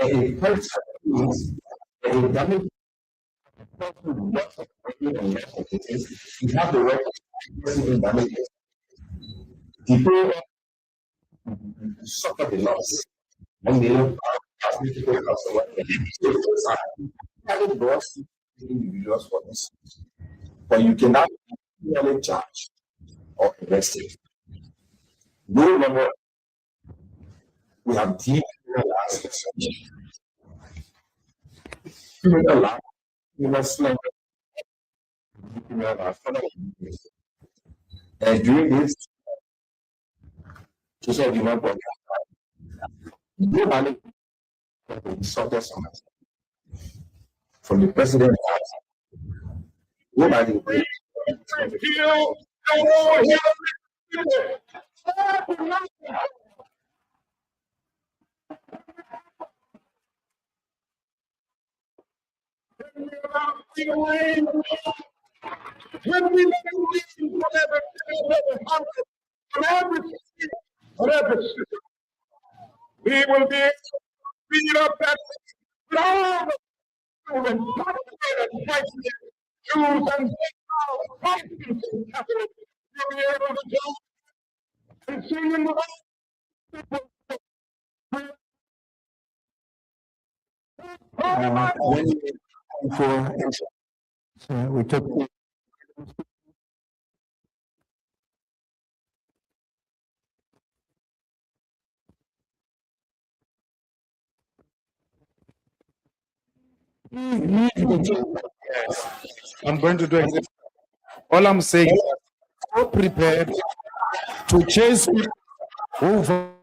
And it hurts feelings, and it damage lots of you have the right to damage it. People suffer the loss. 1 million people lost the work. Having lost individuals for this, but you cannot really charge or arrested. No longer we have deep criminal assets, criminal law, criminal slavery, criminal law. And during this social demand program, nobody insulted someone from the president. Nobody. Whatever, we will be able to beat up that all the children, and fight Jews and Protestants and Catholics. You'll be able to do and sing in the We took I'm going to do exactly. All I'm saying is so prepared to chase people over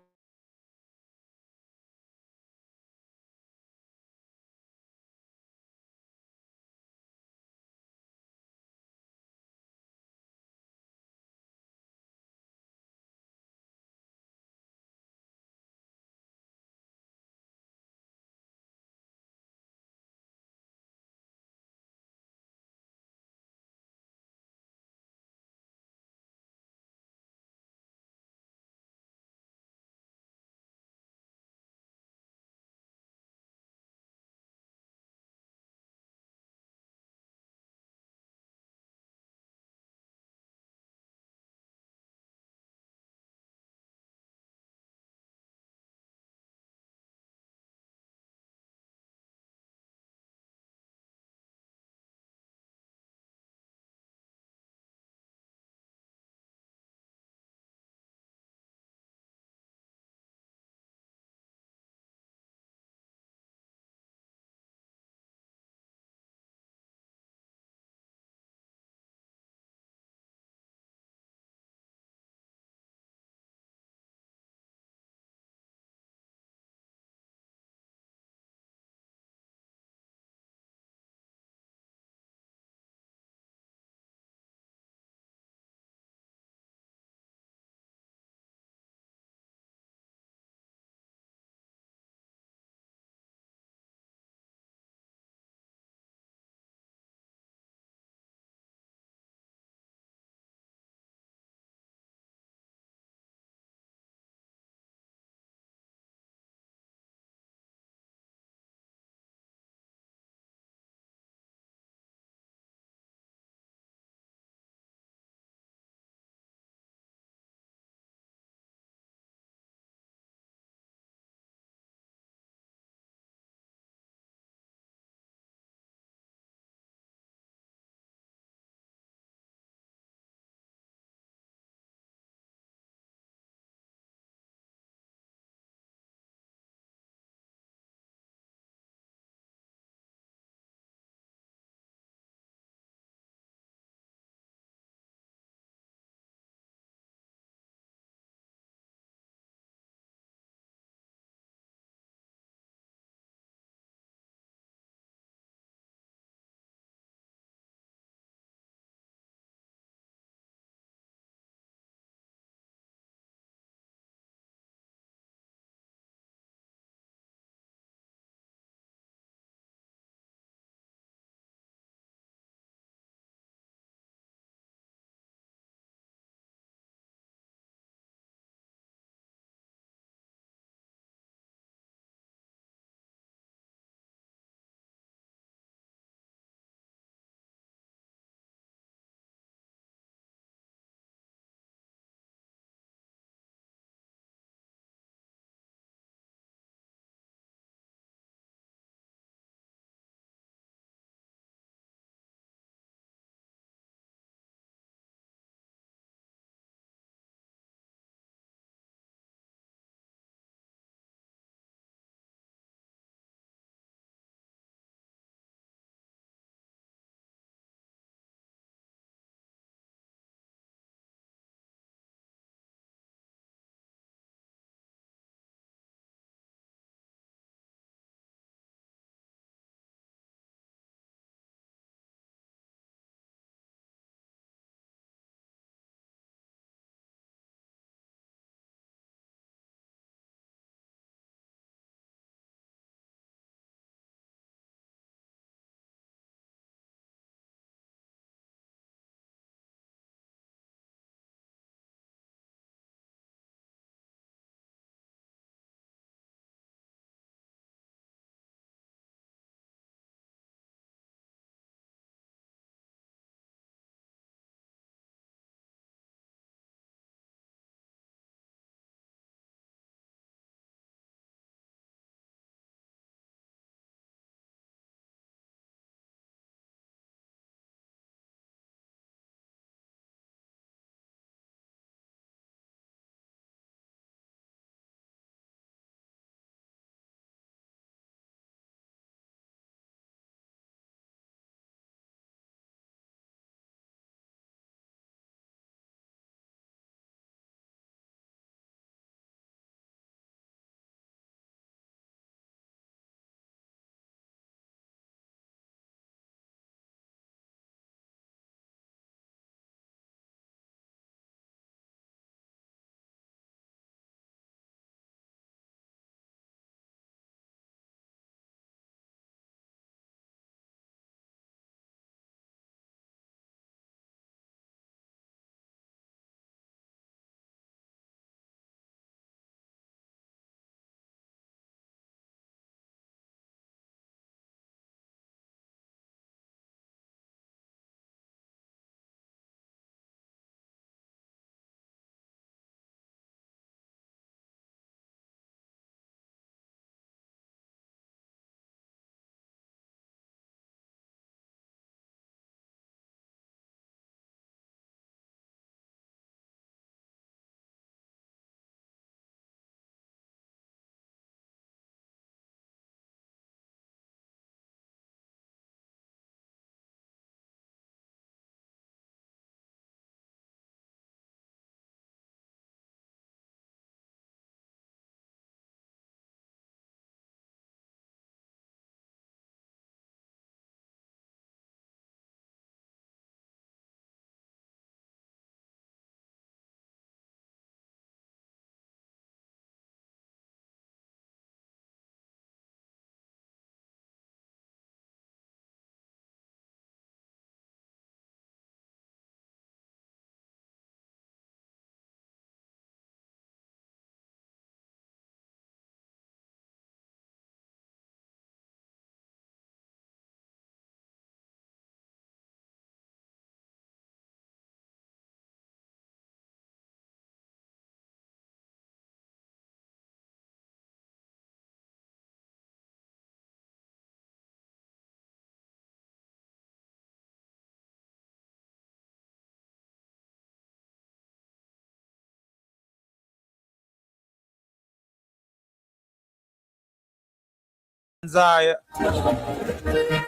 Messiah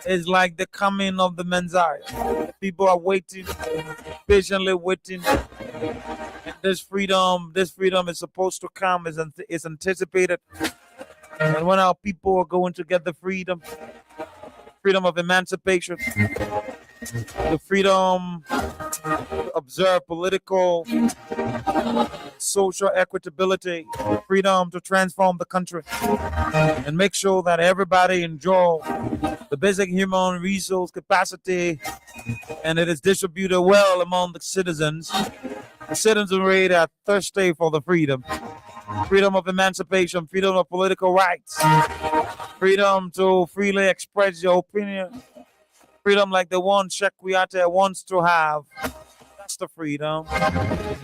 is like the coming of the Messiah. People are waiting, patiently waiting. And this freedom is supposed to come, is anticipated. And when our people are going to get the freedom of emancipation, the freedom to observe political, social equitability, freedom to transform the country, and make sure that everybody enjoy the basic human resource capacity and it is distributed well among the citizens. The citizenry are thirsty for the freedom of emancipation, freedom of political rights, freedom to freely express your opinion, freedom like the one Sheikh Kuyate wants to have. That's the freedom.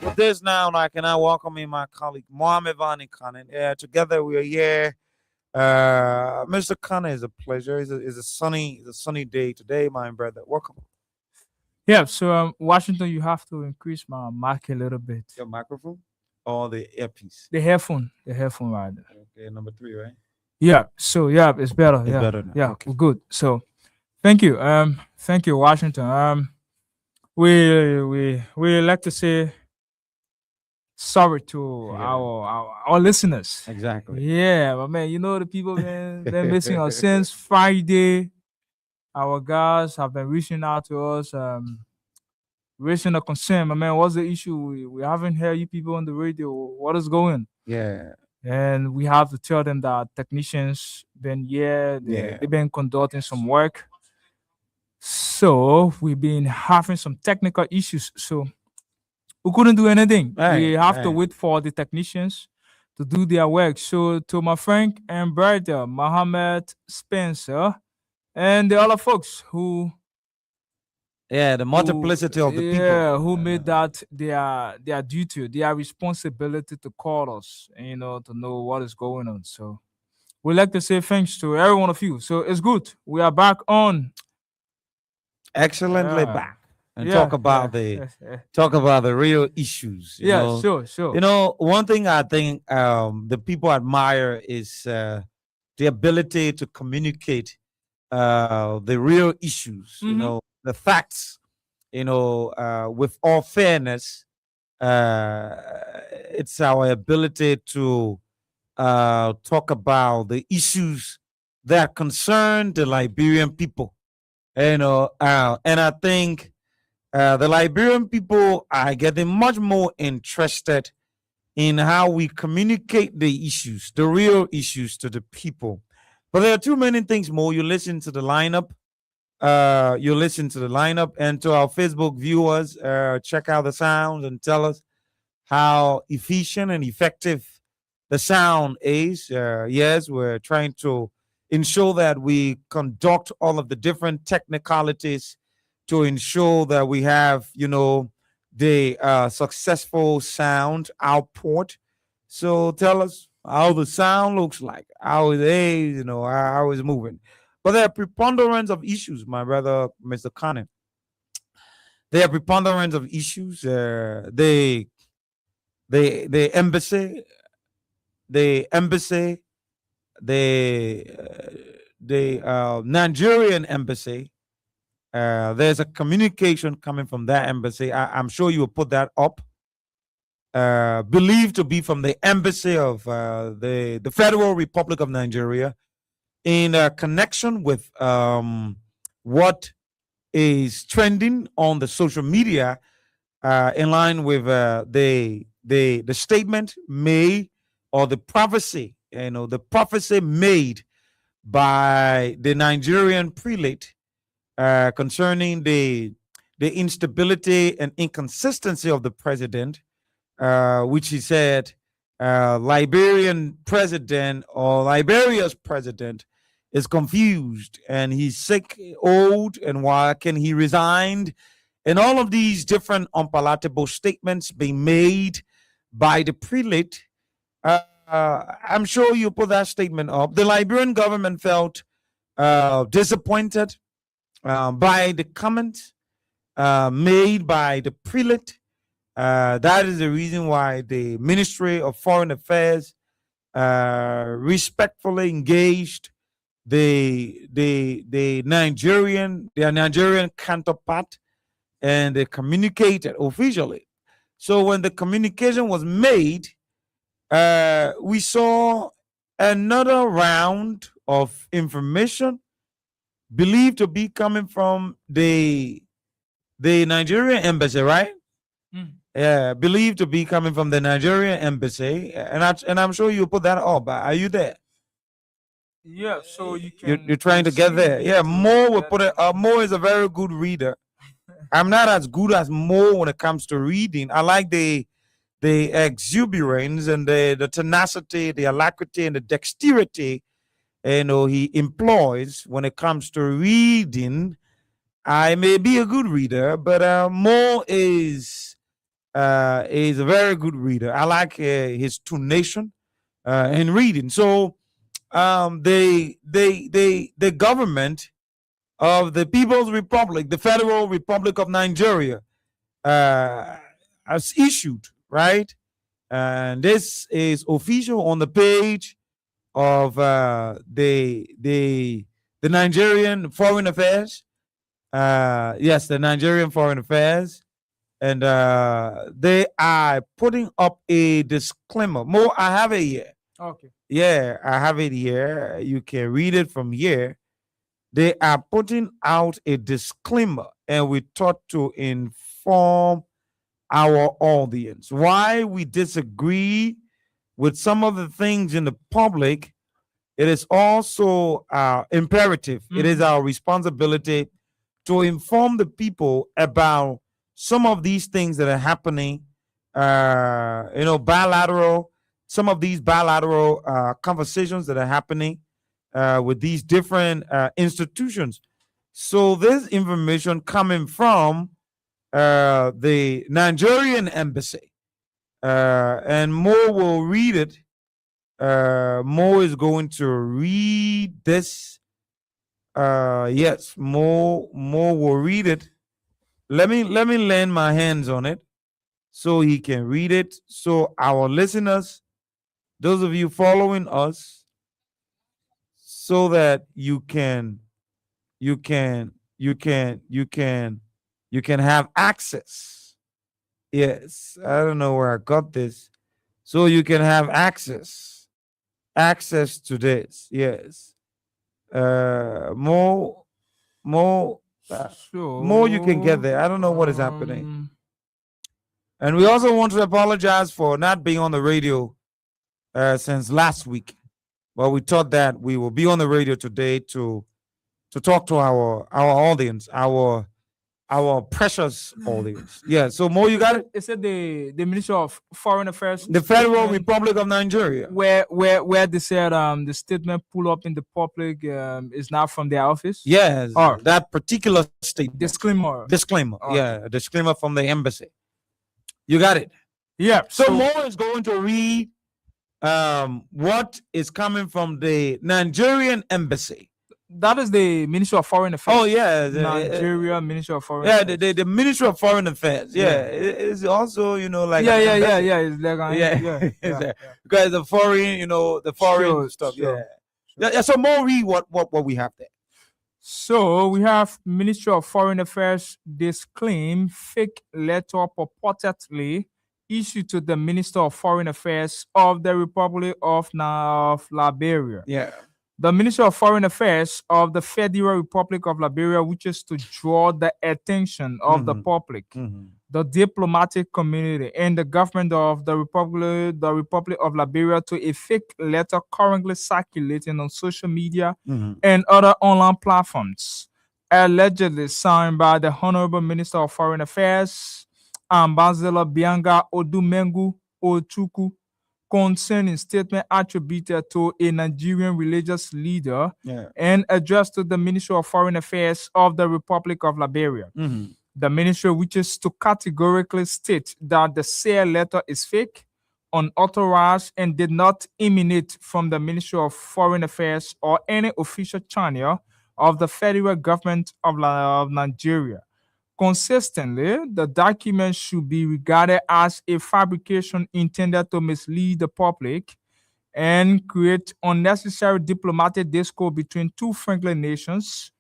With this now, I can now welcome in my colleague Mohamed Vani Khan. Together we are here. Mr. Khan, is a pleasure. It's a sunny day today, my brother. Welcome. Yeah, so Washington, you have to increase my mic a little bit. Your microphone or the earpiece? The headphone right there. Okay, number 3, right? Yeah, so yeah, it's better. It's yeah, better now. yeah, Okay. we're good. So, thank you, Washington. We like to say sorry to Yeah. our listeners. Exactly. Yeah, but man, you know the people been missing us since Friday. Our guys have been reaching out to us, raising a concern. My man, what's the issue? We haven't heard you people on the radio. What is going? Yeah. And we have to tell them that technicians been they've been conducting some work. So we've been having some technical issues. So we couldn't do anything. We have to wait for the technicians to do their work. So to my friend and brother, Mohammed Spencer, and the other folks who the multiplicity of the people. who made that their duty, their responsibility to call us, to know what is going on. So we'd like to say thanks to every one of you. So it's good. We are back on. Excellently Yeah. back. And Yeah, talk about the real issues. you know. Sure. You know, one thing I think the people admire is the ability to communicate the real issues, Mhm. the facts, with all fairness. It's our ability to talk about the issues that concern the Liberian people. And I think the Liberian people are getting much more interested in how we communicate the issues, the real issues to the people. But there are too many things more. You listen to the lineup. And to our Facebook viewers, check out the sounds and tell us how efficient and effective the sound is. Yes, we're trying to ensure that we conduct all of the different technicalities to ensure that we have, the successful sound output. So tell us how the sound looks like, how it is, how it's moving. But there are preponderance of issues, my brother, Mr. Khan. There are preponderance of issues. The embassy, the Nigerian embassy. There's a communication coming from that embassy. I'm sure you will put that up. Believed to be from the embassy of the Federal Republic of Nigeria, in connection with what is trending on the social media, in line with the statement made, or the prophecy, made by the Nigerian prelate concerning the instability and inconsistency of the president, which he said Liberian president, or Liberia's president, is confused and he's sick, old, and why can he resign? And all of these different unpalatable statements being made by the prelate. I'm sure you put that statement up. The Liberian government felt disappointed by the comment made by the prelate. That is the reason why the Ministry of Foreign Affairs respectfully engaged their Nigerian counterpart, and they communicated officially. So when the communication was made, we saw another round of information believed to be coming from the Nigerian embassy, right? Mm. Yeah, believed to be coming from the Nigerian embassy, and I'm sure you put that up. Are you there? Yeah, so you You're, can you're trying to get proceed there. Yeah, to Mo will get put it. Mo is a very good reader. I'm not as good as Mo when it comes to reading. I like the exuberance and the tenacity, the alacrity, and the dexterity he employs when it comes to reading. I may be a good reader, but Mo is a very good reader. I like his tonation in reading. So the government of the People's Republic, the Federal Republic of Nigeria, has issued, right? And this is official on the page of the Nigerian Foreign Affairs. Yes, the Nigerian Foreign Affairs, and they are putting up a disclaimer. More, I have it here. Okay. Yeah, I have it here. You can read it from here. They are putting out a disclaimer, and we thought to inform our audience why we disagree with some of the things in the public. It is also imperative. It is our responsibility to inform the people about some of these things that are happening. Some of these bilateral conversations that are happening with these different institutions. So this information coming from the Nigerian embassy, and Mo will read it. Mo is going to read this. Yes, Mo will read it. Let me land my hands on it so he can read it. So our listeners, those of you following us, so that you can have access. Yes, I don't know where I got this. So you can have access to this. Yes. More you can get there. I don't know what is happening. And we also want to apologize for not being on the radio since last week. But we thought that we will be on the radio today to talk to our audience, our precious audience. Yeah. So Mo, you got it? It said the Ministry of Foreign Affairs, The Federal Republic of Nigeria. where they said the statement pull up in the public is not from their office. Yes. Or that particular statement. disclaimer. Okay. Yeah, a disclaimer from the embassy. You got it. Yeah. So Mo is going to read what is coming from the Nigerian embassy. That is the Ministry of Foreign Affairs. Oh yeah, Nigeria Ministry of Foreign yeah, Affairs. the Ministry of Foreign Affairs. Yeah, it's also like It's like because the foreign, the foreign stuff. Sure. Yeah. So more read what we have there. So we have Ministry of Foreign Affairs disclaim fake letter purportedly issued to the Minister of Foreign Affairs of the Republic of Liberia. Yeah. The Ministry of Foreign Affairs of the Federal Republic of Liberia wishes to draw the attention of the public, the diplomatic community, and the government of the Republic of Liberia to a fake letter currently circulating on social media and other online platforms, allegedly signed by the Honorable Minister of Foreign Affairs, Ambassador Bianga Odumengu Ochuku, concerning statement attributed to a Nigerian religious leader and addressed to the Ministry of Foreign Affairs of the Republic of Liberia. The ministry wishes to categorically state that the said letter is fake, unauthorized, and did not emanate from the Ministry of Foreign Affairs or any official channel of the federal government of Nigeria. Consistently, the document should be regarded as a fabrication intended to mislead the public and create unnecessary diplomatic discord between two friendly nations.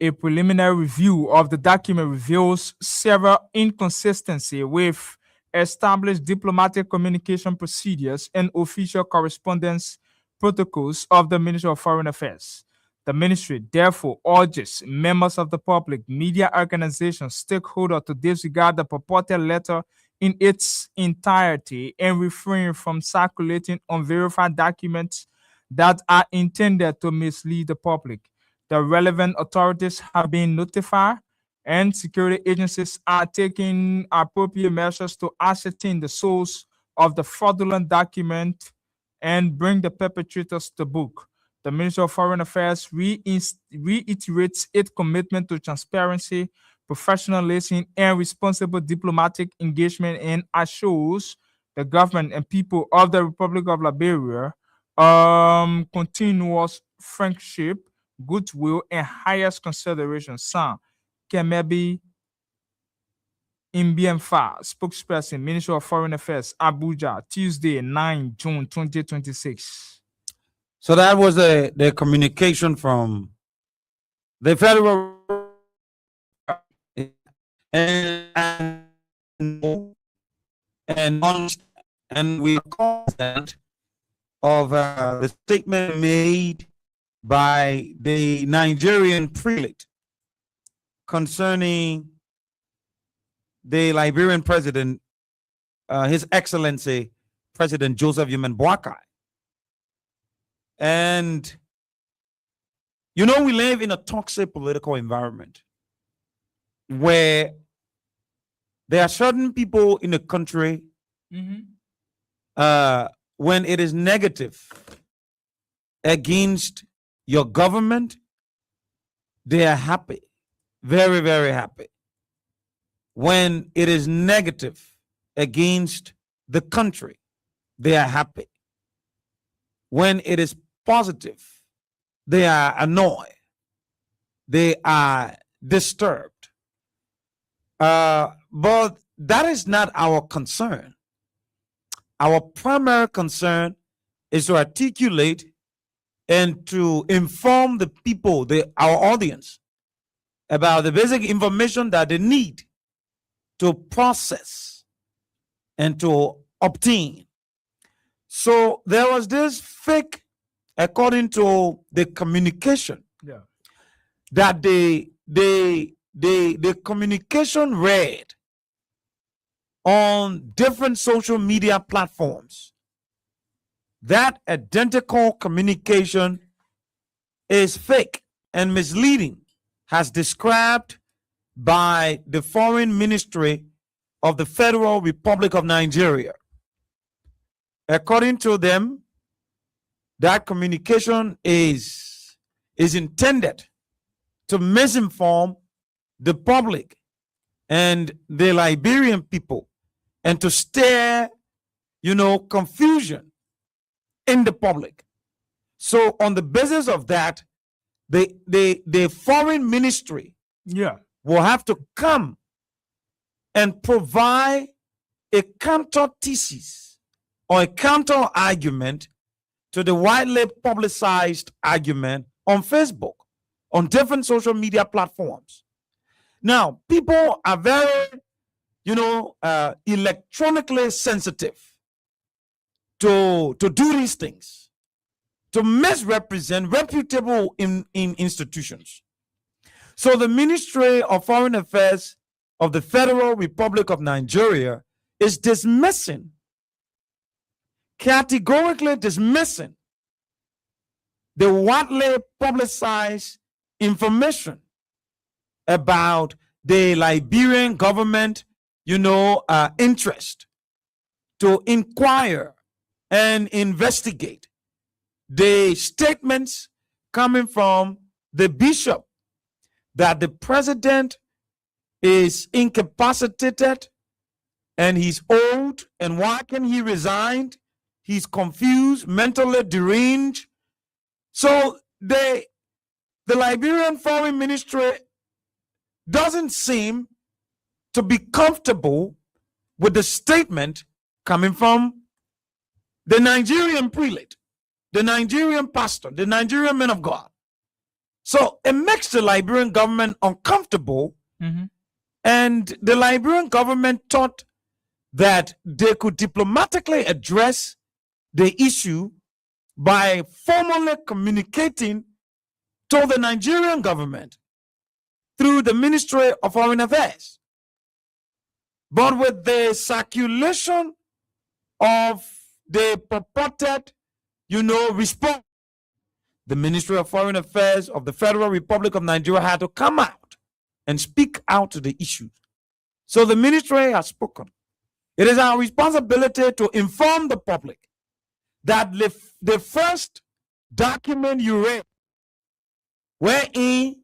A preliminary review of the document reveals several inconsistencies with established diplomatic communication procedures and official correspondence protocols of the Ministry of Foreign Affairs. The ministry therefore urges members of the public, media organizations, stakeholders to disregard the purported letter in its entirety and refrain from circulating unverified documents that are intended to mislead the public. The relevant authorities have been notified, and security agencies are taking appropriate measures to ascertain the source of the fraudulent document and bring the perpetrators to book. The Ministry of Foreign Affairs reiterates its commitment to transparency, professionalism, and responsible diplomatic engagement, and assures the government and people of the Republic of Liberia continuous friendship, goodwill, and highest consideration. San Kemebi Imbiemfa, spokesperson, Ministry of Foreign Affairs, Abuja, Tuesday, 9 June 2026. So that was the communication from the federal and we are confident of the statement made by the Nigerian prelate concerning the Liberian president, His Excellency President Joseph Yemen Boakai. And you know, we live in a toxic political environment where there are certain people in the country, when it is negative against your government, they are happy, very, very happy. When it is negative against the country, they are happy. When it is positive, they are annoyed, they are disturbed. But that is not our concern. Our primary concern is to articulate and to inform the people, our audience, about the basic information that they need to process and to obtain. So there was this fake, according to the communication, that the communication read on different social media platforms. That identical communication is fake and misleading, as described by the Foreign Ministry of the Federal Republic of Nigeria. According to them, that communication is intended to misinform the public and the Liberian people and to stir, confusion in the public. So on the basis of that, the foreign ministry will have to come and provide a counter thesis or a counter argument to the widely publicized argument on Facebook, on different social media platforms. Now, people are very, electronically sensitive to do these things, to misrepresent reputable in institutions. So the Ministry of Foreign Affairs of the Federal Republic of Nigeria is categorically dismissing the widely publicized information about the Liberian government, interest to inquire and investigate the statements coming from the bishop that the president is incapacitated and he's old, and why can he resign? He's confused, mentally deranged. So the Liberian Foreign Ministry doesn't seem to be comfortable with the statement coming from the Nigerian prelate, the Nigerian pastor, the Nigerian man of God. So it makes the Liberian government uncomfortable. Mhm. And the Liberian government thought that they could diplomatically address the issue by formally communicating to the Nigerian government through the Ministry of Foreign Affairs. But with the circulation of the purported, response, the Ministry of Foreign Affairs of the Federal Republic of Nigeria had to come out and speak out to the issue. So the ministry has spoken. It is our responsibility to inform the public that the first document you read, wherein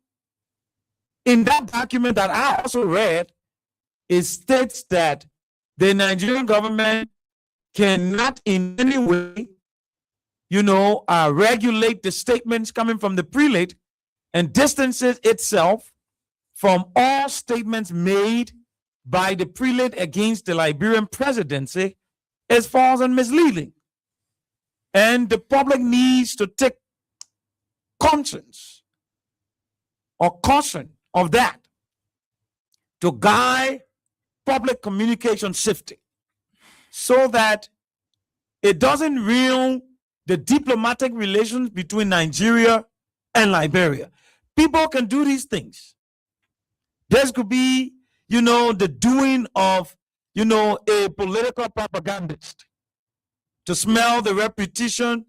in that document that I also read, it states that the Nigerian government cannot in any way, regulate the statements coming from the prelate and distances itself from all statements made by the prelate against the Liberian presidency as false and misleading. And the public needs to take conscience or caution of that to guide public communication safety so that it doesn't ruin the diplomatic relations between Nigeria and Liberia. People can do these things. This could be, the doing of, a political propagandist to smell the reputation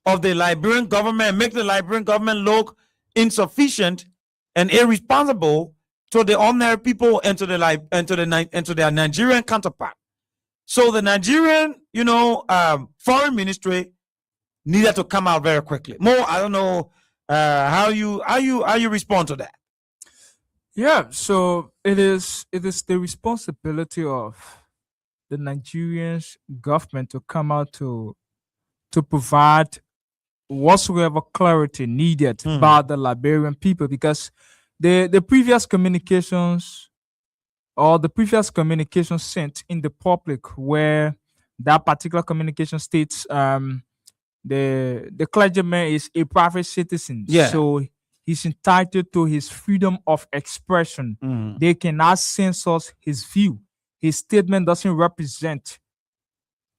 of the Liberian government and make the Liberian government look insufficient and irresponsible to the ordinary people and to their Nigerian counterpart. So the Nigerian, foreign ministry needed to come out very quickly. More, I don't know how you respond to that. Yeah, so it is the responsibility of the Nigerian government to come out to provide whatsoever clarity needed by the Liberian people, because the previous communications or the previous communication sent in the public where that particular communication states the clergyman is a private citizen, Yeah. so he's entitled to his freedom of expression. They cannot censor his view. His statement doesn't represent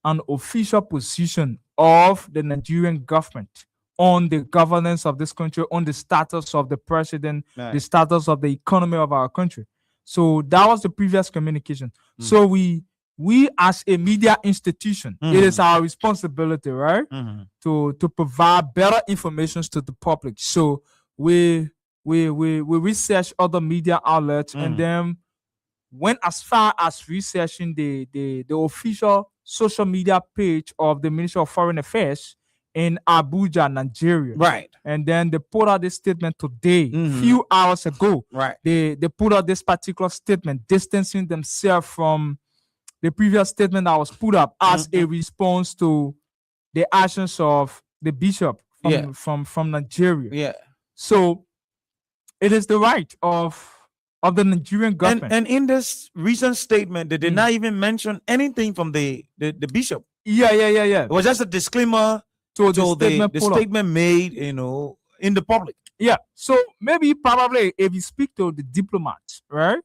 an official position of the Nigerian government on the governance of this country, on the status of the president, the status of the economy of our country. So that was the previous communication. So we as a media institution, it is our responsibility, right, to provide better information to the public. So we research other media outlets, and then went as far as researching the official social media page of the Ministry of Foreign Affairs in Abuja, Nigeria. Right. And then they put out this statement today, few hours ago. Right. They put out this particular statement, distancing themselves from the previous statement that was put up as a response to the actions of the bishop from Nigeria. Yeah. So it is the right of the Nigerian government. And in this recent statement, they did not even mention anything from the bishop. Yeah. It was just a disclaimer So to the pull up. statement made, in the public. Yeah. So maybe probably if you speak to the diplomats, right?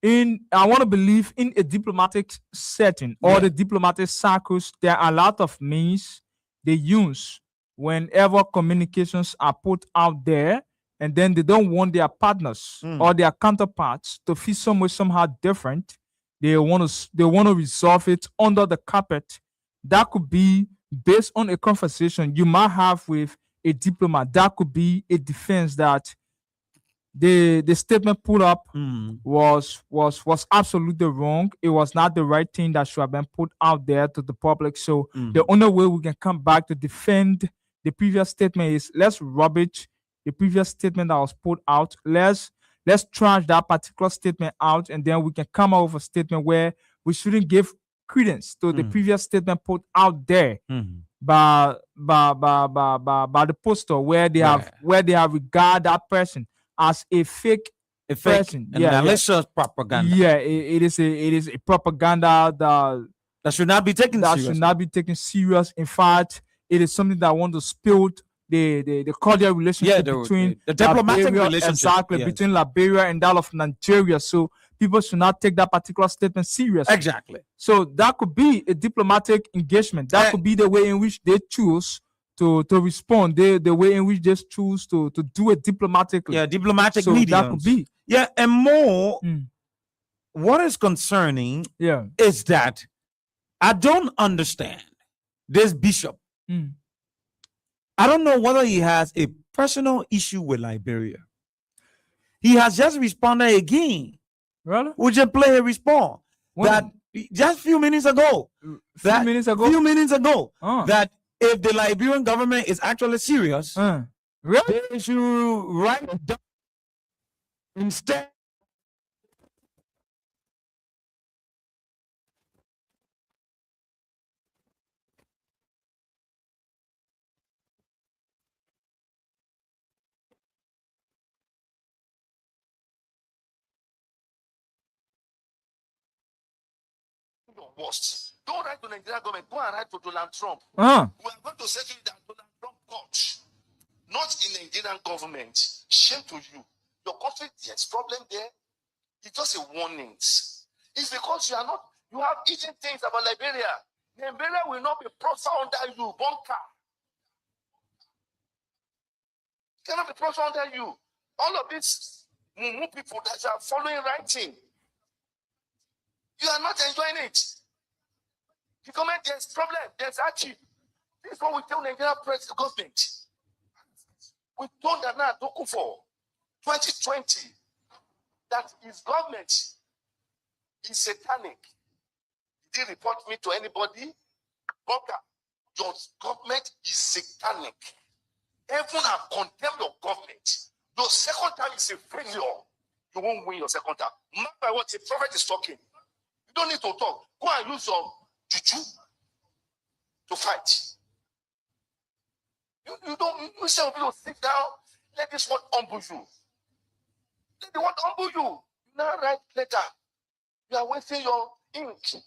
I want to believe in a diplomatic setting or the diplomatic circles, there are a lot of means they use whenever communications are put out there, and then they don't want their partners or their counterparts to feel somehow different. They want to resolve it under the carpet. That could be based on a conversation you might have with a diplomat. That could be a defense that the statement put up was absolutely wrong. It was not the right thing that should have been put out there to the public. So the only way we can come back to defend the previous statement is let's rubbish the previous statement that was put out. Let's trash that particular statement out, and then we can come out with a statement where we shouldn't give credence to the previous statement put out there by the poster where they have regard that person as a fake person. And malicious propaganda. Yeah, it is a propaganda That should not be taken that seriously. should not be taken serious. In fact, it is something that want to spill the cordial relationship between the diplomatic Liberia, relationship. exactly, Yes. between Liberia and that of Nigeria. So people should not take that particular statement seriously. Exactly. So that could be a diplomatic engagement. That could be the way in which they choose to respond. The way in which they choose to do it diplomatically. Yeah, diplomatic So mediums. that could be. Yeah, and more. Mm. What is concerning Yeah. is that I don't understand this bishop. Mm. I don't know whether he has a personal issue with Liberia. He has just responded again. Really? We just play a response When? that just few minutes ago. Few minutes ago? Few minutes ago. Uh. That if the Liberian government is actually serious, Really? they should write it down instead. Worst. Don't write to Nigerian government. Go and write to Donald Trump. We are going to settle that Donald Trump court, not in Nigerian government. Shame to you. Your country, there's problem there. It's just a warning. It's because you have eaten things about Liberia. Liberia will not be prosper under you, bunker. Cannot be prosper under you. All of these people that are following writing, you are not enjoying it. The government, there's problem, there's achieve. This is what we tell Nigerian press government. We told Nana Akufo 2020 that his government is satanic. He didn't report me to anybody. Bunker, your government is satanic. Heaven have condemned your government. Your second time is a failure. You won't win your second time. Mark by what the prophet is talking. You don't need to talk. Go and use your juju to fight. You say people sit down, let this one humble you. Let the one humble you. You now write letter. You are wasting your ink to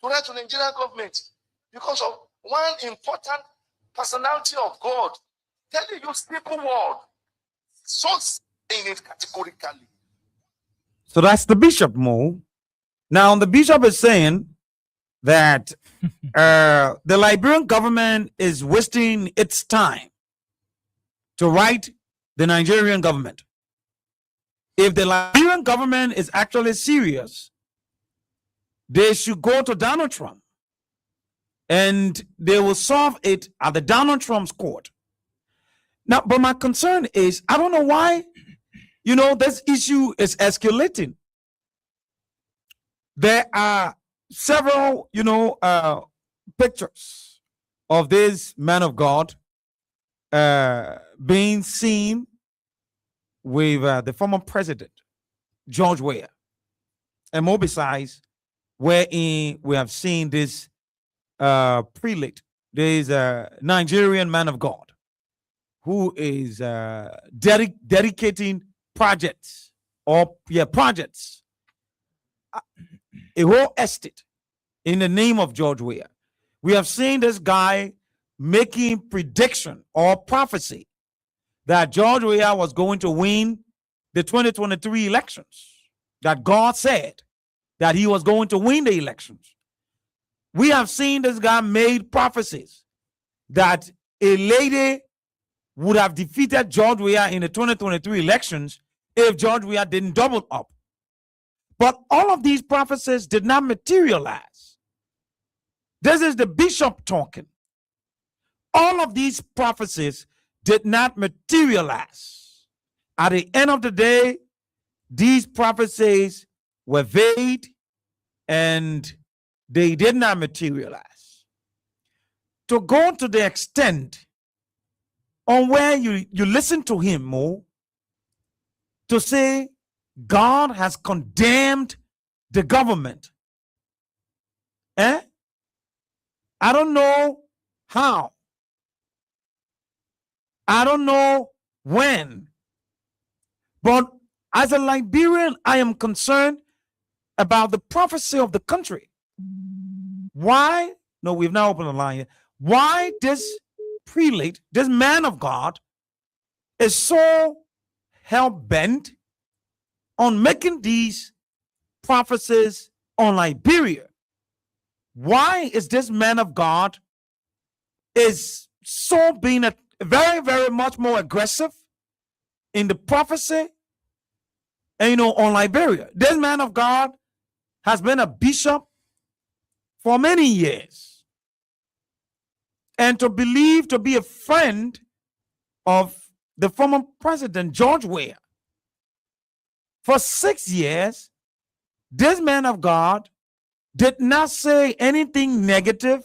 write to the Nigerian government because of one important personality of God telling you simple word. So saying it categorically. So that's the bishop, Mo. Now the bishop is saying that the Liberian government is wasting its time to write the Nigerian government. If the Liberian government is actually serious, they should go to Donald Trump and they will solve it at the Donald Trump's court. Now, but my concern is, I don't know why, this issue is escalating. There are several, pictures of this man of God being seen with the former president, George Weah. And more besides, wherein we have seen this prelate, there is a Nigerian man of God who is dedicating projects, a whole estate in the name of George Weah. We have seen this guy making prediction or prophecy that George Weah was going to win the 2023 elections, that God said that he was going to win the elections. We have seen this guy made prophecies that a lady would have defeated George Weah in the 2023 elections if George Weah didn't double up. But all of these prophecies did not materialize. This is the bishop talking. All of these prophecies did not materialize. At the end of the day, these prophecies were vague and they did not materialize. To go to the extent on where you listen to him more, to say God has condemned the government. I don't know how. I don't know when. But as a Liberian, I am concerned about the prophecy of the country. why? No, we've now opened the line here. Why this prelate, this man of God, is so hell bent on making these prophecies on Liberia? Why is this man of God is so being a very, very much more aggressive in the prophecy and on Liberia? This man of God has been a bishop for many years, and to be a friend of the former president George Weah for 6 years. This man of God did not say anything negative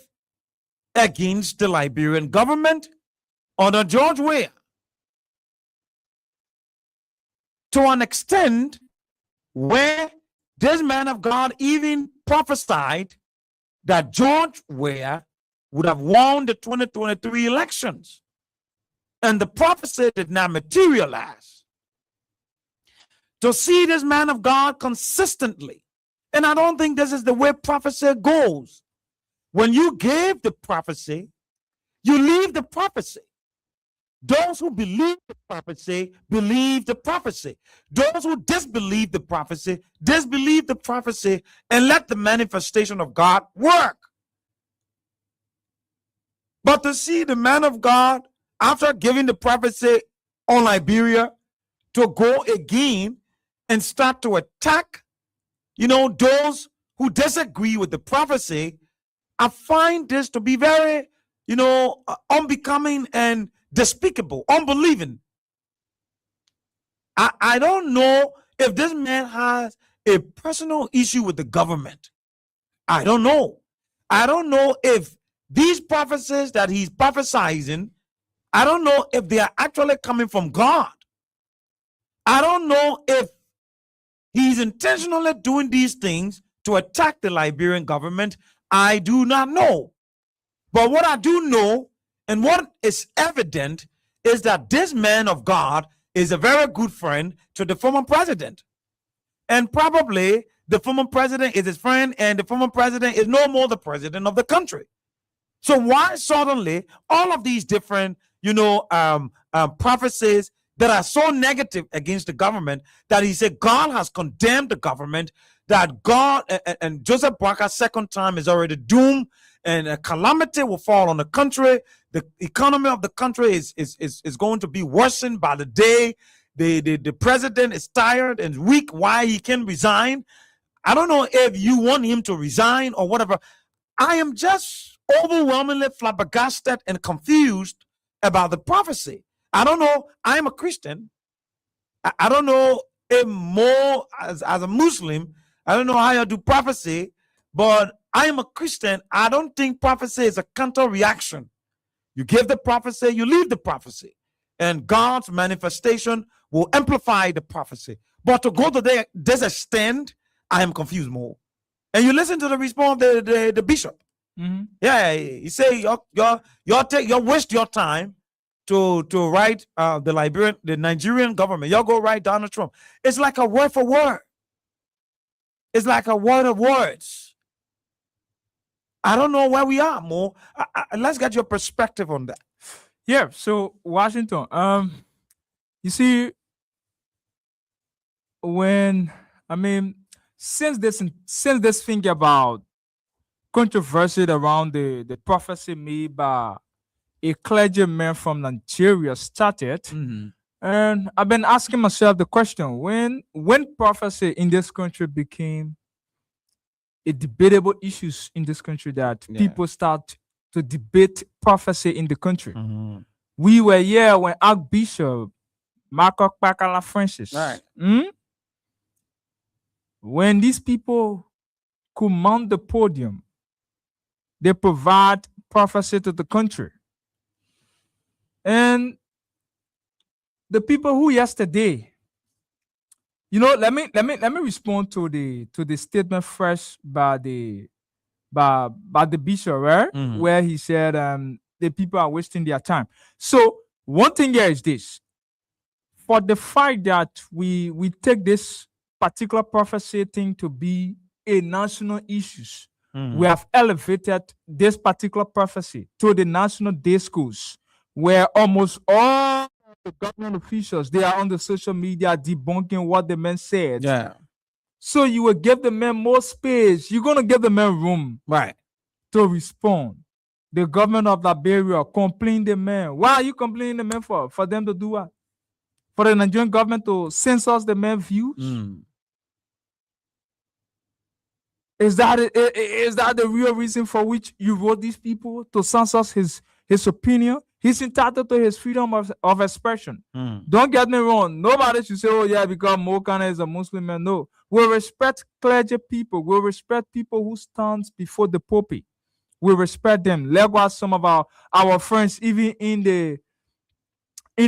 against the Liberian government under George Weah, to an extent where this man of God even prophesied that George Weah would have won the 2023 elections, and the prophecy did not materialize. To see this man of God consistently, and I don't think this is the way prophecy goes. When you gave the prophecy, you leave the prophecy. Those who believe the prophecy believe the prophecy. Those who disbelieve the prophecy disbelieve the prophecy, and let the manifestation of God work. But to see the man of God, after giving the prophecy on Liberia, to go again and start to attack, those who disagree with the prophecy, I find this to be very, unbecoming and despicable, unbelieving. I don't know if this man has a personal issue with the government. I don't know. I don't know if these prophecies that he's prophesizing, I don't know if they are actually coming from God. I don't know if he's intentionally doing these things to attack the Liberian government. I do not know. But what I do know, and what is evident, is that this man of God is a very good friend to the former president. And probably the former president is his friend, and the former president is no more the president of the country. So why suddenly all of these different, prophecies that are so negative against the government, that he said God has condemned the government, that God and Joseph Boakar's second time is already doomed, and a calamity will fall on the country. The economy of the country is going to be worsened by the day. The president is tired and weak. Why he can resign? I don't know if you want him to resign or whatever. I am just overwhelmingly flabbergasted and confused about the prophecy. I don't know. I am a Christian. I don't know if more as a Muslim. I don't know how you do prophecy, but I am a Christian. I don't think prophecy is a counter reaction. You give the prophecy, you leave the prophecy, and God's manifestation will amplify the prophecy. But to go to this extent, I am confused more. And you listen to the response of the bishop. Mm-hmm. Yeah, he say you waste your time to write the Nigerian government. Y'all go write Donald Trump. It's like a word for word. It's like a word of words. I don't know where we are, Mo. Let's get your perspective on that. Yeah. So Washington, you see, since this thing about controversy around the prophecy made by a clergyman from Nigeria started, and I've been asking myself the question: when prophecy in this country became a debatable issues in this country, that people start to debate prophecy in the country. We were here when Archbishop Marco Bakala Francis, when these people command the podium, they provide prophecy to the country. And the people who yesterday, let me respond to the statement first by the bishop, right? Where he said the people are wasting their time. So one thing here is this: for the fact that we take this particular prophecy thing to be a national issue, we have elevated this particular prophecy to the national day schools, where almost all the government officials, they are on the social media debunking what the man said. Yeah. So you will give the man more space. You're going to give the man room Right. to respond. The government of Liberia complain the man. Why are you complaining the man for? For them to do what? For the Nigerian government to censor the man's views? Is that the real reason for which you wrote these people to censor his opinion? He's entitled to his freedom of expression. Don't get me wrong. Nobody should say, oh yeah, because Mo Kana is a Muslim man. No. We respect clergy people. We respect people who stand before the pulpit. We respect them. Likewise, some of our friends, even in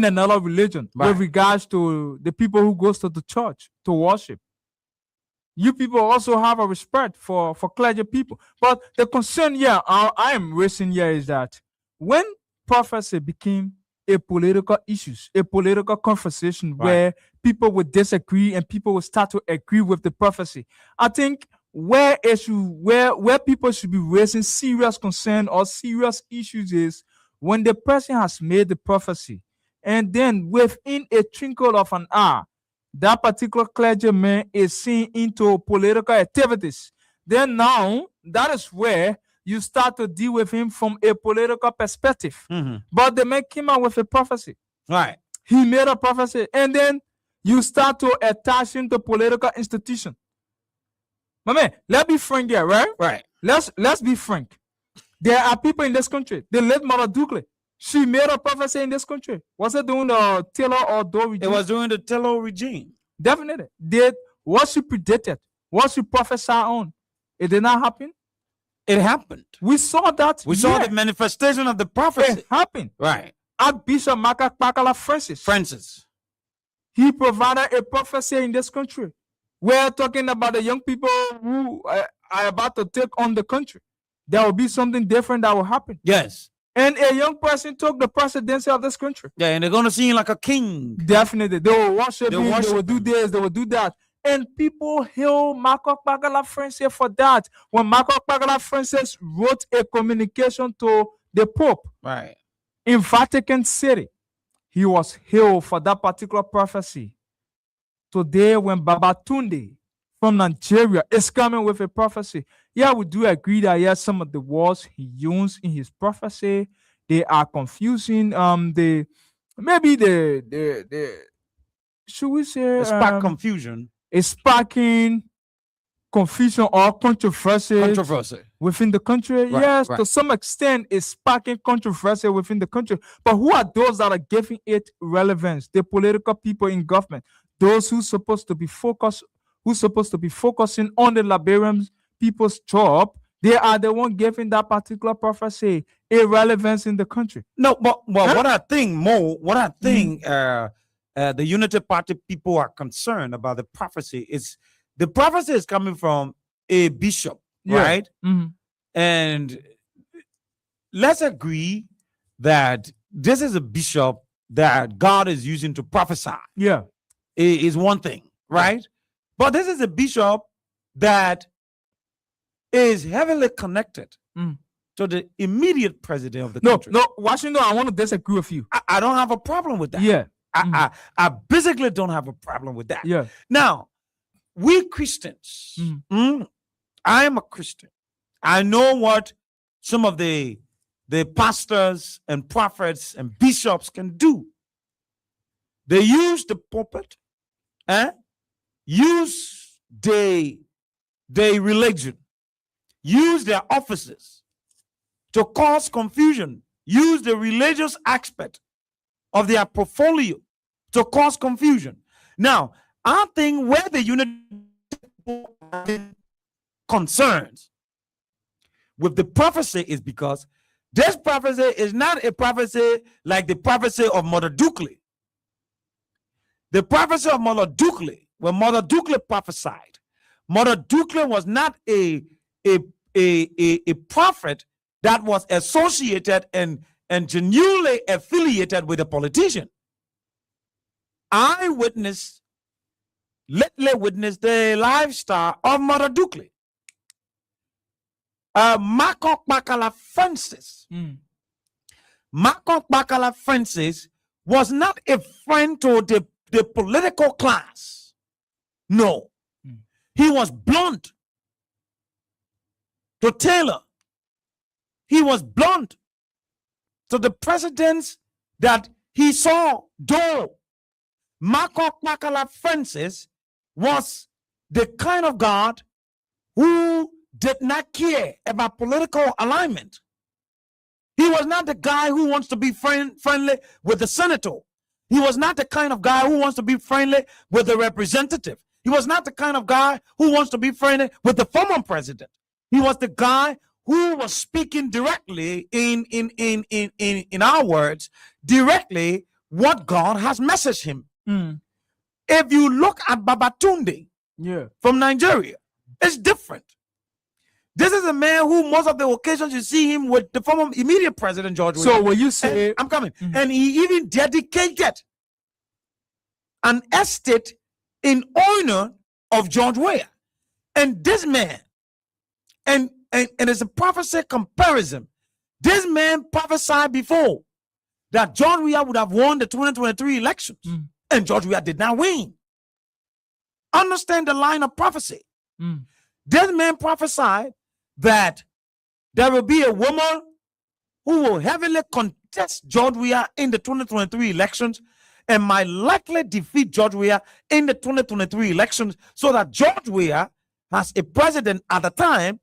another religion, Right. with regards to the people who goes to the church to worship. You people also have a respect for clergy people. But the concern here, I am raising here, is that when prophecy became a political issue, a political conversation, Right. where people would disagree and people would start to agree with the prophecy, I think where people should be raising serious concern or serious issues is when the person has made the prophecy, and then within a twinkle of an eye, that particular clergyman is seen into political activities. Then now, that is where you start to deal with him from a political perspective. But the man came out with a prophecy. Right. He made a prophecy, and then you start to attach him to political institution. My man, let's be frank here, right? Right. Let's be frank. There are people in this country. The late Mother Dukley, she made a prophecy in this country. Was it during the Taylor or Doe regime? It was during the Taylor regime. Definitely. What she predicted, what she prophesied on, it did not happen. It happened. We saw that. We saw the manifestation of the prophecy. It happened. Right. Archbishop Makakpakala Francis, he provided a prophecy in this country. We're talking about the young people who are about to take on the country. There will be something different that will happen. Yes. And a young person took the presidency of this country. Yeah, and they're going to see him like a king. Definitely. They will worship him. They will do this. They will do that. And people hail Makakpakala Francis for that. When Makakpakala Francis wrote a communication to the Pope, Right. in Vatican City, he was hailed for that particular prophecy. Today, when Babatunde from Nigeria is coming with a prophecy, yeah, we do agree that yes, some of the words he used in his prophecy, they are confusing. Should we say Spark confusion. a sparking confusion or controversy within the country. Right, Yes, right. to some extent, it's sparking controversy within the country. But who are those that are giving it relevance? The political people in government, those who supposed to be focusing on the Liberian people's job. They are the one giving that particular prophecy a relevance in the country. No, but what I think, the Unity Party people are concerned about the prophecy is the prophecy is coming from a bishop, Yeah. right? Mhm. And let's agree that this is a bishop that God is using to prophesy. Yeah. Is one thing, right? But this is a bishop that is heavily connected to the immediate president of the country. No, Washington, I want to disagree with you. I don't have a problem with that. Yeah. I basically don't have a problem with that. Yeah. Now, we Christians, I am a Christian. I know what some of the pastors and prophets and bishops can do. They use the pulpit, use their religion, use their offices to cause confusion, use the religious aspect of their portfolio to cause confusion. Now, I think where the unity concerns with the prophecy is because this prophecy is not a prophecy like the prophecy of Mother Dukley. The prophecy of Mother Dukley, when Mother Dukley prophesied, Mother Dukley was not a prophet that was associated and genuinely affiliated with a politician. I lately witnessed the lifestyle of Mother Dukley. Marco Bakala Francis. Marco Bakala Francis was not a friend to the political class. No. He was blunt to Taylor. He was blunt to the presidents that he saw. Though Marco Bakala Francis was the kind of God who did not care about political alignment. He was not the guy who wants to be friendly with the senator. He was not the kind of guy who wants to be friendly with the representative. He was not the kind of guy who wants to be friendly with the former president. He was the guy who was speaking directly in our words, directly what God has messaged him. If you look at Babatunde from Nigeria, it's different. This is a man who most of the occasions you see him with the former immediate president George Weah. So when you say, I'm coming, and he even dedicated an estate in honor of George Weah. And this man, and it's a prophecy comparison. This man prophesied before that George Weah would have won the 2023 elections, and George Weah did not win. Understand the line of prophecy. This man prophesied that there will be a woman who will heavily contest George Weah in the 2023 elections and might likely defeat George Weah in the 2023 elections, so that George Weah, as a president at the time,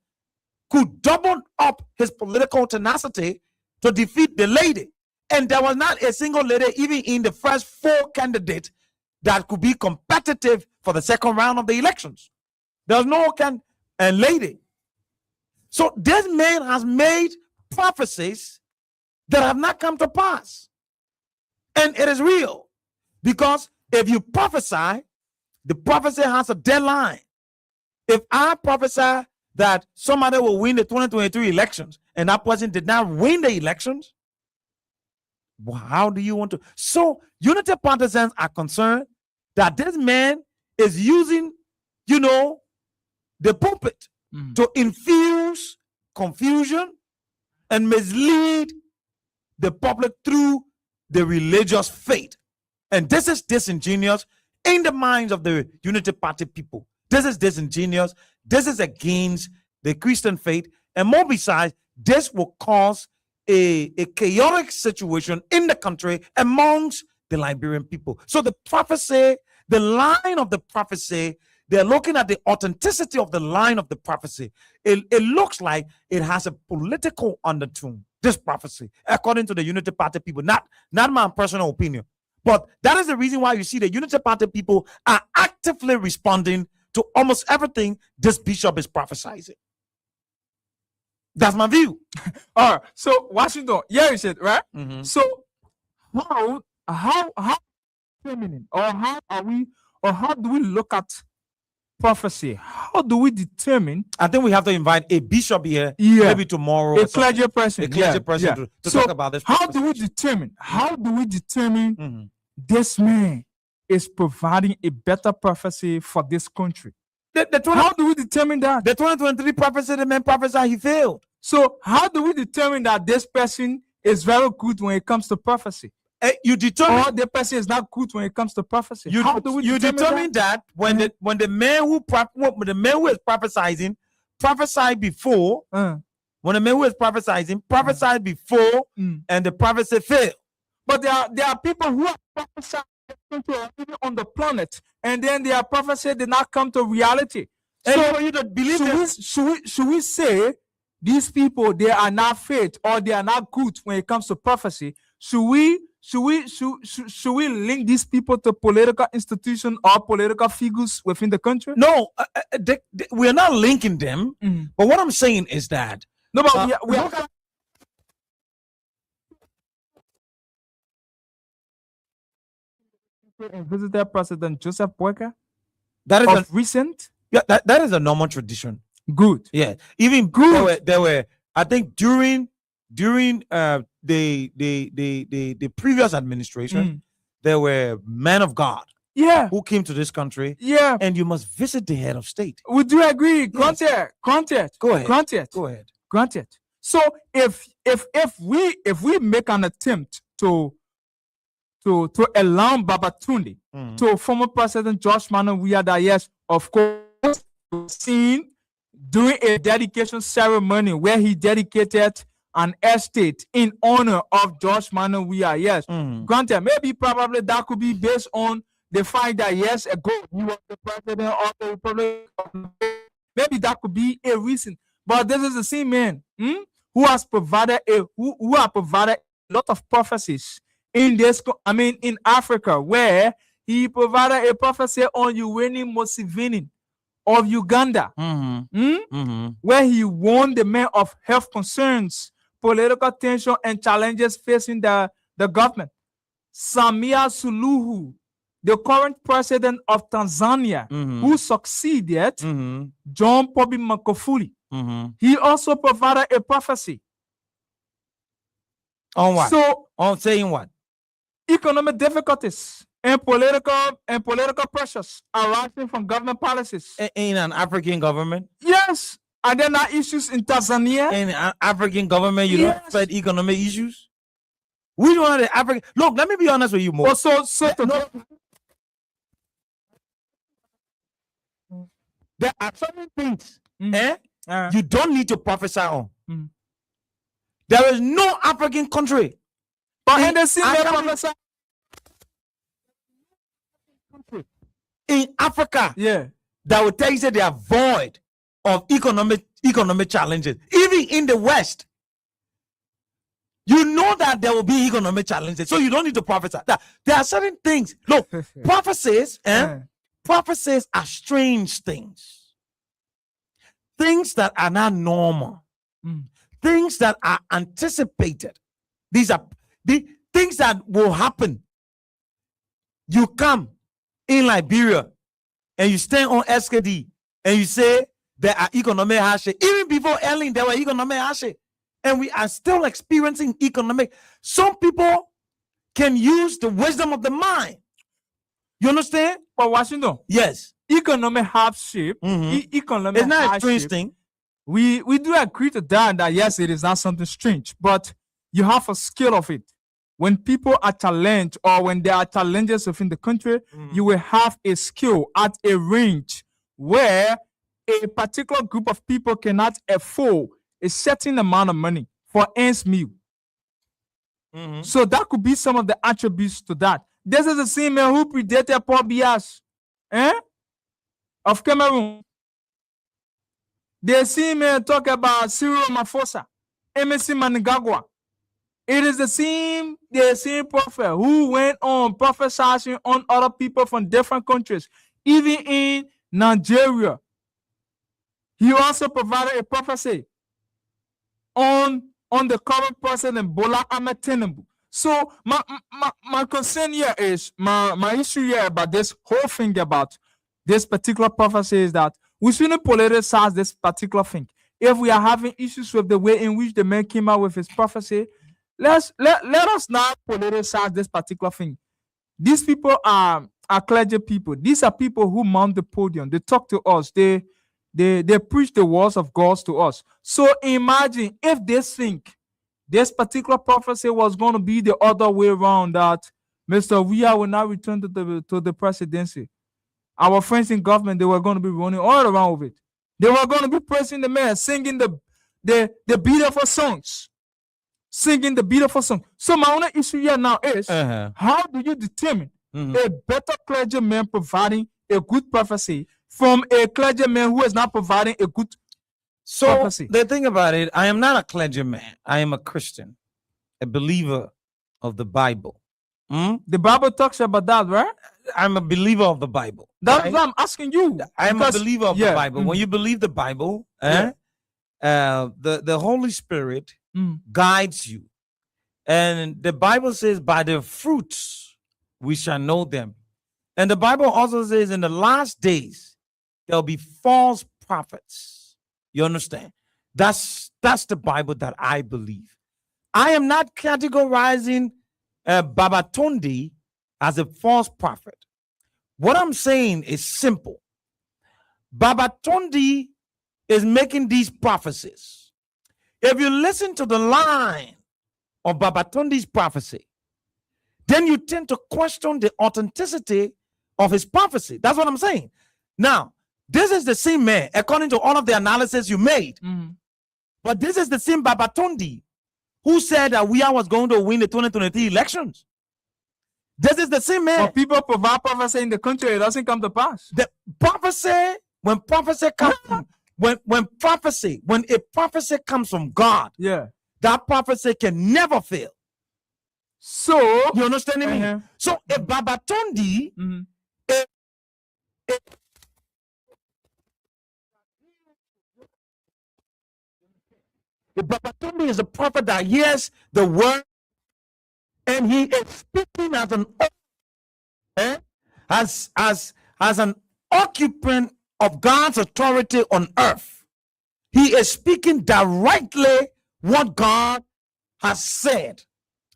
could double up his political tenacity to defeat the lady. And there was not a single lady, even in the first 4 candidates, that could be competitive for the second round of the elections. There was no lady. So this man has made prophecies that have not come to pass. And it is real. Because if you prophesy, the prophecy has a deadline. If I prophesy that somebody will win the 2023 elections and that person did not win the elections, how do you want to? So unity partisans are concerned that this man is using, the pulpit to infuse confusion and mislead the public through the religious faith. And this is disingenuous in the minds of the Unity Party people. This is disingenuous. This is against the Christian faith. And more besides, this will cause a chaotic situation in the country amongst the Liberian people. So the prophecy, the line of the prophecy, they're looking at the authenticity of the line of the prophecy. It looks like it has a political undertone, this prophecy, according to the Unity Party people, not my personal opinion. But that is the reason why you see the Unity Party people are actively responding to almost everything this bishop is prophesying. That's my view. all right. So Washington, you said, right? So how feminine, or how do we look at prophecy? How do we determine? I think we have to invite a bishop here, maybe tomorrow. A clergy person. To talk about this. How do we determine? How do we determine this man is providing a better prophecy for this country? How do we determine that? The 2023 prophecy, the man prophesied, he failed. So how do we determine that this person is very good when it comes to prophecy? You determine, or the person is not good when it comes to prophecy. How do we determine that when the man who is prophesying prophesied before, when the man who is prophesying prophesied before, and the prophecy failed. But there are people who are prophesying on the planet, and then their prophecy did not come to reality. So for you to believe should we say these people, they are not faith, or they are not good when it comes to prophecy? Should we link these people to political institutions or political figures within the country? No, we are not linking them. But what I'm saying is that we are and visited President Joseph Boyka. That is recent. Yeah, that is a normal tradition. Good. Yeah, even good. There were I think during the previous administration, there were men of God who came to this country. Yeah. And you must visit the head of state. Would you agree? Granted. Go ahead. Granted. Go ahead. Granted. So if we make an attempt to allow Babatunde to former President George Manuel Weah that yes, of course, seen during a dedication ceremony where he dedicated an estate in honor of George Manuel Weah. Yes, granted, maybe probably that could be based on the fact that years ago he was the president of the Republic of Nigeria. Maybe that could be a reason. But this is the same man who has provided who have provided a lot of prophecies in in Africa, where he provided a prophecy on Yoweri Museveni of Uganda, where he warned the men of health concerns, political tension, and challenges facing the government. Samia Suluhu, the current president of Tanzania, who succeeded John Pombe Magufuli, he also provided a prophecy. On what? So, on saying what? Economic difficulties and political pressures arising from government policies In an African government? Yes, and then there are issues in Tanzania. In an African government, you Yes. don't fight economic issues? We don't have the African. Look, let me be honest with you, Mo. There are certain things you don't need to prophesy on. There is no African country. But in in the same way, Africa- Professor, in Africa yeah, that will tell you that they are void of economic challenges. Even in the West, you know that there will be economic challenges, so you don't need to prophesy. There are certain things. Look, prophecies, prophecies are strange things, things that are not normal, things that are anticipated. These are the things that will happen. You come in Liberia and you stand on SKD and you say there are economic hardship. Even before Ellen, there were economic hardship. And we are still experiencing economic. Some people can use the wisdom of the mind. You understand? but Washington, Yes. economic hardship, economic It's not a strange hardship, thing. we do agree to that yes, it is not something strange, but you have a scale of it. When people are challenged or when there are challenges within the country, you will have a scale at a range where a particular group of people cannot afford a certain amount of money for ends meal. So that could be some of the attributes to that. This is the same man who predated Paul Biya of Cameroon. The same man talk about Cyril Ramaphosa, Emerson Mnangagwa. It is the same prophet who went on prophesying on other people from different countries, even in Nigeria. He also provided a prophecy on the current president Bola Ahmed Tinubu. So my concern here is my issue here about this whole thing about this particular prophecy is that we shouldn't politicize this particular thing. If we are having issues with the way in which the man came out with his prophecy, let us not politicize this particular thing. These people are clergy people. These are people who mount the podium. They talk to us. They preach the words of God to us. So imagine if they think this particular prophecy was going to be the other way around, that Mr. Weah will not return to the presidency. Our friends in government, they were going to be running all around with it. They were going to be praising the man, singing the beautiful songs. Singing the beautiful song. So my only issue here now is how do you determine a better clergyman providing a good prophecy from a clergyman who is not providing a good prophecy? The thing about it, I am not a clergyman. I am a Christian, a believer of the Bible. The Bible talks about that, right? I'm a believer of the Bible. That's right? what I'm asking you. I'm a believer of the Bible. When mhm. you believe the Bible, the Holy Spirit guides you. And the Bible says, by their fruits we shall know them. And the Bible also says, in the last days, there'll be false prophets. You understand? That's the Bible that I believe. I am not categorizing Babatunde as a false prophet. What I'm saying is simple. Babatunde is making these prophecies. If you listen to the line of Babatundi's prophecy, then you tend to question the authenticity of his prophecy. That's what I'm saying. Now, this is the same man, according to all of the analysis you made. But this is the same Babatundi who said that we was going to win the 2023 elections. This is the same man. But people provide prophecy in the country, it doesn't come to pass. The prophecy, when prophecy comes, when a prophecy comes from God, Yeah. that prophecy can never fail. So You understand me? Uh-huh. So if Babatundi, if Babatundi is a prophet that hears the word and he is speaking as an as an occupant of God's authority on earth, he is speaking directly what God has said.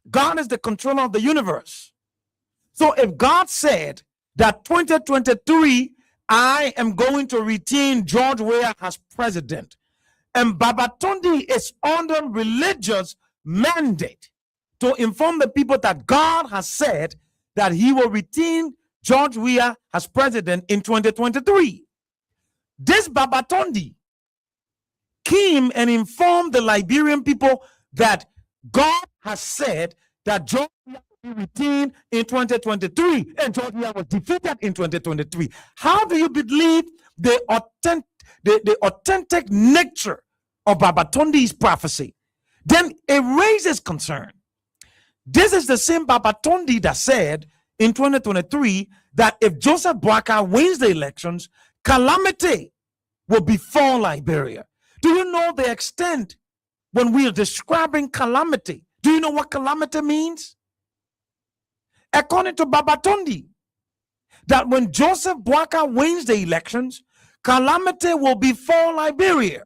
God is the controller of the universe. So if God said that 2023, I am going to retain George Weah as president, and Babatundi is under religious mandate to inform the people that God has said that he will retain George Weah as president in 2023. This Babatundi came and informed the Liberian people that God has said that George Weah will be retained in 2023, and George Weah was defeated in 2023. How do you believe the authentic nature of Babatundi's prophecy? Then it raises concern. This is the same Babatundi that said in 2023 that if Joseph Boakai wins the elections, calamity will befall Liberia. Do you know the extent when we are describing calamity? Do you know what calamity means? According to Babatundi, that when Joseph Boakai wins the elections, calamity will befall Liberia.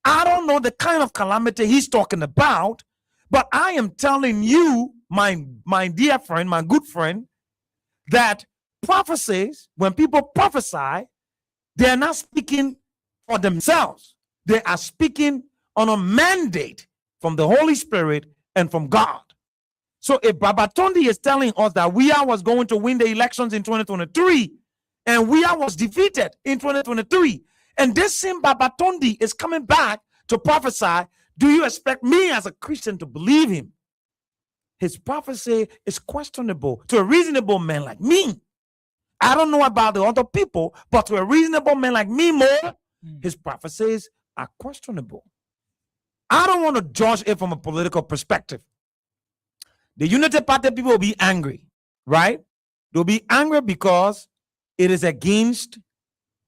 I don't know the kind of calamity he's talking about, but I am telling you, my dear friend, my good friend, that prophecies, when people prophesy, they are not speaking for themselves. They are speaking on a mandate from the Holy Spirit and from God. So if Babatundi is telling us that Weah was going to win the elections in 2023, and Weah was defeated in 2023, and this same Babatundi is coming back to prophesy, do you expect me as a Christian to believe him? His prophecy is questionable to a reasonable man like me. I don't know about the other people, but to a reasonable man like me, more, his prophecies are questionable. I don't want to judge it from a political perspective. The Unity Party people will be angry, right? They'll be angry because it is against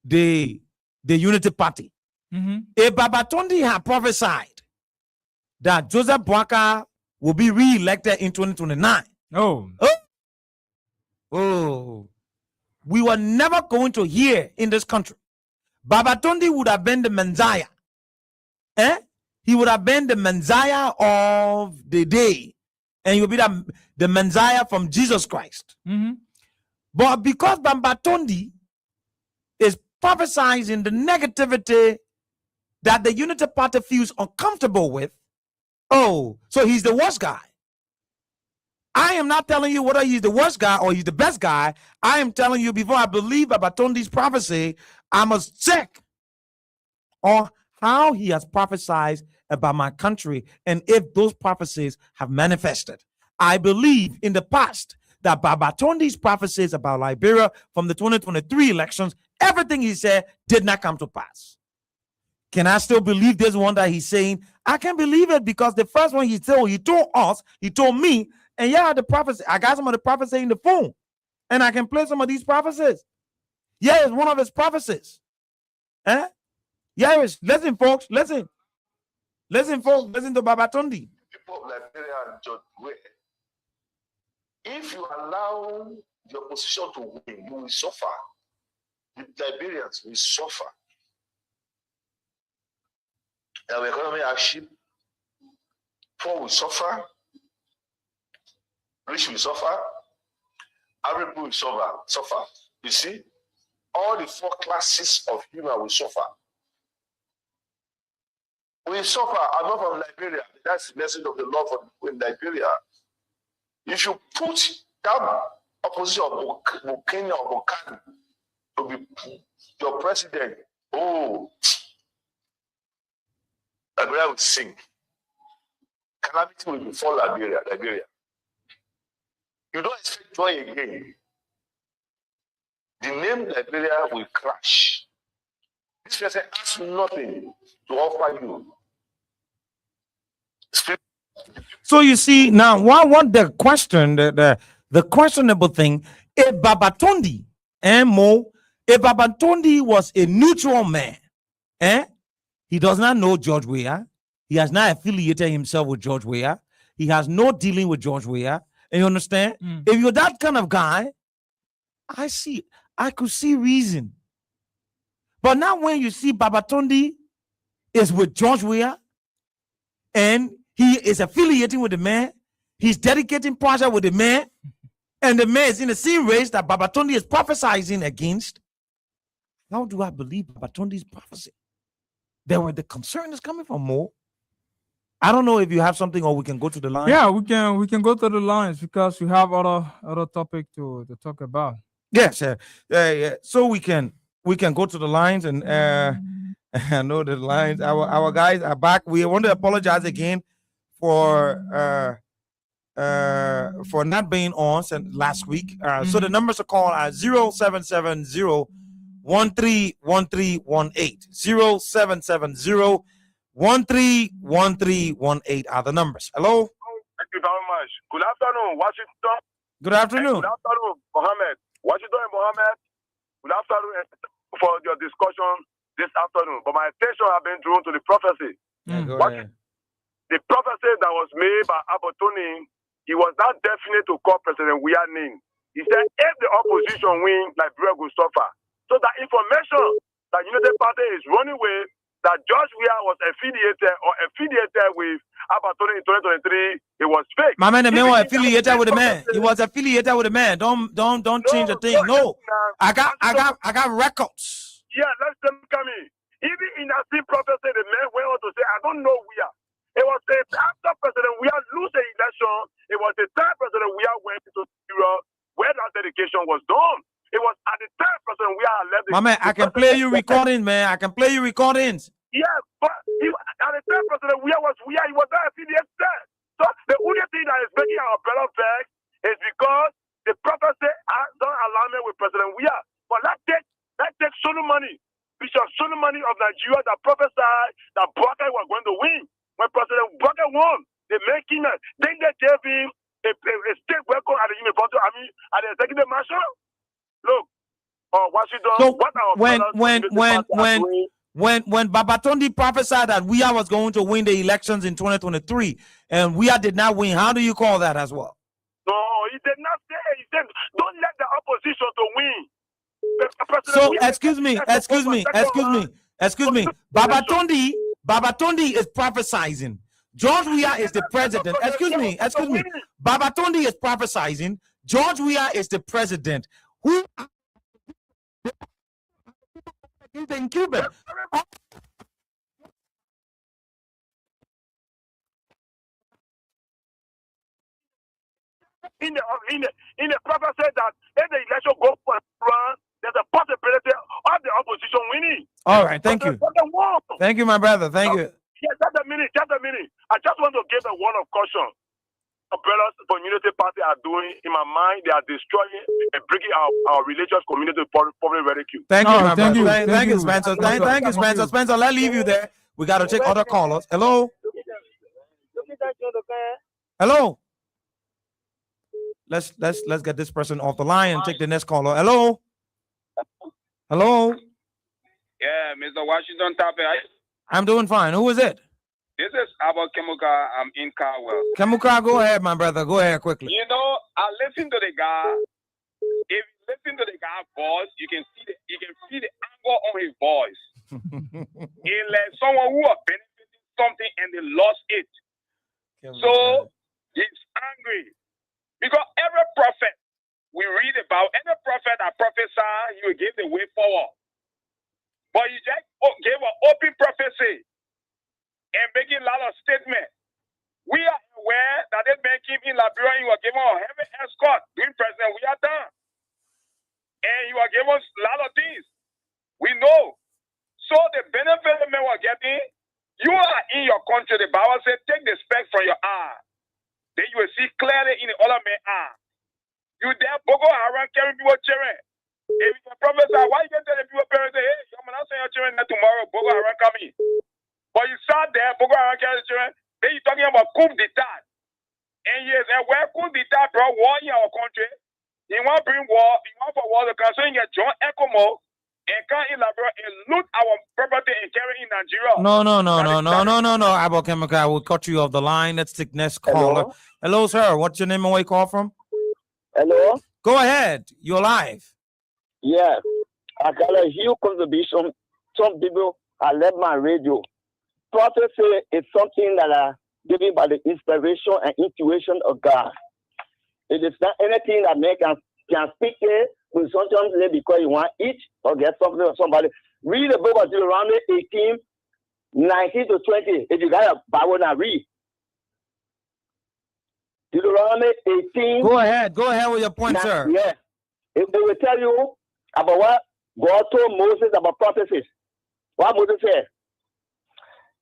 the Unity Party. If Babatundi had prophesied that Joseph Boakai will be re-elected in 2029, we were never going to hear in this country. Babatundi would have been the Messiah. He would have been the Messiah of the day. And he would be the Messiah from Jesus Christ. But because Babatundi is prophesizing the negativity that the Unity Party feels uncomfortable with, so he's the worst guy. I am not telling you whether he's the worst guy or he's the best guy. I am telling you, before I believe Babatundi's prophecy, I must check on how he has prophesied about my country and if those prophecies have manifested. I believe in the past that Babatundi's prophecies about Liberia from the 2023 elections, everything he said did not come to pass. Can I still believe this one that he's saying? I can believe it because the first one he told us, he told me, and yeah, the prophecy, I got some of the prophecy in the phone, and I can play some of these prophecies. Yeah, it's one of his prophecies. Yeah, listen, folks, listen. Listen, folks, listen to Babatundi. People of Liberia and George Weah, if you allow the opposition to win, you will suffer. The Liberians will suffer. Our economy hardship, poor will suffer, rich will suffer, average people will suffer. You see, all the four classes of human will suffer. We suffer. I'm not from Liberia. That's the message of the Lord for people in Liberia. You should put that opposition of Bukenya or Bukani to be your president. Oh, Liberia will sing. Calamity will befall Liberia. You don't expect joy again. The name Liberia will crash. This person has nothing to offer you. So you see now, what the question, the questionable thing, if Babatondi and Mo, if Babatondi was a neutral man, he does not know George Weah. He has not affiliated himself with George Weah. He has no dealing with George Weah. And you understand? If you're that kind of guy, I could see reason. But now when you see Babatondi is with George Weah and he is affiliating with the man, he's dedicating project with the man, and the man is in the same race that Babatondi is prophesying against, how do I believe Babatondi's prophecy? The concern is coming from Mo. I don't know if you have something or we can go to the line. Yeah, we can go to the lines because we have other topic to talk about. Yes, so we can go to the lines, and I know the lines. Our guys are back. We want to apologize again for not being on last week. So the numbers are called at 0770 131318. 0770 131318 are the numbers. Hello. Thank you very much. Good afternoon, Washington. Good afternoon. Good afternoon, Mohammed. Washington and Mohammed. Good afternoon for your discussion this afternoon. But my attention has been drawn to the prophecy. Go ahead. The prophecy that was made by Abotoni, he was not definite to call President Weah name. He said, if the opposition win, Liberia will suffer. So that information that United Party is running with, that George Weah was affiliated with Abotoni in 2023, it was fake. My man, the man was affiliated with the man. He was affiliated with the man. Don't change the thing. No, I got records. Yeah, let them come in. Even in that same prophecy, the man went on to say, I don't know Weah. It was the after President Weah lose the election, it was the time President Weah went into Syria where that dedication was done. It was at the time President Weah left. My man, I can play you recordings, man. I can play you recordings. Yeah, but at the time President Weah was not affiliated there. So the only thing that is making our brother vex is because the prophecy don't align with President Weah. But let's take Solomon, Bishop Solomon of Nigeria, that prophesied that Bukele was going to win. When President Bukele won, then they gave him a state record at the University, at the Executive Mansion. Look, Washington. So what our when Babatondi prophesied that Weah was going to win the elections in 2023, and Weah did not win, how do you call that as well? No, he did not say. He said, don't let the opposition to win. So excuse me. Babatondi is prophesizing. George Weah is the president. Excuse me. Babatondi is prophesizing. George Weah is the president. Who is the incumbent? In the prophecy that if the election goes for a run, there's a possibility of the opposition winning. All right, thank you. Thank you, my brother. Thank you. Yeah, just a minute. I just want to give a word of caution. Brothers from Unity Party are doing, in my mind, they are destroying and bringing our religious community to public ridicule. Thank you, my brother. Thank you, Spencer. Thank you, Spencer. Spencer, let's leave you there. We got to take other callers. Hello? Hello? Let's get this person off the line and take the next caller. Hello? Hello? Yeah, Mr. Washington Tape. I'm doing fine. Who is it? This is Abba Kemuka. I'm in Carwell. Kemuka, go ahead, my brother. Go ahead quickly. You know, I listen to the guy. If you listen to the guy's voice, you can see the anger on his voice. It's like someone who are benefiting something and they lost it. So he's angry. Because every prophet we read about, any prophet that prophesied, he will give the way forward. But he just gave an open prophecy. and making a lot of statements. We are aware that this man came in Liberia, he was given a heavy escort during president. We are done. And he was given a lot of things. We know. So the benefit the man was getting, you are in your country. The Bible says, take the speck from your eye. Then you will see clearly in the other man's eye. You there, Boko Haram carrying people children. If you prophesy, why you can tell the people parents, say, hey, I'm not saying your children that tomorrow Boko Haram coming. But you sat there, Boko Haram carrying children. Then you're talking about coup d'etat. And yes, and where coup d'etat brought war in our country, you want to bring war, you want for war to come, so you get John Ecomo and come in Liberia and loot our property and carry in Nigeria. No. Abochemical, I will cut you off the line. Let's take next caller. Hello, sir. What's your name and where you call from? Hello? Go ahead. You're live. Yeah. I got a huge contribution. Some people I left my radio. Prophecy is something that are given by the inspiration and intuition of God. It is not anything that man can speak it, but sometimes because you want to eat or get something or somebody. Read the book of Deuteronomy 18, 19 to 20. If you got a Bible now, read. Deuteronomy 18. Go ahead with your point, sir. Yeah. It will tell you about what God told Moses about prophecies. What Moses said.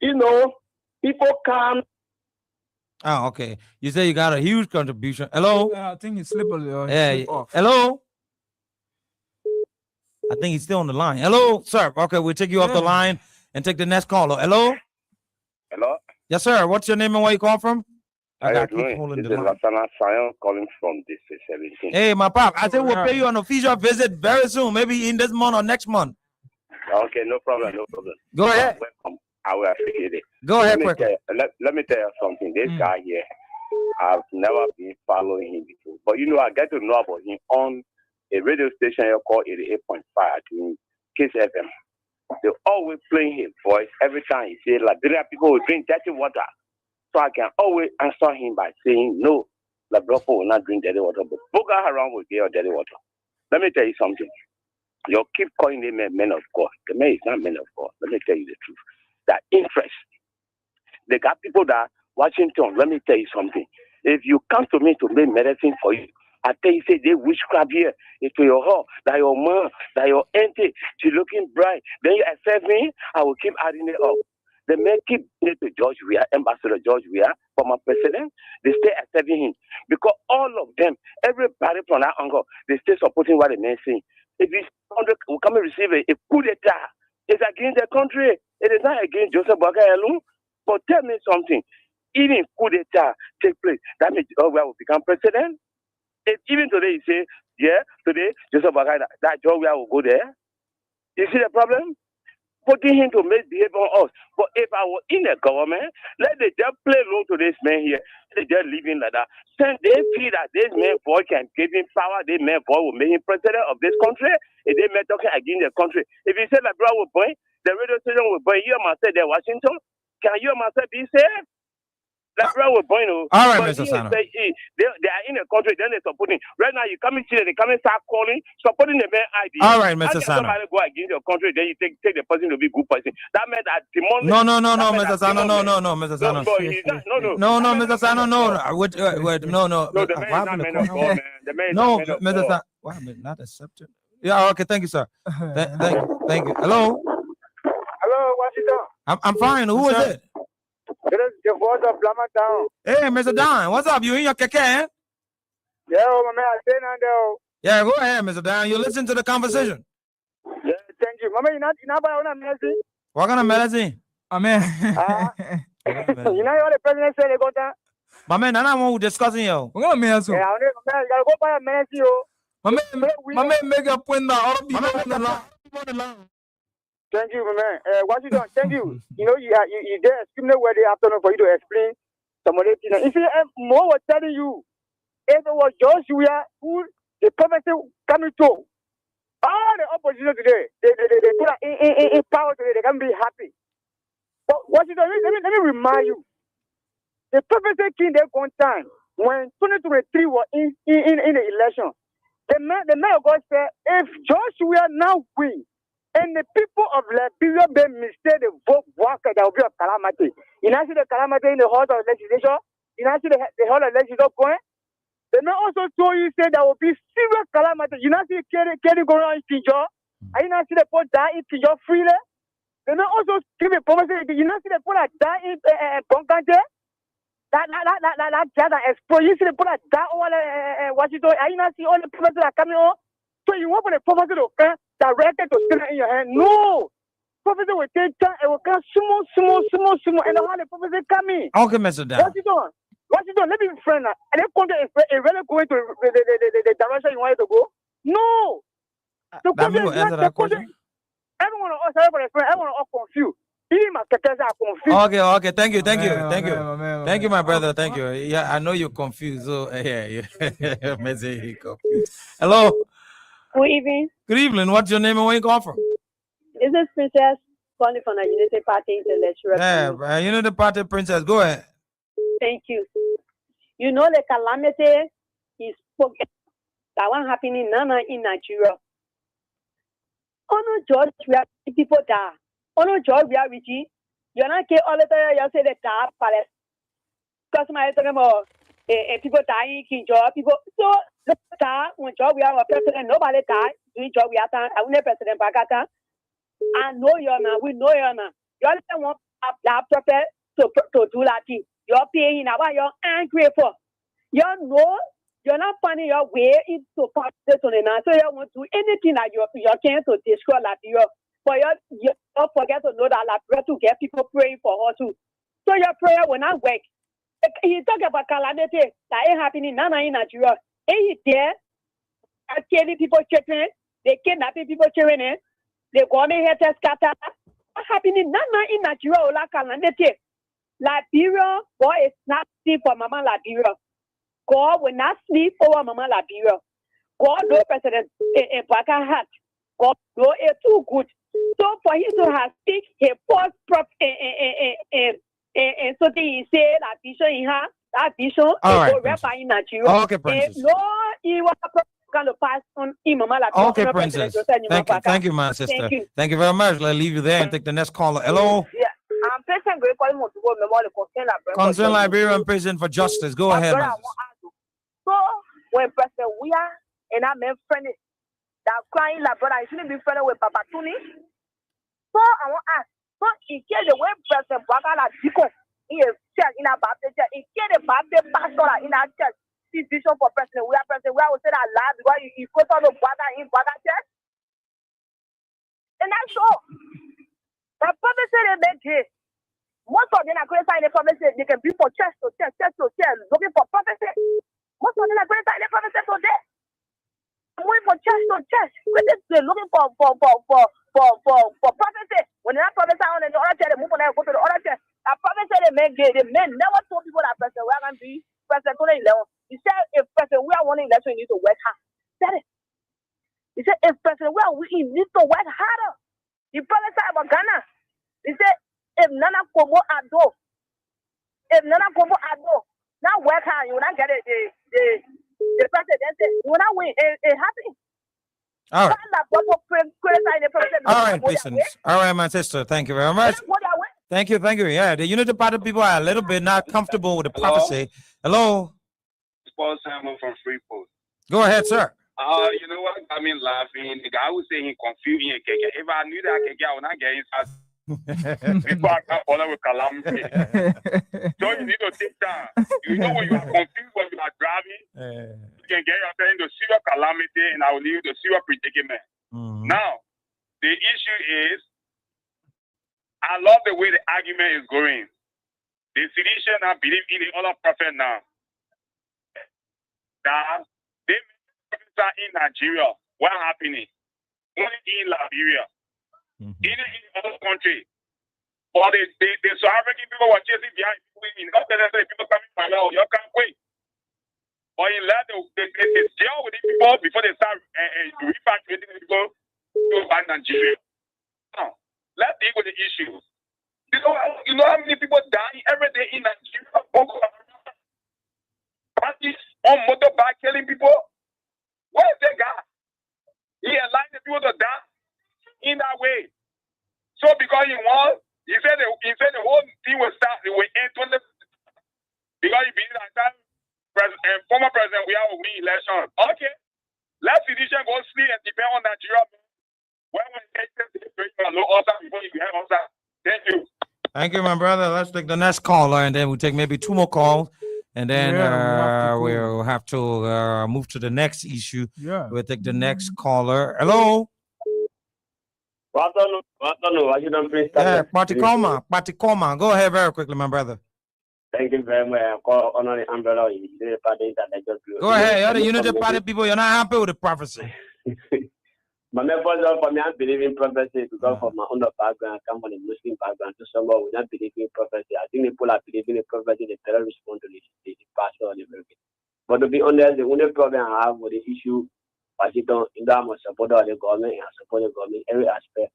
You know, people come. Oh, okay. You say you got a huge contribution. Hello? I think it's slippery. Yeah. Hello? I think he's still on the line. Hello, sir. Okay, we'll take you off the line and take the next caller. Hello? Hello? Yes, sir. What's your name and where you call from? How you doing? This is Lasana Sion calling from this 17. Hey, my pop. I said we'll pay you an official visit very soon, maybe in this month or next month. Okay, no problem. Go ahead. Welcome. I will appreciate it. Go ahead, let me tell you something. This guy here, I've never been following him before. But you know, I get to know about him on a radio station here called 88.5 in Kiss FM. They always playing his voice every time he says Liberian people will drink dirty water. So I can always answer him by saying, no, Liberian people will not drink dirty water, but Boko Haram will get dirty water. Let me tell you something. You keep calling them men of God. The man is not men of God. Let me tell you the truth. That interest. They got people that Washington. Let me tell you something. If you come to me to make medicine for you, I tell you, say they witchcraft here into your heart, that your mom, that your auntie, she looking bright. Then you accept me, I will keep adding it up. They may keep it to George Weah, Ambassador George Weah, former president. They stay accepting him because all of them, everybody from that angle, they stay supporting what the man saying. If this country will come and receive a coup d'etat, it's against the country. It is not against Joseph Boakai alone. But tell me something. Even coup d'etat take place, that means George Weah will become president. If even today you say, yeah, today Joseph Boakai, that George Weah will go there. You see the problem? Putting him to misbehave on us. But if I were in the government, let them just play low to this man here. They just living like that. Since they feel that this man boy can give him power, this man boy will make him president of this country. If they may talking against the country. If you say that brother will burn, the radio station will burn. You myself there, Washington. Can you myself be safe? That brother will burn. All right, Mr. Sano. They are in the country, then they're supporting. Right now, you come in here, they come and start calling, supporting the man ID. All right, Mr. Sano. Somebody go against your country, then you take the person to be good person. That meant that demon. No, Mr. Sano, no, Mr. Sano. No, Mr. Sano, no. Wait, no. No, the man is not man of God, man. The man is not man of Mr. God. Sano. Why am I not accepted? Yeah, okay, thank you, sir. Thank you. Hello, Washington. I'm fine. Who is it? It is your voice of Blama Town. Hey, Mr. Don, what's up? You in your keke? Yeah, my man, I say now there. Yeah, go ahead, Mr. Don. You listen to the conversation. Yeah, thank you. Mama, you're not by one medicine. What kind of medicine? Amen. You know what the president said they got that? My man, I don't want to discussing you. We're gonna make Yeah, man, you gotta go buy a medicine, yo. My man, make a point that all people on the line. Thank you, my man. Washington, thank you. You know, you there extremely well the afternoon for you to explain some of the things. You see, Mo was telling you, if it was George Weah who the prophecy coming to, all the opposition today, they put in power today, they can be happy. But Washington, let me remind you, the prophecy came there one time when 2023 was in the election. The man of God said, if George Weah now wins, And the people of Liberia may mistake the vote worker that will be a calamity. You know, see the calamity in the House of Legislation. You know, see the House of Legislation going. They may also show you say there will be serious calamity. You know, see Kenny going on in Kinjo. I not see the people die in Kinjo freely. They may also give a promise. You know, see the people that die in Bonkante. That gather explode. You see the people that die over Washington. I not see all the promises that are coming on. So you want the prophecy to come directed to still in your hand? No. Prophecy will take time. It will come small, and how the prophecy coming. Okay, Mr. Down. Washington, let me be friend. And then country is really going to the direction you want it to go. No. The That will answer that question. Everyone of us, everyone of us confused. Even my kettles are confused. Okay. Thank you. Man. Thank you, my brother. Thank you. Yeah, I know you're confused. So yeah. Messy, confused. Hello. Good evening. Good evening. What's your name and where you come from? This is Princess calling from the Unity Party Intellectual. Yeah, you know the party, Princess. Go ahead. Thank you. You know the calamity is spoken. That one happening now in Nigeria. Oh no, George, we are people die. Oh no, George, we are rich. You're not care all the time. You say the die palace. Because my talking about people dying, people. So the die when George we are a president, nobody die. We George we are I will president Bagata. I know you're not. We know you're not. You all want a laptop to do that thing. You're paying now. You're angry for. You know you're not finding your way into participate on the now. So you want to do anything that you can to destroy Liberia. But you don't forget to know that Liberia to get people praying for her too. So your prayer will not work. He talk about calamity that ain't happening now in Nigeria. Ain't he there? Killing people children. They kidnapping people children. They go on here to scatter. What's happening now in Nigeria? Ola calamity. Liberia, God is not sleep for Mama Liberia. God will not sleep over Mama Liberia. God no President Baka hat. God no it too good. So for him to have speak a false prop and so he say that vision in her, that vision is in Nigeria. Okay, Princess. No, he was going to pass on in Mama Liberia. Okay, Princess. Thank you, my sister. Thank you very much. I'll leave you there and take the next caller. Hello. Yeah. Concern Liberian Prison for Justice. Go ahead, man. So when President we are and I'm a friend that crying like brother, I shouldn't be friendly with Papa Tuni. So I want to ask, so in case the way President Bagala Diko in a church in a Baptist church, in case the Baptist pastor in a church, see vision for President we will say that loud because he goes on the Baga in Baga church. And that's all. The prophet said they make it. Most of them are going to sign the prophecy. They can be for church to church, looking for prophecy. Most of them are going to sign the prophecy today. Moving from church to church. They're looking for prophecy. When they're not prophesying on the other church, they move on and go to the other church. A prophecy they make it. The men never told people that President we are going to be President 2011. He said if President we are winning election, you need to work hard. Said it. He said if President we need to work harder. He prophesied about Ghana. He said, if Nana Kobo Ado, now work hard, you will not get it. The president, you will not win. It happens. All right. All right, listen. All right, my sister. Thank you very much. Thank you. Yeah, the Unity Party people are a little bit not comfortable with the prophecy. Hello. Paul Simon from Freeport. Go ahead, sir. You know what? I mean, laughing. The guy was saying confusing. If I knew that I could get, I would not get inside. People are not follow with calamity. So you need to take time. You know when you are confused when you are driving, you can get yourself into serious calamity, and I will leave you to serious predicament. Now, the issue is, I love the way the argument is going. The sedition I believe in the other prophet now. That they in Nigeria, what happening? Only in Liberia, in other country. But the South African people were chasing behind people in other people coming from you can't wait. But in that they deal with the people before they start repatriating people to Nigeria. Now, let's deal with the issues. You know how many people die every day in Nigeria? Parties on motorbike killing people. Where is that guy? He allowed the people to die. in that way. So because he said the whole thing will start, it will end 20, because he believes that former president we have a win election. Okay, let physician go sleep and depend on Nigeria. When no answer before you have answer. Thank you. Thank you, my brother. Let's take the next caller, and then we'll take maybe 2 more calls, and then we'll have to move to the next issue. Yeah. We'll take the next caller. Hello. Yeah, Patikoma. Go ahead very quickly, my brother. Thank you very much. I call on the umbrella. Go ahead. You're the Unity Party people. You're not happy with the prophecy. My members for me, I believe in prophecy because from my own background, I come from a Muslim background. So someone will not believe in prophecy. I think people are believing in prophecy. They better respond to the pastor or the everything. But to be honest, the only problem I have with the issue, Washington, I'm a supporter of the government and I support the government in every aspect.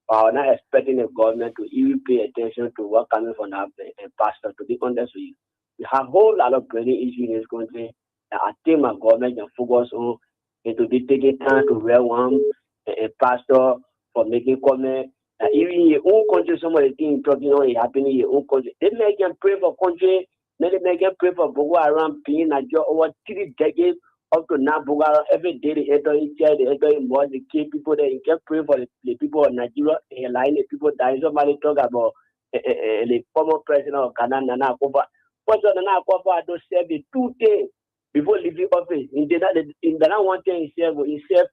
But I'm not expecting the government to even pay attention to what coming from that pastor. To be honest with you, we have a whole lot of burning issues in this country that I think my government can focus on. It will be taking time to real one a pastor for making comment. Even in your own country, some of the things talking on it happening in your own country. They make them pray for country, then they make them pray for Boko Haram being a job over 3 decades up to now. Boko Haram every day they enter in jail, they enter in mosque, they kill people there. You can pray for the people of Nigeria, and line the people dying. Somebody talk about the former president of Ghana, Nana Akufo. What's Nana Akufo? Those serve 2 days before leaving office. In the one thing he served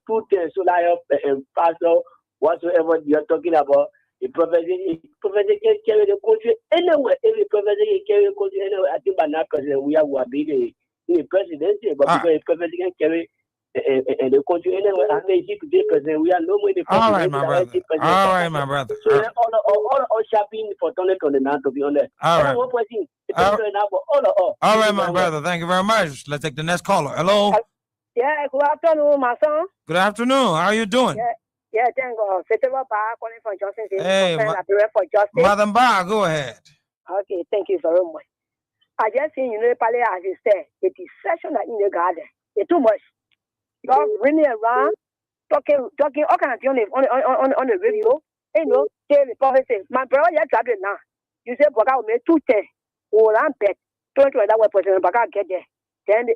2 days. So like pastor, whatsoever you're talking about, the prophecy can carry the country anywhere. Every prophecy can carry the country anywhere. I think by now, president, we are being the presidency, but because the prophecy can carry the country anywhere. I mean, today, president, we are no more the president. All right, my brother. All right, my brother. So all shopping for 2029, to be honest. All right. All right, my brother. Thank you very much. Let's take the next caller. Hello. Yeah, good afternoon, my son. Good afternoon. How are you doing? Yeah, thank God. Festival Bar calling from Justin. Hey, for Justin. Madam Bar, go ahead. Okay, thank you very much. I just seen Pale as you said, the deception in the garden. It's too much. You're running around, talking all kind of things on the radio. You know, say the prophecy. My brother, you're traveling now. You say, Boga will make 210. Or I'm bet. Don't you that way, President Boga get there. Then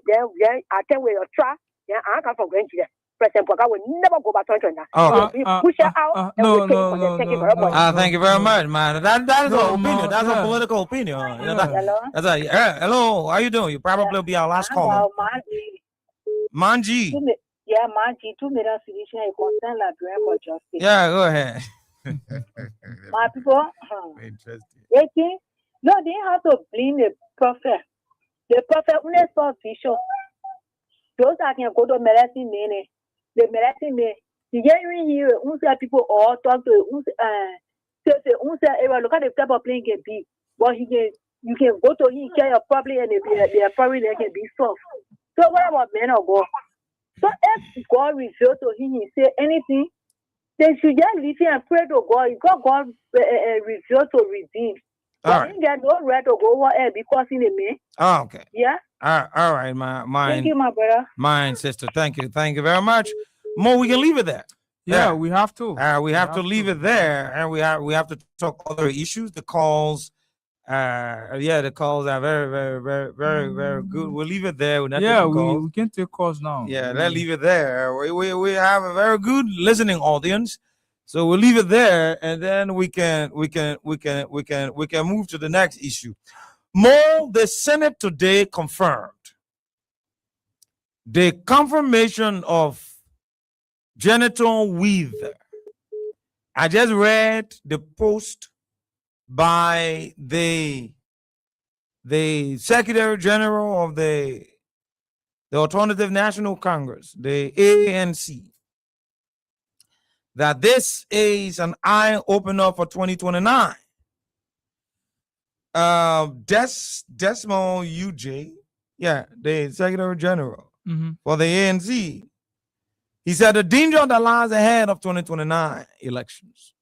I tell you, your trap. Yeah, I come from Grange. President Boga will never go back to 2029. Oh, push it out. No. Thank you very much, man. That is an opinion. That's a political opinion. Hello. Hello. How you doing? You probably be our last caller. Manji. Yeah, Manji. 2 million physicians a concern Liberian for justice. Yeah, go ahead. My people. Interesting. No, they have to blame the prophet. The prophet only saw vision. Those that can go to medicine men, the medicine men. You get here, people all talk to look at the type of plane can be. But you can go to him, share your problem, and their problem can be solved. So what about men or God? So if God revealed to him, he say anything, then should just leave him and pray to God. God revealed to redeem. All right. He got no right to go over there because in the man. Oh, okay. Yeah. All right, mine. Thank you, my brother. Mine, sister. Thank you very much. Mo, we can leave it there. Yeah, we have to. We have to leave it there, and we have to talk other issues. The calls, the calls are very, very, very, very, very good. We'll leave it there. We can take calls now. Yeah, let's leave it there. We have a very good listening audience, so we'll leave it there, and then we can move to the next issue. Mo, the Senate today confirmed the confirmation of genital weave. I just read the post by the Secretary General of the Alternative National Congress, the ANC, that this is an eye opener for 2029. Desmond UJ, the Secretary General for the ANC, he said the danger that lies ahead of 2029 elections.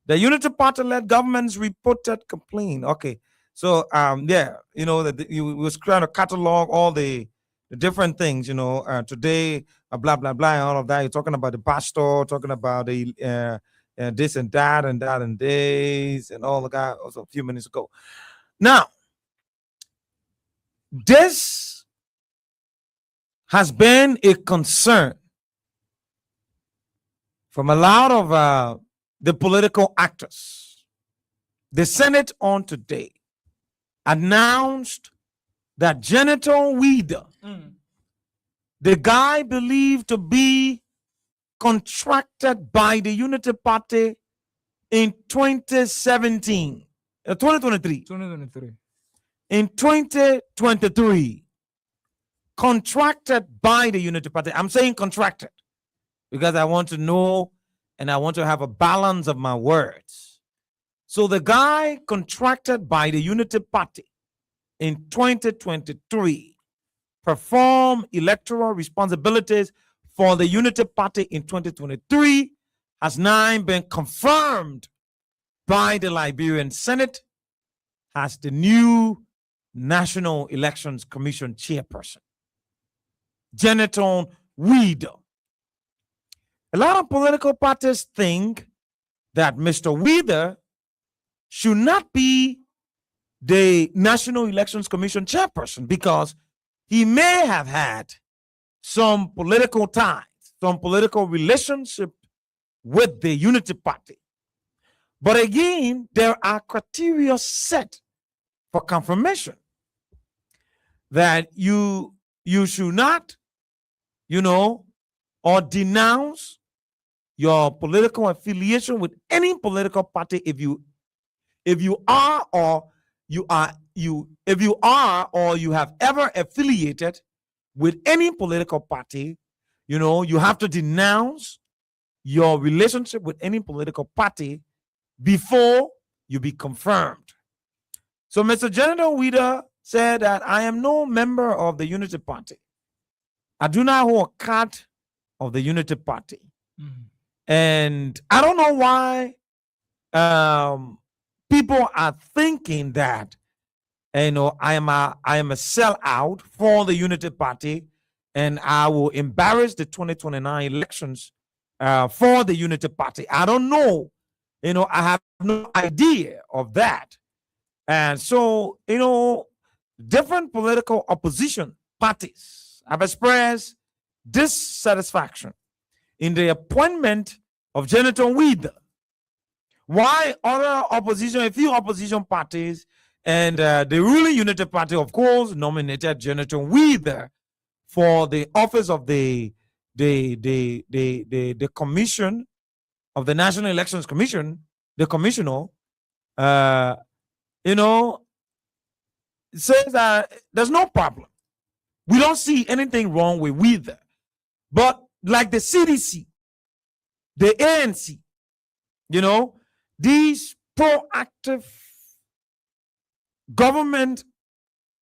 The Unity Party-led government's reported complaint. Okay, so that he was trying to catalog all the the different things, today, blah, blah, blah, and all of that. You're talking about the pastor, talking about the this and that and this and all of that also a few minutes ago. Now, this has been a concern from a lot of the political actors. The Senate on today announced that Genital Weeder, the guy believed to be contracted by the Unity Party in 2023. In 2023, contracted by the Unity Party. I'm saying contracted because I want to know and I want to have a balance of my words. So the guy contracted by the Unity Party in 2023 performed electoral responsibilities for the Unity Party in 2023 has now been confirmed by the Liberian Senate as the new National Elections Commission chairperson, Genital Weeder. A lot of political parties think that Mr. Weeder should not be the National Elections Commission chairperson because he may have had some political ties, some political relationship with the Unity Party. But again, there are criteria set for confirmation that you should not, or denounce your political affiliation with any political party if you are or you have ever affiliated with any political party. You have to denounce your relationship with any political party before you be confirmed. So Mr. Genital Weeder said that I am no member of the Unity Party. I do not hold a card of the Unity Party. And I don't know why people are thinking that I am a sellout for the Unity Party and I will embarrass the 2029 elections for the Unity Party. I don't know. I have no idea of that. And so, different political opposition parties have expressed dissatisfaction in the appointment of Genital Weeder. Why other opposition, a few opposition parties, and the ruling Unity Party, of course, nominated Genital Weeder for the office of the commission of the National Elections Commission, the commissioner, says that there's no problem. We don't see anything wrong with Weeder. But like the CDC, the ANC, these proactive government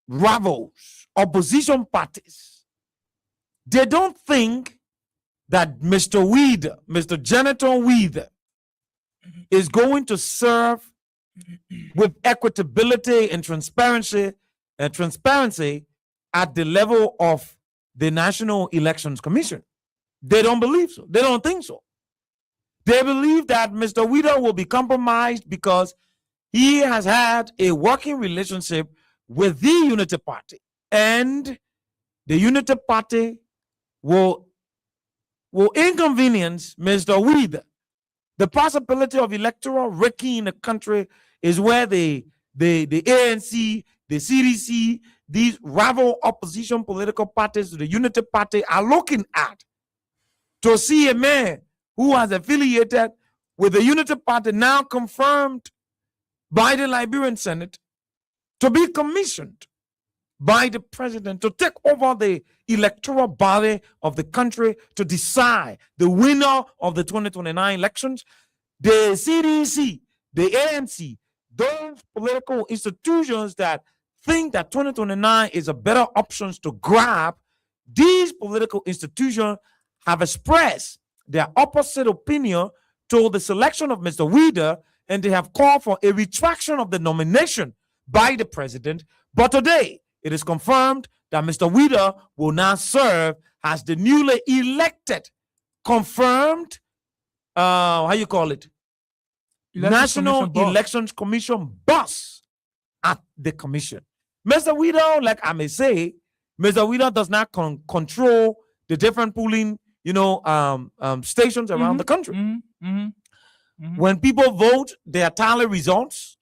rivals, opposition parties, they don't think that Mr. Weeder, Mr. Genital Weeder, is going to serve with equitability and transparency at the level of the National Elections Commission. They don't believe so. They don't think so. They believe that Mr. Weeder will be compromised because he has had a working relationship with the Unity Party, and the Unity Party will inconvenience Mr. Weeder. The possibility of electoral rigging in the country is where the ANC, the CDC, these rival opposition political parties to the Unity Party are looking at to see a man who has affiliated with the Unity Party, now confirmed by the Liberian Senate, to be commissioned by the president to take over the electoral body of the country to decide the winner of the 2029 elections. The CDC, the ANC, those political institutions that think that 2029 is a better option to grab, these political institutions have expressed their opposite opinion to the selection of Mr. Weeder, and they have called for a retraction of the nomination by the president. But today, it is confirmed that Mr. Weeder will now serve as the newly elected, confirmed, how you call it? National Elections Commission boss at the commission. Mr. Weeder, like I may say, Mr. Weeder does not control the different polling, stations around the country. When people vote their tally results,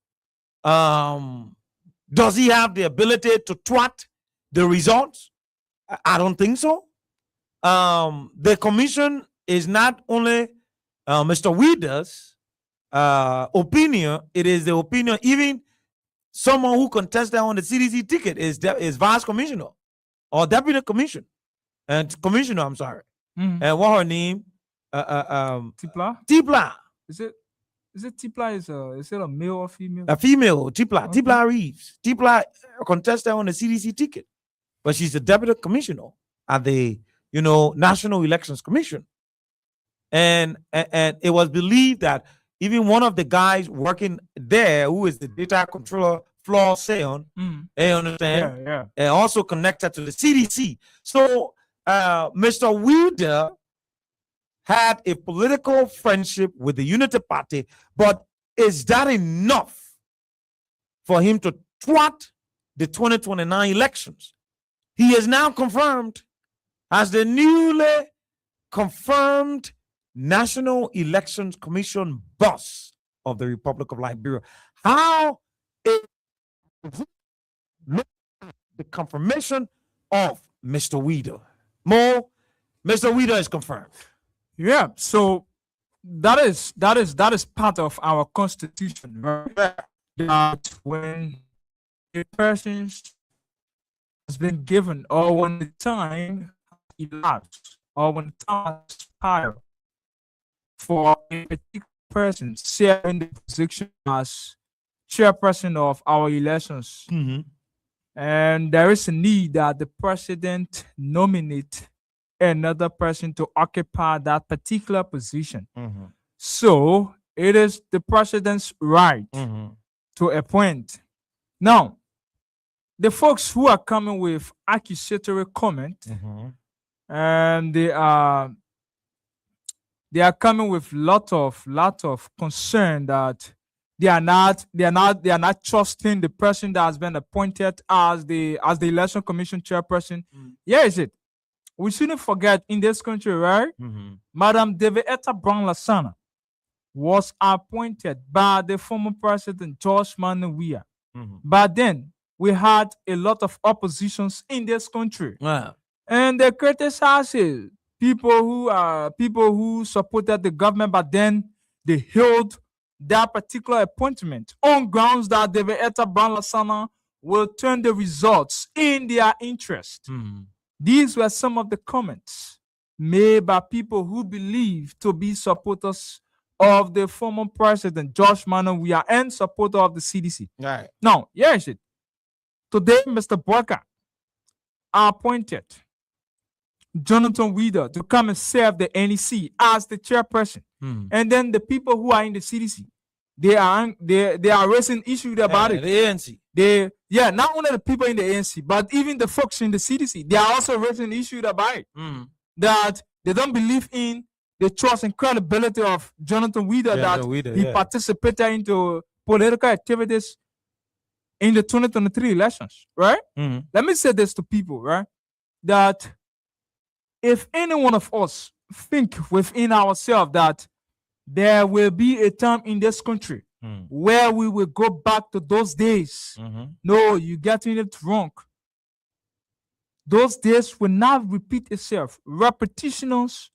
does he have the ability to twat the results? I don't think so. The commission is not only Mr. Weeder's opinion, it is the opinion, even someone who contested on the CDC ticket is vice commissioner or deputy commissioner. And commissioner, I'm sorry. And what her name? Tipla? Tipla. Is it Tipla? Is it a male or female? A female, Tipla. Okay. Tipla Reeves. Tipla contested on the CDC ticket, but she's the deputy commissioner at the National Elections Commission. And it was believed that even one of the guys working there, who is the data controller, Floor Seon, you understand? Yeah. And also connected to the CDC. So Mr. Weeder had a political friendship with the Unity Party, but is that enough for him to thwart the 2029 elections? He is now confirmed as the newly confirmed National Elections Commission boss of the Republic of Liberia. How is the confirmation of Mr. Weeder? Mo, Mr. Weeder is confirmed. Yeah, so that is part of our constitution, right? That when a person has been given, or when the time elapsed, or when time expires for a particular person sharing the position as chairperson of our elections, and there is a need that the president nominate another person to occupy that particular position. So it is the president's right to appoint. Now, the folks who are coming with accusatory comment, and they are coming with lot of concern that they are not trusting the person that has been appointed as the election commission chairperson. Here is it. We shouldn't forget in this country, right? Madam Devietta Brown-Lassana was appointed by the former president George Manuel Weah. But then we had a lot of oppositions in this country, and they criticized people who supported the government, but then they held that particular appointment on grounds that Devietta Brown-Lassana will turn the results in their interest. These were some of the comments made by people who believe to be supporters of the former president, George Manuel Weah, and supporter of the CDC. Right. Now, here is it. Today, Mr. Boyka appointed Jonathan Weeder to come and serve the NEC as the chairperson. And then the people who are in the CDC, they are raising issues about it. The ANC. Not only the people in the ANC, but even the folks in the CDC, they are also raising issues about it. That they don't believe in the trust and credibility of Jonathan Weeder, he participated into political activities in the 2023 elections, right? Let me say this to people, right? That if any one of us think within ourselves that there will be a time in this country where we will go back to those days, no, you're getting it wrong. Those days will not repeat itself. Repetitions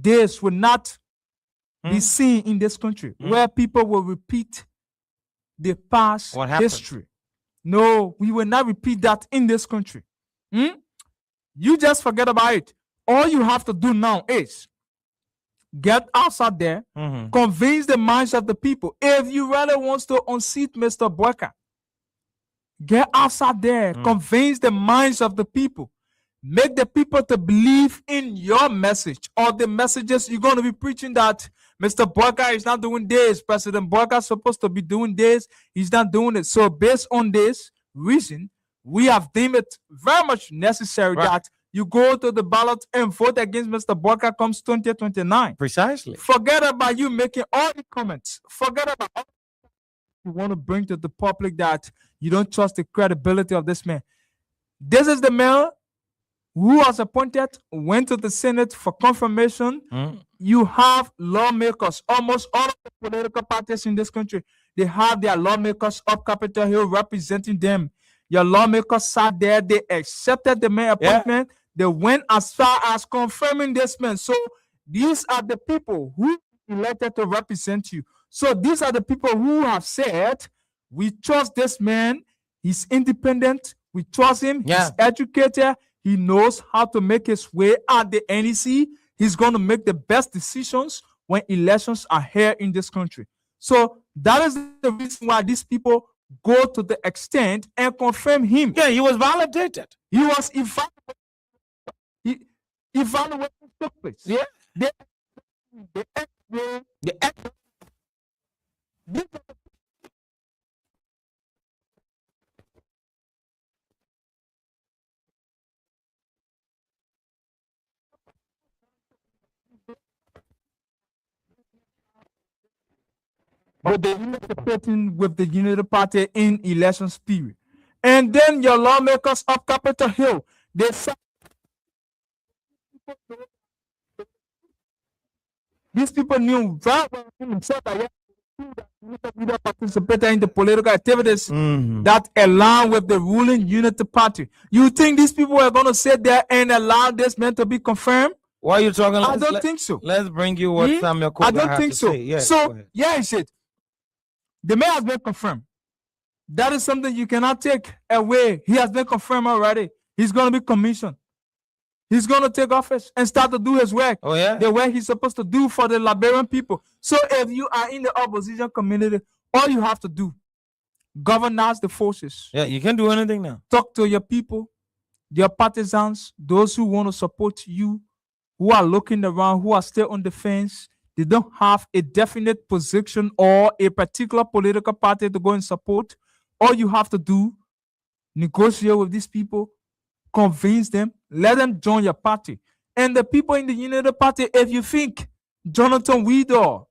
days will not be seen in this country where people will repeat the past history. No, we will not repeat that in this country. You just forget about it. All you have to do now is get outside there, convince the minds of the people. If you really want to unseat Mr. Boyka, get outside there, convince the minds of the people. Make the people to believe in your message or the messages you're going to be preaching, that Mr. Boyka is not doing this, President Boyka is supposed to be doing this, he's not doing it. So based on this reason, we have deemed it very much necessary Right. that you go to the ballot and vote against Mr. Bawker comes 2029. Precisely. Forget about you making all the comments. Forget about all you want to bring to the public that you don't trust the credibility of this man. This is the man who was appointed, went to the Senate for confirmation. You have lawmakers, almost all of the political parties in this country, they have their lawmakers up Capitol Hill representing them. Your lawmakers sat there, they accepted the man appointment. They went as far as confirming this man. So these are the people who elected to represent you. So these are the people who have said, we trust this man. He's independent. We trust him. Yeah. He's educated. He knows how to make his way at the NEC. He's going to make the best decisions when elections are here in this country. So that is the reason why these people go to the extent and confirm him. Yeah, he was validated. He was evaluation took place. Yeah. These but they participating with the Unity Party in elections period. And then your lawmakers of Capitol Hill, they said these people knew very well themselves that they participated in the political activities that align with the ruling Unity Party. You think these people are going to sit there and allow this man to be confirmed? Why are you talking? I don't think so. Let's bring you what Samuel Koga I don't had think to so. say. Yeah, go So, ahead. yeah, he said, the man has been confirmed. That is something you cannot take away. He has been confirmed already. He's going to be commissioned. He's going to take office and start to do his work. Oh, yeah? The work he's supposed to do for the Liberian people. So if you are in the opposition community, all you have to do, galvanize the forces. Yeah, you can do anything now. Talk to your people, your partisans, those who want to support you, who are looking around, who are still on the fence. They don't have a definite position or a particular political party to go and support. All you have to do, negotiate with these people, convince them, let them join your party. And the people in the Unity Party, if you think Jonathan Weedor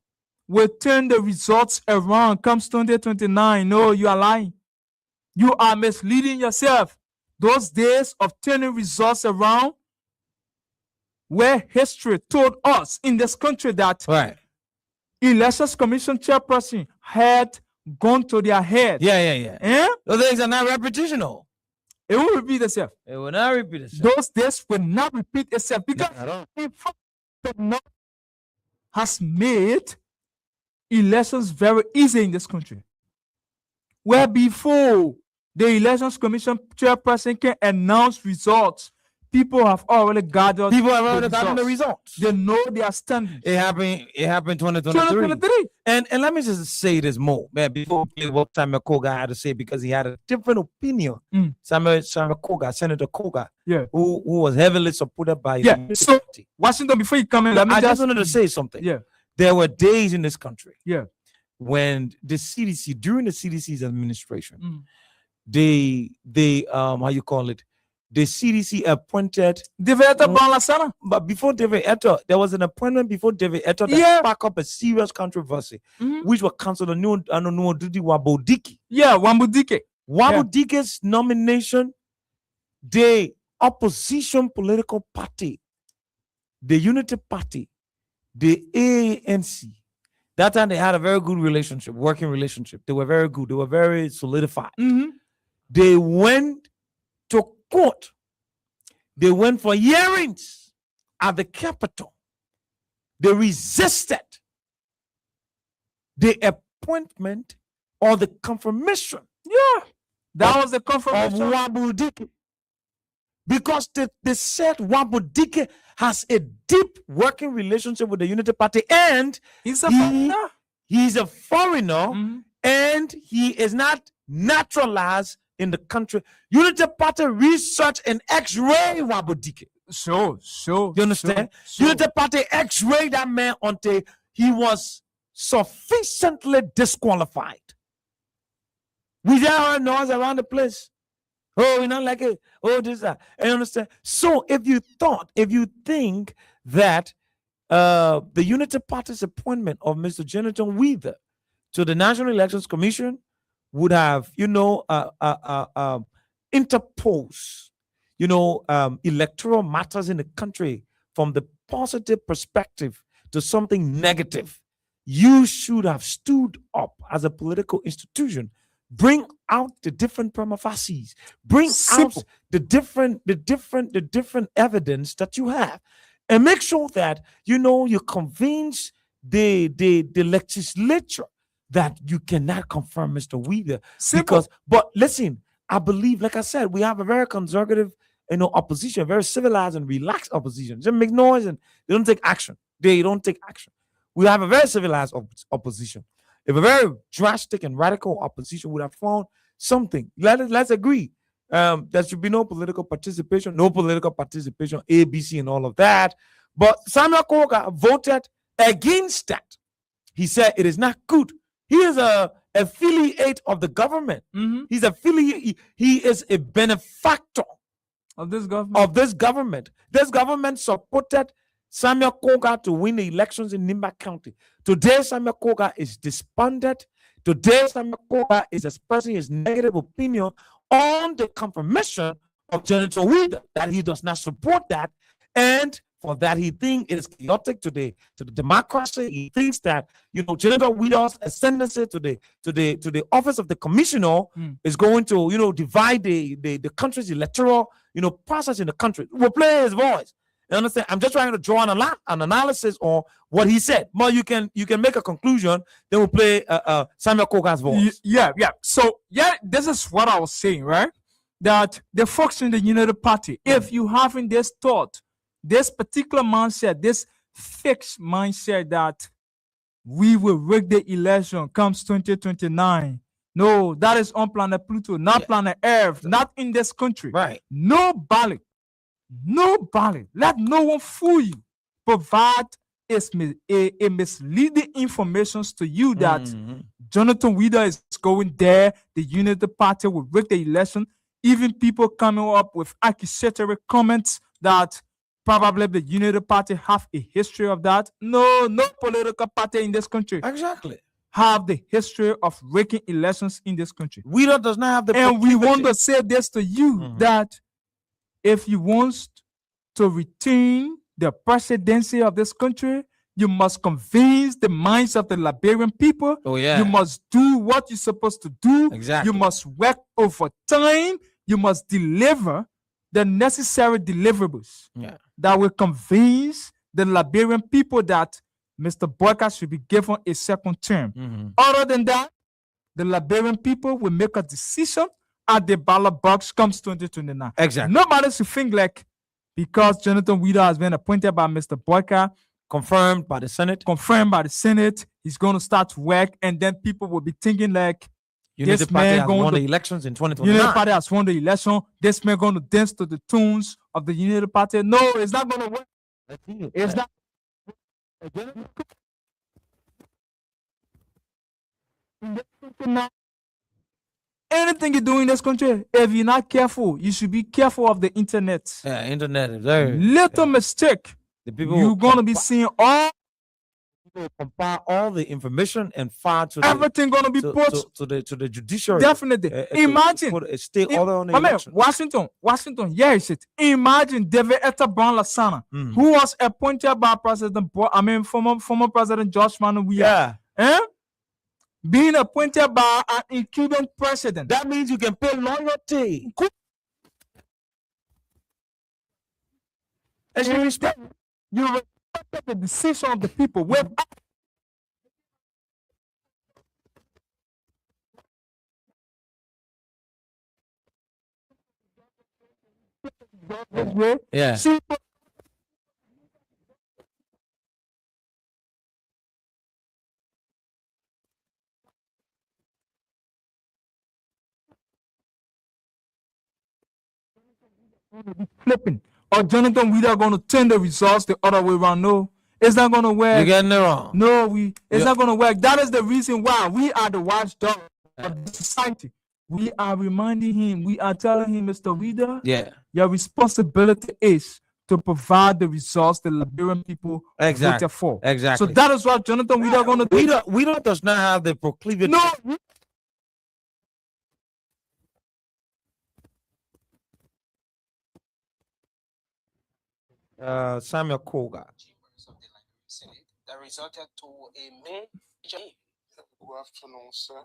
will turn the results around comes 2029, no, you are lying. You are misleading yourself. Those days of turning results around, where history told us in this country that Elections Commission chairperson had gone to their head. Yeah. Eh? Those things are not repetitional. It will repeat itself. It will not repeat itself. Those days will not repeat itself because in fact, the North has made elections very easy in this country. Where before the Elections Commission chairperson can announce results, people have already gathered. People have already gotten the results. They know they are standing. It happened 2023. And let me just say this more, man, before we play what Samuel Koga had to say, because he had a different opinion. Samuel Koga, Senator Koga, who was heavily supported by the So Washington, before you come in, let me I just wanted to say something. Yeah. There were days in this country when the CDC, during the CDC's administration, they how you call it, the CDC appointed David Etta Balasana. But before David Etta, there was an appointment before David Etta that sparked up a serious controversy, which was Councilor Nuodudi Wabodike. Yeah, Wabodike. Wabodike's nomination, the opposition political party, the Unity Party, the ANC, that time they had a very good relationship, working relationship. They were very good. They were very solidified. They went to court. They went for hearings at the Capitol. They resisted the appointment or the confirmation. That was the confirmation of Wabodike. Because they said Wabodike has a deep working relationship with the Unity Party, and he's a foreigner, and he is not naturalized in the country. Unity Party research and X-ray Wabodike. So you understand? Unity Party X-ray that man until he was sufficiently disqualified. We there are noise around the place. Oh, we not like it. Oh, this that. I understand. So if you think that the Unity Party's appointment of Mr. Jonathan Weaver to the National Elections Commission would have, interpose, electoral matters in the country from the positive perspective to something negative, you should have stood up as a political institution, bring out the different prima facies, bring out the different evidence that you have, and make sure that you convince the legislature that you cannot confirm Mr. Weaver. But listen, I believe, like I said, we have a very conservative, opposition, very civilized and relaxed opposition. Just make noise and they don't take action. We have a very civilized opposition. If a very drastic and radical opposition would have found something, let's agree. There should be no political participation, ABC and all of that. But Samuel Koga voted against that. He said it is not good. He is a affiliate of the government. He's affiliate. He is a benefactor of this government. This government supported Samuel Koga to win the elections in Nimba County. Today, Samuel Koga is despondent. Today, Samuel Koga is expressing his negative opinion on the confirmation of Jonathan Weaver, that he does not support that. And for that, he thinks it is chaotic today to the democracy. He thinks that, Jonathan Weaver's ascendancy to the office of the commissioner is going to, divide the country's electoral, process in the country. We'll play his voice. You understand? I'm just trying to draw an analysis on what he said. But you can make a conclusion. Then we'll play Samuel Koga's voice. Yeah. So this is what I was saying, right? That the folks in the Unity Party, if you having this thought, this particular mindset, this fixed mindset that we will rig the election comes 2029. No, that is on planet Pluto, not planet Earth, not in this country. Right. Nobody. Let no one fool you. Provide a misleading information to you that Jonathan Weaver is going there. The Unity Party will rig the election. Even people coming up with accusatory comments that probably the Unity Party have a history of that. No political party in this country exactly have the history of rigging elections in this country. Weaver does not have the and we want to say this to you that if you want to retain the presidency of this country, you must convince the minds of the Liberian people. Oh, yeah. You must do what you're supposed to do. Exactly. You must work overtime. You must deliver the necessary deliverables that will convince the Liberian people that Mr. Boyka should be given a second term. Other than that, the Liberian people will make a decision at the ballot box comes 2029. Exactly. Nobody should think like because Jonathan Weaver has been appointed by Mr. Boyka, confirmed by the Senate, he's going to start work, and then people will be thinking like Unity Party has won the elections in 2029. Unity Party has won the election. This man going to dance to the tunes of the Unity Party. No, it's not going to work. It's not. Anything you do in this country, if you're not careful, you should be careful of the internet. Yeah, internet is very little mistake. The people you're gonna be seeing all. People compile all the information and file to everything gonna be put to the judiciary. Definitely. Imagine put a stay order on the election. Washington. Yes, it. Imagine David Brown Lasana, who was appointed by former President George Manuel Weah. Being appointed by an incumbent president. That means you can pay loyalty. And you respect the decision of the people. Yeah. Flipping, or Jonathan Weaver going to turn the results the other way around. No, it's not going to work. You're getting it wrong. No, it's not going to work. That is the reason why we are the watchdog of the society. we are reminding him, we are telling him, Mr. Reader, Yeah. your responsibility is to provide the results the Liberian people Exactly. voted for. Exactly. So that is what Jonathan Reader going to do. Reader does not have the proclivity. No. Samuel Koga. That resulted to a major. Good afternoon, sir.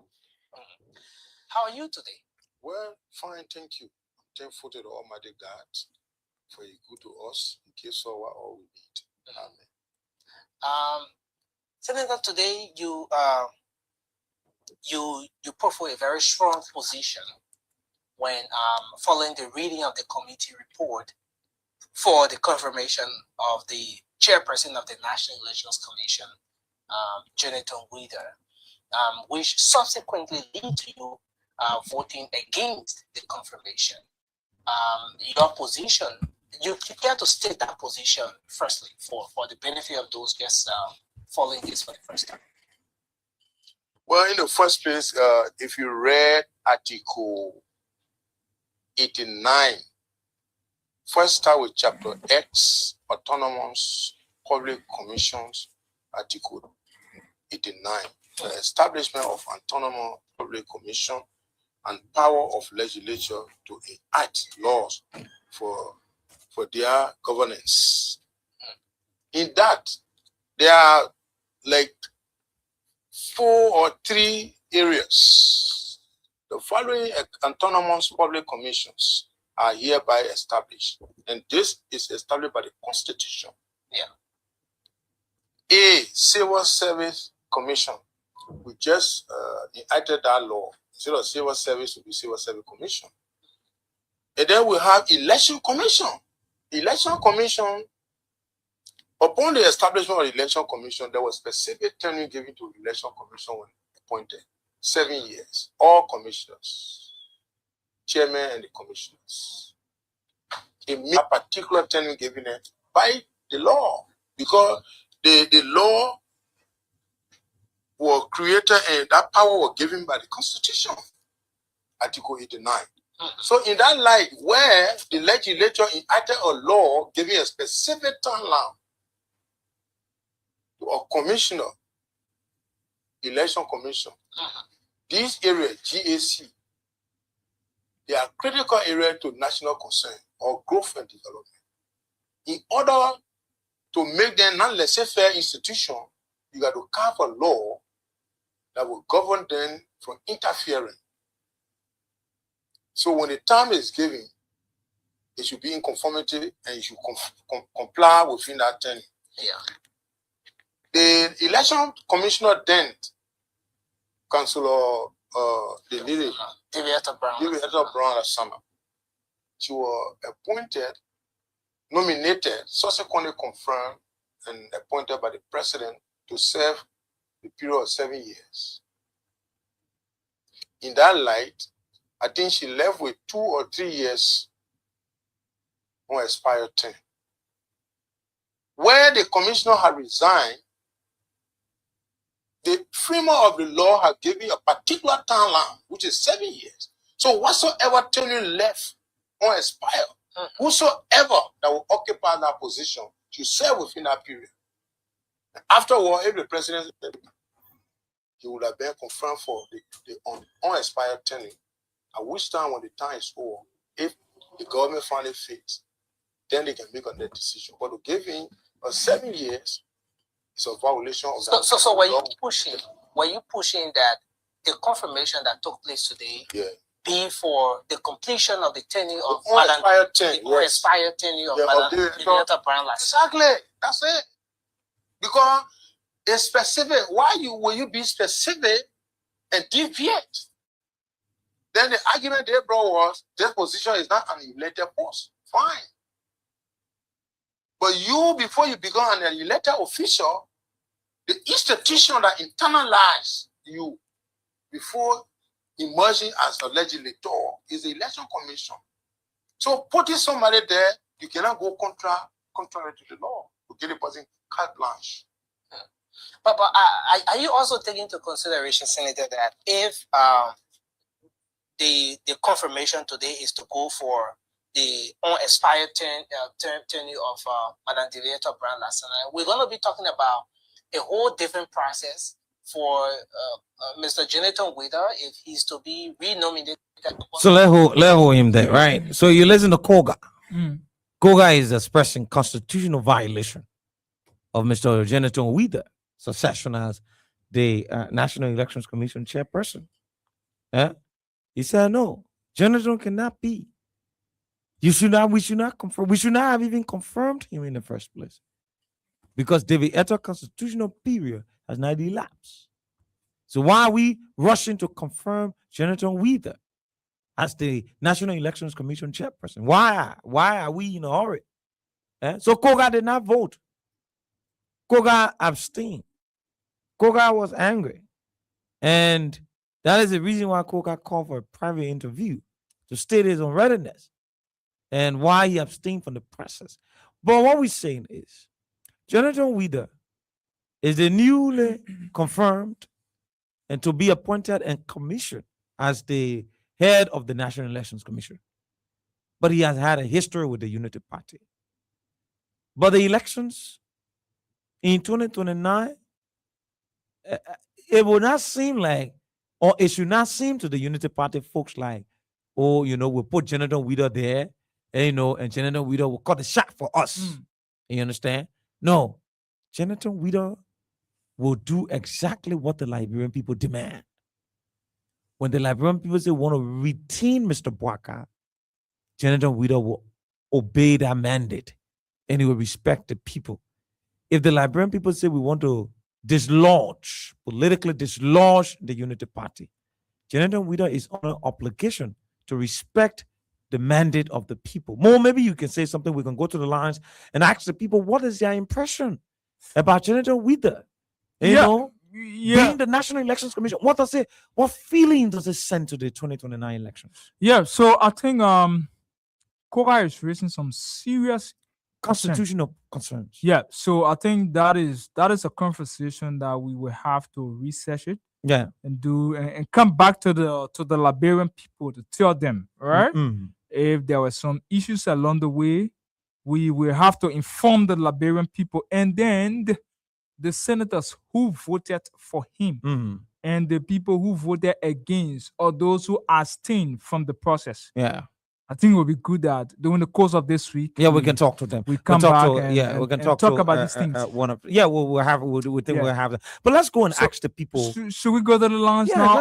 How are you today? Well, fine, thank you. I'm thankful to the Almighty God for He good to us. He gives us all we need. Amen. Senator, today you put for a very strong position when following the reading of the committee report for the confirmation of the chairperson of the National Elections Commission, Jonathan Reader, which subsequently led to you voting against the confirmation. Your position, you prepare to state that position firstly for the benefit of those just following this for the first time. Well, in the first place, if you read Article 89, first start with Chapter X, Autonomous Public Commissions, Article 89, the establishment of Autonomous Public Commission and power of legislature to enact laws for their governance. In that, there are like 4 or 3 areas. The following autonomous public commissions are hereby established, and this is established by the Constitution. Yeah. A Civil Service Commission. We just enacted that law. Instead of Civil Service, to be Civil Service Commission. And then we have Election Commission. Election Commission. Upon the establishment of the Election Commission, there was specific training given to the Election Commission when appointed. 7 years. All commissioners, chairman and the commissioners. A particular training given it by the law, because the law was created and that power was given by the Constitution, Article 89. So in that light, where the legislature enacted a law giving a specific timeline to a commissioner, election commission, these areas, GAC, they are critical areas to national concern or growth and development. In order to make them non-laissez-faire institution, you got to carve a law that will govern them from interfering. So when the time is given, it should be in conformity and you should comply within that term. Yeah. The election commissioner then, Councillor Deviata Brown Asama, she was appointed, nominated, subsequently confirmed, and appointed by the president to serve the period of 7 years. In that light, I think she left with 2 or 3 years on expired term. Where the commissioner had resigned, the framer of the law had given a particular timeline, which is 7 years. So whatsoever tenure left unexpired, whosoever that will occupy that position should serve within that period. And afterward, if the president, he would have been confirmed for the unexpired tenure, at which time, when the time is over, if the government finally fits, then they can make a net decision. But to give him 7 years is a violation of that. So were you pushing that the confirmation that took place today be for the completion of the tenure of expired tenure of Madam Brown? Exactly. That's it. Because it's specific. Why will you be specific and deviate? Then the argument they brought was this position is not an elected post. Fine. But you, before you become an elected official, the institution that internalized you before emerging as a legislator is the election commission. So putting somebody there, you cannot go contrary to the law to get a person carte blanche. But are you also taking into consideration, Senator, that if the confirmation today is to go for the unexpired tenure of Madame Director Brian Lassana. We're going to be talking about a whole different process for Mr. Jonathan Wither if he's to be renominated. So let hold him there, right? So you listen to Koga. Koga is expressing constitutional violation of Mr. Jonathan Wither succession as the National Elections Commission chairperson. He said, no, Jonathan cannot be. We should not confirm. We should not have even confirmed him in the first place. Because David Eto's constitutional period has not elapsed. So why are we rushing to confirm Jonathan Wither as the National Elections Commission chairperson? Why are we in a hurry? So Koga did not vote. Koga abstained. Koga was angry. And that is the reason why Koga called for a private interview to state his own readiness and why he abstained from the process. But what we're saying is, Jonathan Wither is the newly confirmed and to be appointed and commissioned as the head of the National Elections Commission. But he has had a history with the Unity Party. But the elections in 2029, it will not seem like, or it should not seem to the Unity Party folks like, oh, we'll put Jonathan Wither there, and, and Jonathan Wither will cut the shot for us. You understand? No. Jonathan Wither will do exactly what the Liberian people demand. When the Liberian people say want to retain Mr. Boaka, Jonathan Wither will obey that mandate and he will respect the people. If the Liberian people say we want to politically dislodge the Unity Party, Jonathan Wither is on an obligation to respect the mandate of the people. More, maybe you can say something. We can go to the lines and ask the people what is their impression about Jonathan Wither. Being the National Elections Commission, what feeling does it send to the 2029 elections? Yeah, so I think Koga is raising some serious constitutional concerns. Yeah, so I think that is a conversation that we will have to research it. Yeah, and do and come back to the Liberian people to tell them, right? If there were some issues along the way, we will have to inform the Liberian people and then the senators who voted for him and the people who voted against or those who abstained from the process. Yeah. I think it will be good that during the course of this week. Yeah, we can talk to them. We come back we can talk about these things. We'll have that. But let's go and ask the people. Should we go to the lines now?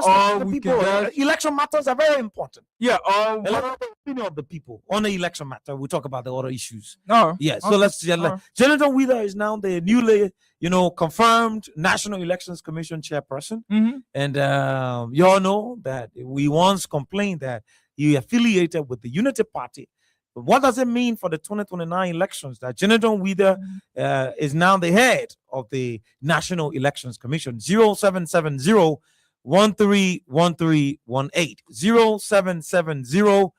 Election matters are very important. Yeah. The opinion of the people on the election matter. We'll talk about the other issues. No. Yeah. So let's. Jonathan Wither is now the newly, confirmed National Elections Commission chairperson, and you all know that we once complained that he affiliated with the Unity Party. But what does it mean for the 2029 elections that Jonathan Wither is now the head of the National Elections Commission? 0770 131318. 0770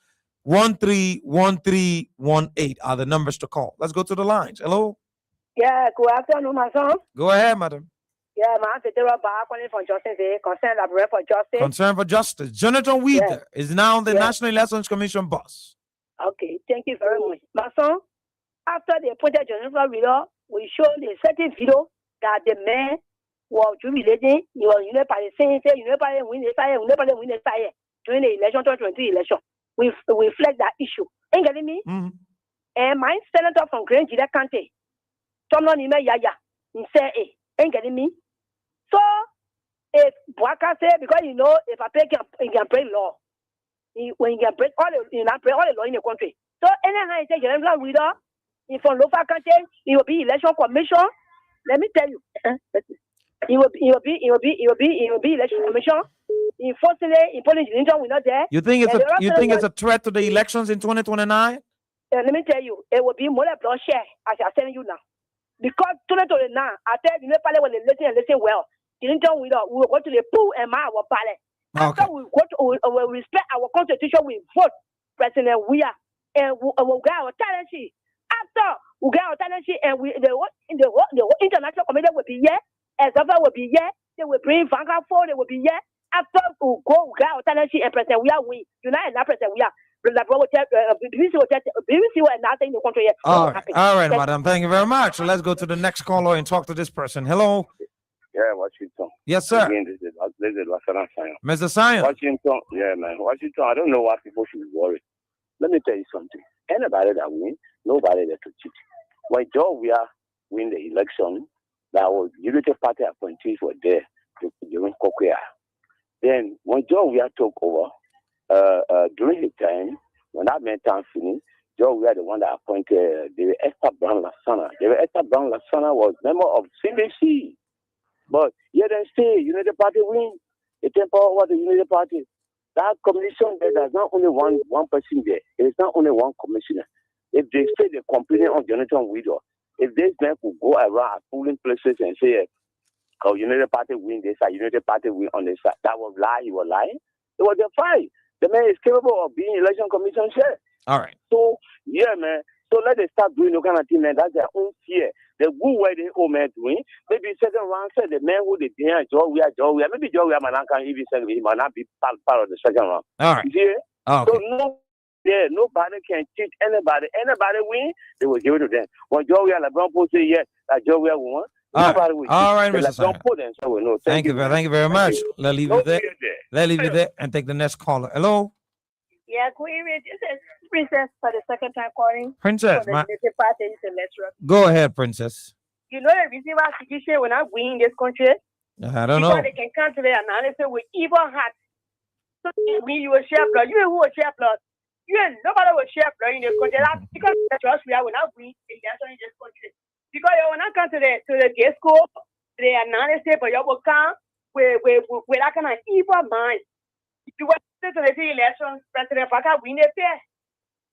131318 are the numbers to call. Let's go to the lines. Hello? Yeah, good afternoon, my son. Go ahead, madam. Yeah, man, calling for justice, concern Library for justice. Concern for justice. Jonathan Wither is now the National Elections Commission boss. Okay, thank you very much. My son, after they appointed Jonathan Wither, we showed a certain video that the man was jubilating. He was saying, win the fire, during the election, 2023 election. We reflect that issue. Ain't getting me? And my senator from Grand Gila County, Tomlin Yaya, he said, ain't getting me? So, if Boaka say, because if I pay, he can break law. When he can break all the law in the country. So, anyhow, he says, Jonathan Wither, from local country, he will be election commission. Let me tell you, he will be election commission. Unfortunately, imposing Clinton will not there. You think it's a threat to the elections in 2029? Let me tell you, it will be more like bloodshed, as I'm telling you now. Because 2029, I tell you, Nepal will listen well. Clinton will go to the pool and mark our ballot. After we respect our constitution, we vote President Weah, and we'll get our talent sheet. After we get our talent sheet, and the international committee will be here, as will be here. They will bring Vanguard 4, they will be here. after we go out and she President we are we United President we are BBC were nothing in the country. All right, madam. Thank you very much. So let's go to the next caller and talk to this person. Hello. Yeah, Washington. Yes, sir. Again, this is Lasana Sion. Mr. Sion. Washington, yeah, man. Washington, I don't know why people should worry. Let me tell you something. Anybody that wins, nobody that to cheat. When Georgia win the election, that was Unity Party appointees were there during Kokwea. Then when Georgia took over, during his time, when that man time finished, Georgia the one that appointed David Esther Brown Lasana. David Esther Brown Lasana was member of CBC. But yet and still, Unity Party win. It came over the Unity Party. That commission there, there's not only one person there. It's not only one commissioner. If they say they're complaining of Jonathan Widow, if this man could go around polling places and say, oh, Unity Party win this side, Unity Party win on this side, that was lie, he was lying. It was a fight. The man is capable of being election commission chair. All right. So, yeah, man. So let them start doing the kind of thing, man. That's their own fear. The good way the old man doing. Maybe second round said the man who did here, Joe, maybe Joe, man, can even say he might not be part of the second round. All right. Yeah. Okay. So nobody can cheat anybody. Anybody win, they will give it to them. When Joe, LeBron Paul say yes, that Joe will win. All right, Mr. Sion. Thank you very much. Let's leave it there. Let's leave it there and take the next caller. Hello. Yeah, Queen, this is Princess for the second time calling. Princess, for the Unity Party is a lecturer. go ahead, Princess. You know the reason why Sikisha will not win this country? I don't know. Because they can come to the analysis with evil heart. So when you will share blood, you who will share blood. You and nobody will share blood in this country. That's because the trust we will not win in this country. Because you will not come to the disco, the analysis, but you will come with that kind of evil mind. You went to the election, President Baka win it fair.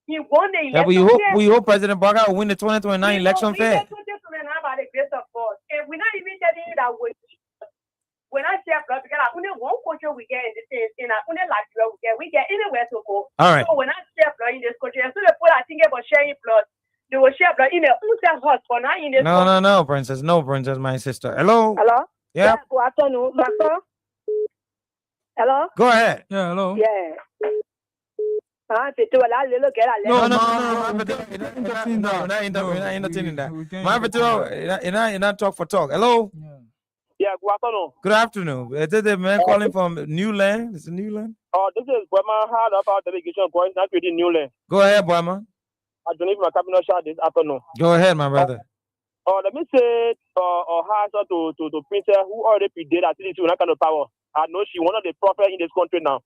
He won the election. Yeah, we hope President Baka will win the 2029 election fair. By the grace of God. And we're not even telling you that we're not share blood because only one country we get in this in only Liberia we get anywhere to go. All right. So we're not share blood in this country. And so the people are thinking about sharing blood. They will share blood in their own house for now in this country. No, Princess. No, Princess, my sister. Hello. Hello? Yeah. Good afternoon, Doctor. Hello? Go ahead. Yeah, hello. Yeah. No. My not talk for talk. Hello. Yeah, good afternoon. Good afternoon. Is this the man calling from Newland? Is it Newland? This is Burma Hard of our delegation going not within Newland. Go ahead, Burma. I don't even my cabinet shot this afternoon. Go ahead, my brother. Let me say, hi to Princess who already predated at least not kind of power. I know she one of the prophets in this country now.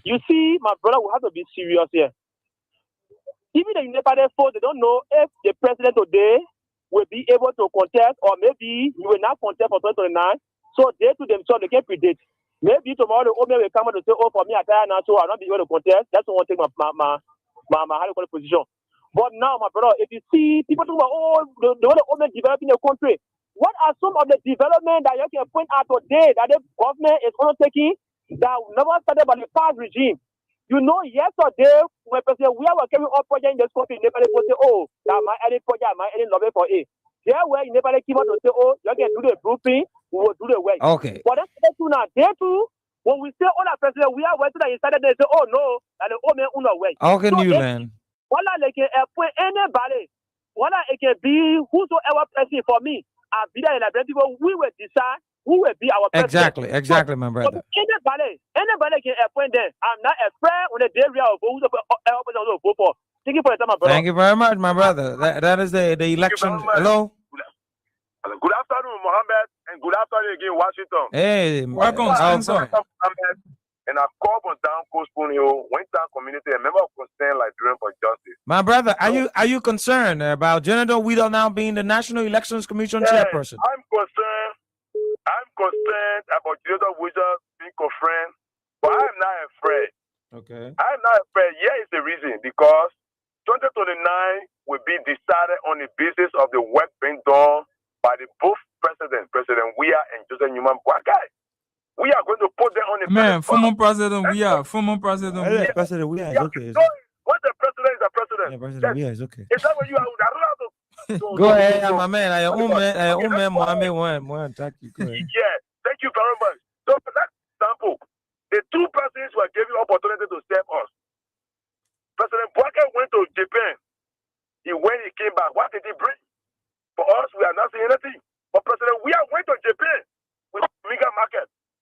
You see, my brother will have to be serious here. Even the independent folks, they don't know if the president today will be able to contest, or maybe he will not contest for 2029. So they to themselves, they can predict. Maybe tomorrow the old man will come out and say, oh, for me, I tell now, so I'll not be able to contest. That's one thing my position. But now, my brother, if you see people talking about, oh, the way the old man developing the country, what are some of the development that you can point out today that the government is undertaking that never started by the past regime? You know, yesterday, when President we were carrying up project in this country, nobody would say, oh, that my any project, my any lobby for it. There where nobody came out to say, oh, you can do the blueprint, we will do the work. Okay. But that's too now. There too, when we say, oh, that President we are working, that he started, they say, oh, no, that the old man will not work. Okay, so Newland. Wala they can appoint anybody. Wala it can be whosoever person for me. I'll be there in the people. We will decide who will be our president. Exactly, my brother. Anybody can appoint them. I'm not afraid when the day we are vote for. Thank you for your time, my brother. Thank you very much, my brother. That is the election. Hello. Good afternoon, Mohammed, and good afternoon again, Washington. Hey, welcome, Spencer. And I called on down Coast Spoon Hill, Wintown community, a member of concern like Dream for Justice. My brother, are you concerned about Jonathan Widow now being the National Elections Commission chairperson? I'm concerned about Jonathan Widow being confirmed, but I'm not afraid. Okay. I'm not afraid. Here is the reason, because 2029 will be decided on the basis of the work being done by the both presidents, President Weah and Joseph Newman Boakai. We are going to put them on the former president Weah. President Weah is okay. What the president is the president. Yeah, President Weah is okay. Is that what you are? Go ahead, my man. I Mohammed one. Thank you. Go ahead. Yeah, thank you very much. So for that example,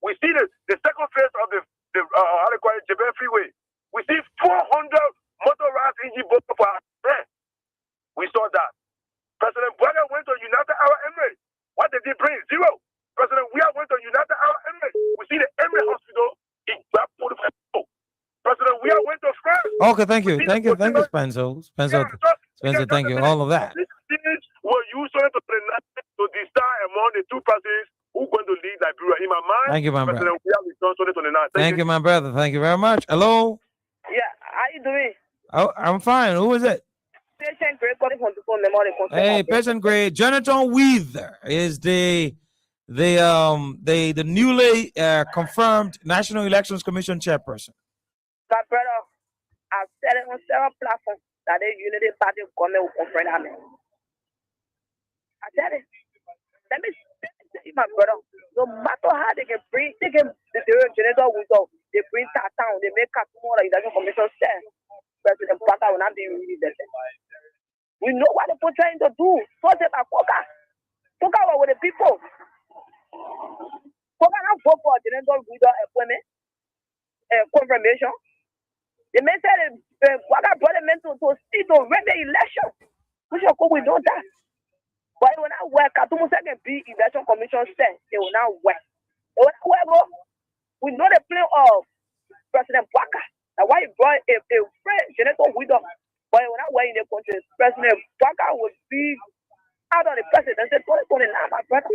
We see the second phase of the how they call it, Jebel Freeway. We see 400 motorized engine boats for our friends. We saw that. President Buhari went to United Arab Emirates. What did he bring? Zero. President Weah went to United Arab Emirates. We see the Emirates Hospital in President Weah went to France. Okay, thank you, Spencer. Spencer, thank you. All of that. These things were used to decide among the two persons who going to lead Liberia. In my mind, Thank you, my brother. President Weah returned 2029. Thank you, my brother. Thank you very much. Hello. Yeah, how you doing? Oh, I'm fine. Who is it? Patient Grey calling from Dupont Memorial. Hey, Patient Grey. Jonathan Weather is the newly confirmed National Elections Commission chairperson. My brother, I've said it on several platforms that the Unity Party government will confront me. I said it. Let me tell you, my brother, no matter how they can bring, the generator wisdom, they bring that down, they make a tomorrow election commission stand. President Pata will not be reelected. We know what they're trying to do. First, it's a Coca. Coca with the people. Coca not vote for generator wisdom appointment, confirmation. They may say Coca brought them to see to run the election. We shall go, we know that. But it will not work. At almost second be election commission said it will not work. It will not work. We know the plan of President Waka. That's why he brought a friend, Geneto Widow. But it will not work in the country. President Waka will be out of the presidency 2029, my brother.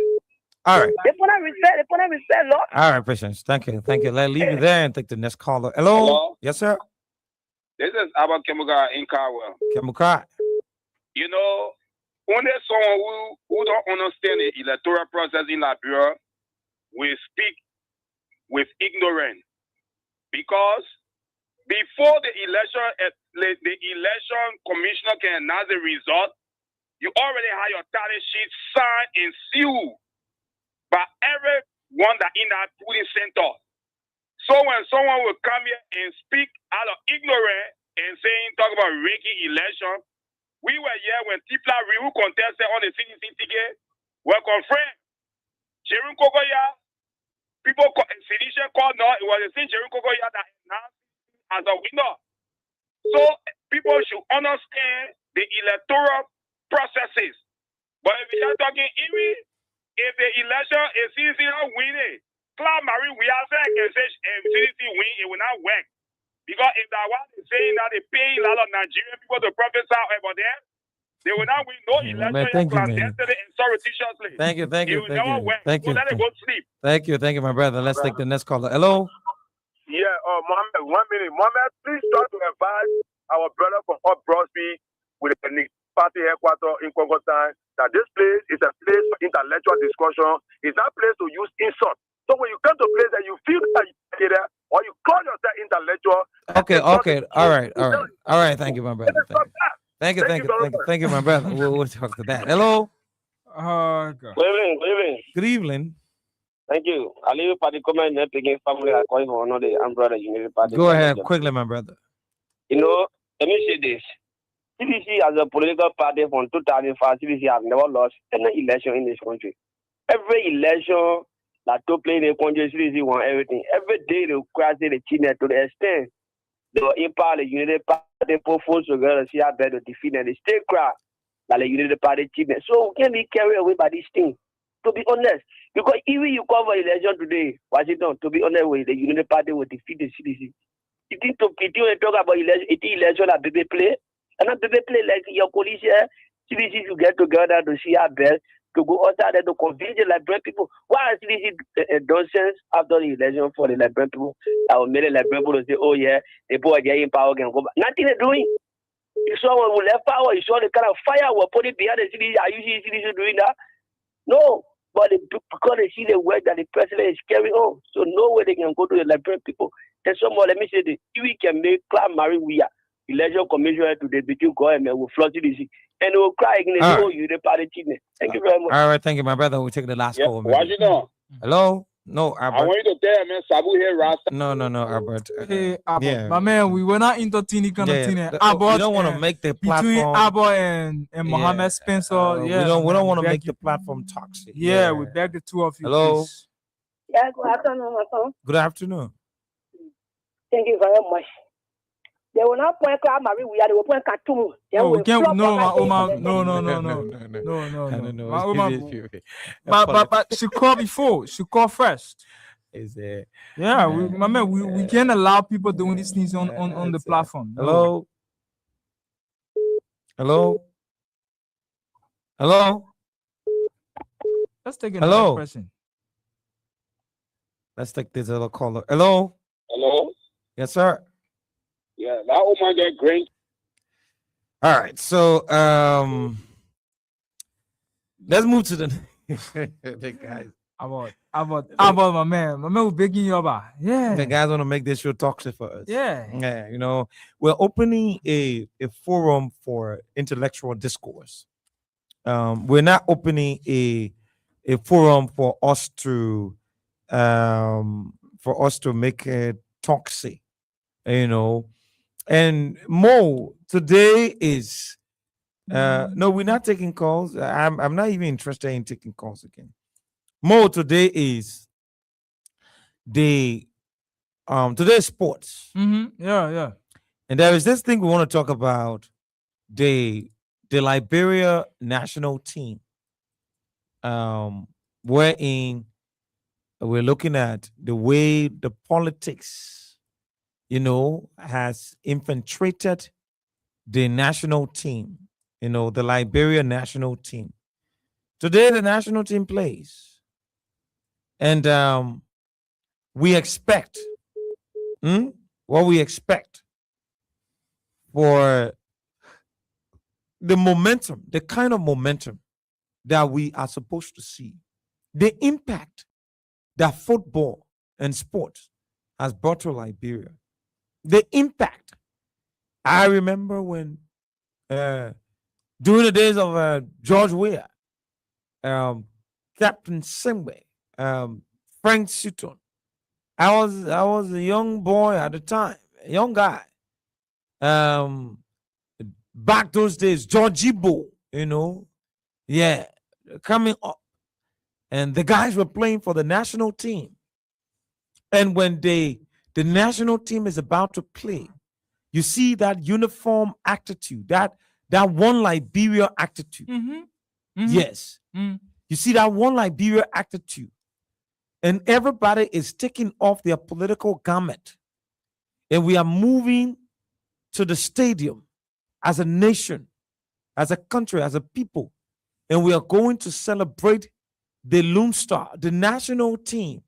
All right. They put on respect, Lord. All right, Patience. Thank you. Let's leave you there and take the next caller. Hello. Hello? Yes, sir. This is Abba Kemuga in Carwell. Kemuka. You know, only someone who don't understand the electoral process in Liberia will speak with ignorance. Because before the election commissioner can announce the result, you already have your tally sheet signed and sealed by everyone that in that polling center. So when someone will come here and speak out of ignorance and talk about rigging election, we were here when Tipla who contested on the CDC ticket were confirmed. Jerome Kogoya, people Sedition called no, it was the same Jerome Kogoya that announced as a winner. So people should understand the electoral processes. But if we are talking, even if the election is CDC not winning, Claude Marie, we are saying if CDC win, it will not work. Because if that one is saying that they pay a lot of Nigerian people to prophesy about them, they will not win no election clandestinely and surreptitiously. Thank you. It will never work. So let it go sleep. Thank you, my brother. Let's take the next caller. Hello. Yeah, Mohammed, 1 minute. Mohammed, please try to advise our brother from Up Broadstreet with the party headquarters in Congo time that this place is a place for intellectual discussion. It's not a place to use insult. So when you come to a place that you feel that you're there, or you call yourself intellectual. Okay. All right. Thank you, my brother. Thank you, my brother. We'll talk to that. Hello. Good evening. Thank you. I leave party comment and picking family. I call for another umbrella unity party. Go ahead quickly, my brother. You know, let me say this. CDC as a political party from 2005, CDC has never lost any election in this country. Every election that took place in the country, CDC won everything. Every day they crash the chin to the extent they were empowered the Unity Party put force together to see how better defeat and they stay crack like the Unity Party chin. So we can't be carried away by this thing. To be honest, because even you cover election today, Washington, to be honest with the Unity Party will defeat the CDC. You think to continue to talk about election that baby play, and not baby play like your colleagues here, CDC to get together to see how best to go outside there to convince the Liberian people. Why is CDC nonsense after the election for the Liberian people? I will make the Liberian people to say, oh yeah, the people are getting power can go back. Nothing they're doing. You saw when we left power, you saw the kind of fire we're putting behind the CDC. Are you seeing CDC doing that? No. But because they see the work that the president is carrying on, so no way they can go to the Liberian people. Then someone, let me say this, if we can make Claude Marie Weah election commissioner today between government will flood CDC and they will cry again and say, oh, you the party team. Thank you very much. All right, thank you, my brother. We'll take the last call. Washington. Hello? No, Albert. I want you to tell me, Sabu here, Rasta. No, Albert. Hey, Albert. Yeah. My man, we were not entertaining kind of thing. We don't want to make the platform between Albert and Mohammed Spencer. We don't want to make the platform toxic. Yeah, we beg the two of you. Hello. Please. Yeah, good afternoon, my son. Good afternoon. Thank you very much. They will not point Cloud Marie, they will point Katumu. No, we can't. No, my Oma. No. My Oma. But she called before. She called first. Is there? Yeah, my man. We can't allow people doing these things on the platform. No. Hello. Let's take another person. Let's take this other caller. Hello. Yes, sir. Yeah, that woman get great. All right. So let's move to the guys. About my man. My man was begging you about. Yeah. The guys want to make this show toxic for us. Yeah. Yeah. You know, we're opening a forum for intellectual discourse. We're not opening a forum for us to make it toxic, you know. And Mo, today is no, we're not taking calls. I'm not even interested in taking calls again. Mo, today is today is sports. Yeah. And there is this thing we want to talk about, the Liberia national team. Wherein we're looking at the way the politics, you know, has infiltrated the national team, you know, the Liberia national team. Today, the national team plays. And we expect, what we expect for the momentum, the kind of momentum that we are supposed to see, the impact that football and sports has brought to Liberia, the impact. I remember when during the days of George Weah, Captain Simwe, Frank Sutton. I was a young boy at the time, a young guy. Back those days, George Ibo, you know, yeah, coming up. And the guys were playing for the national team. And when the national team is about to play, you see that uniform attitude, that one Liberia attitude. Yes. You see that one Liberia attitude. And everybody is taking off their political garment. And we are moving to the stadium as a nation, as a country, as a people. And we are going to celebrate the Lone Star, the national team.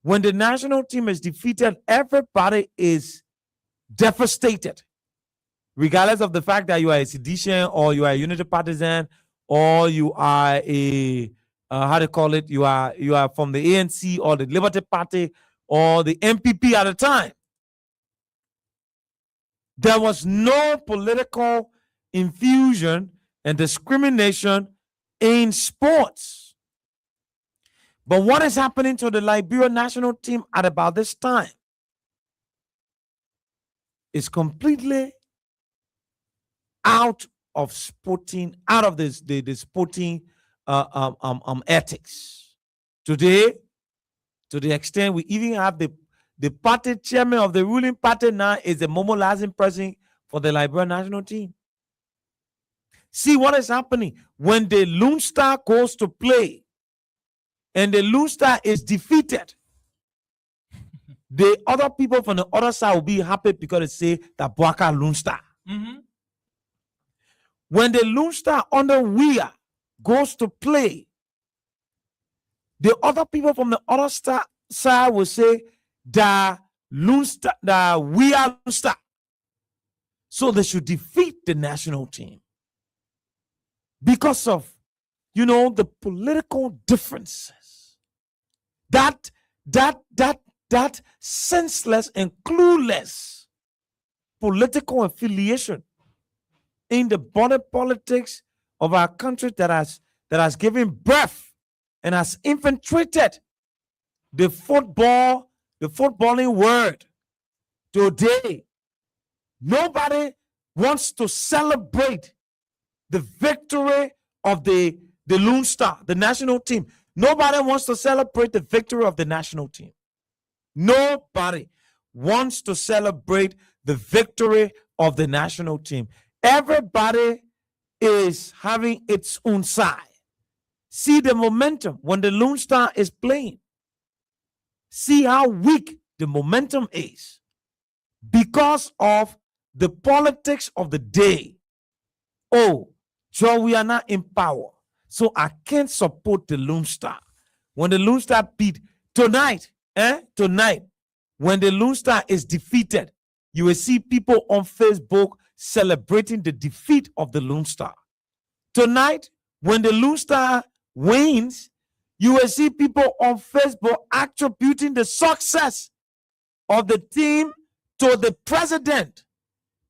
When the national team is defeated, everybody is devastated, regardless of the fact that you are a sedition or you are a unity partisan or you are a how do you call it? You are from the ANC or the Liberty Party or the MPP at the time. There was no political infusion and discrimination in sports. But what is happening to the Liberia national team at about this time is completely out of the sporting ethics. Today, to the extent we even have the party chairman of the ruling party now is the mobilizing person for the Liberia national team. See what is happening when the Lone Star goes to play and the Lone Star is defeated. The other people from the other side will be happy because they say that Boaka Lone Star. When the Lone Star under Weah goes to play, the other people from the other side will say that Lone Star, that we are Lone Star. So they should defeat the national team because of, you know, the political differences. That senseless and clueless political affiliation in the body politics of our country that has given birth and has infiltrated the footballing world. Today, nobody wants to celebrate the victory of the Lone Star, the national team. Nobody wants to celebrate the victory of the national team. Nobody wants to celebrate the victory of the national team. Everybody is having its own side. See the momentum when the Lone Star is playing. See how weak the momentum is because of the politics of the day. Oh, Joe, we are not in power, so I can't support the Lone Star. When the Lone Star beat tonight, tonight, when the Lone Star is defeated, you will see people on Facebook celebrating the defeat of the Lone Star. Tonight, when the Lone Star wins, you will see people on Facebook attributing the success of the team to the president.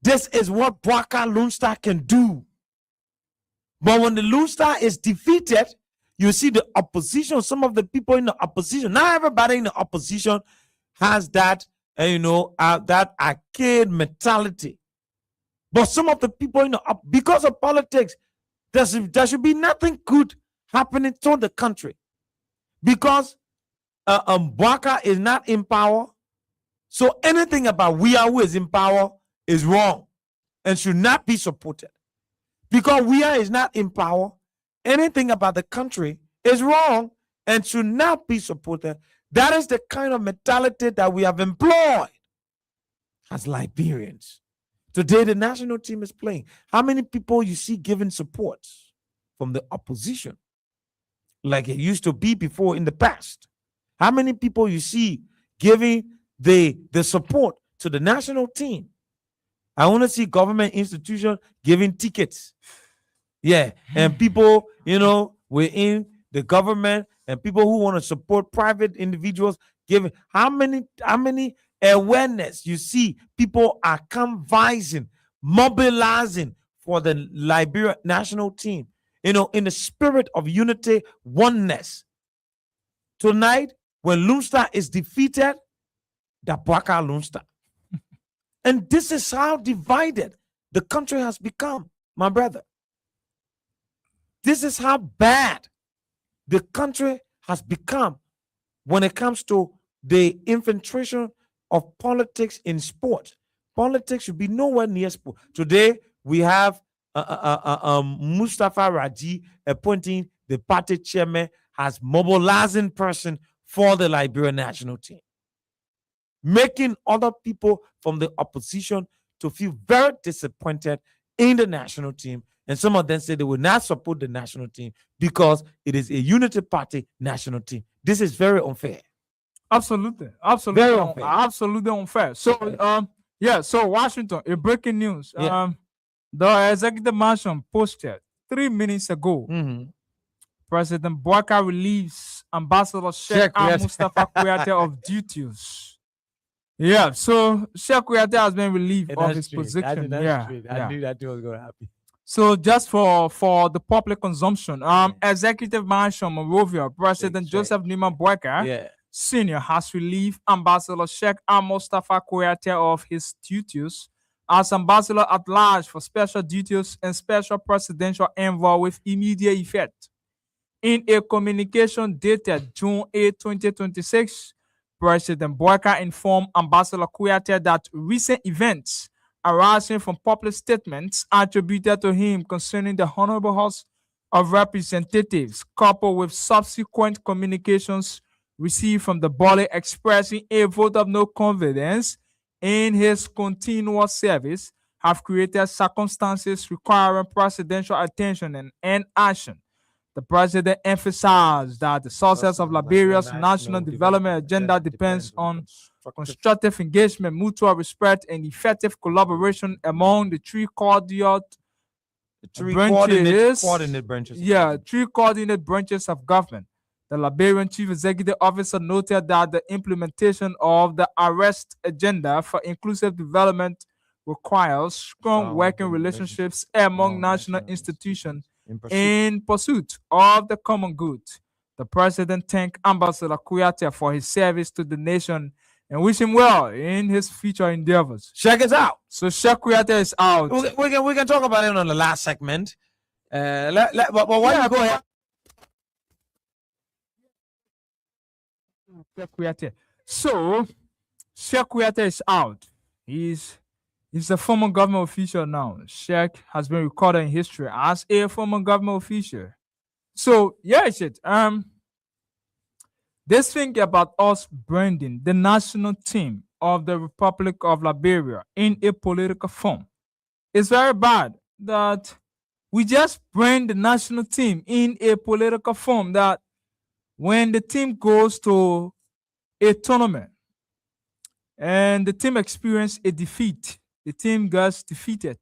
This is what Boakai Lone Star can do. But when the Lone Star is defeated, you see the opposition, some of the people in the opposition, not everybody in the opposition has that, that arcade mentality. But some of the people in the because of politics, there should be nothing good happening to the country. Because Boakai is not in power. So anything about we are who is in power is wrong and should not be supported. Because we is not in power, anything about the country is wrong and should not be supported. That is the kind of mentality that we have employed as Liberians. Today, the national team is playing. How many people you see giving support from the opposition like it used to be before in the past? How many people you see giving the support to the national team? I want to see government institutions giving tickets. Yeah, and people, within the government and people who want to support private individuals giving. How many awareness you see people are canvassing, mobilizing for the Liberia national team, in the spirit of unity, oneness. Tonight, when Lone Star is defeated, the Boakai Lone Star. And this is how divided the country has become, my brother. This is how bad the country has become when it comes to the infiltration of politics in sport. Politics should be nowhere near sport. Today, we have Mustafa Raji appointing the party chairman as mobilizing person for the Liberian national team, making other people from the opposition to feel very disappointed in the national team. And some of them say they will not support the national team because it is a unity party national team. This is very unfair. Absolutely. Very unfair. Absolutely unfair. So, so Washington, a breaking news. Yeah. The executive mansion posted 3 minutes ago. President Boakai relieves Ambassador Sheikh Mustafa Kouyaté of duties. Yeah, so Sheikh Kouyaté has been relieved of his position. I knew that was going to happen. So just for the public consumption, Executive Mansion Monrovia, President Joseph Nima Boakai Sr. has relieved Ambassador Sheikh Mustafa Kouyaté of his duties as Ambassador at Large for Special Duties and Special Presidential Envoy with immediate effect. In a communication dated June 8, 2026, President Boakai informed Ambassador Kouyaté that recent events arising from public statements attributed to him concerning the Honorable House of Representatives, coupled with subsequent communications received from the body expressing a vote of no confidence in his continuous service, have created circumstances requiring presidential attention and action. The president emphasized that the success of Liberia's national development agenda depends on constructive engagement, mutual respect, and effective collaboration among the three coordinate branches. Yeah, three coordinate branches of government. The Liberian Chief Executive Officer noted that the implementation of the arrest agenda for inclusive development requires strong working relationships among national institutions in pursuit of the common good. The president thanked Ambassador Kouyaté for his service to the nation and wish him well in his future endeavors. Sheikh is out. So Sheikh Kouyaté is out. We can talk about it on the last segment. But why you go ahead? So, Sheikh Kouyaté is out. He's a former government official now. Sheikh has been recorded in history as a former government official. So, yes, this thing about us branding the national team of the Republic of Liberia in a political form is very bad. That we just brand the national team in a political form that when the team goes to a tournament and the team experience a defeat, the team gets defeated,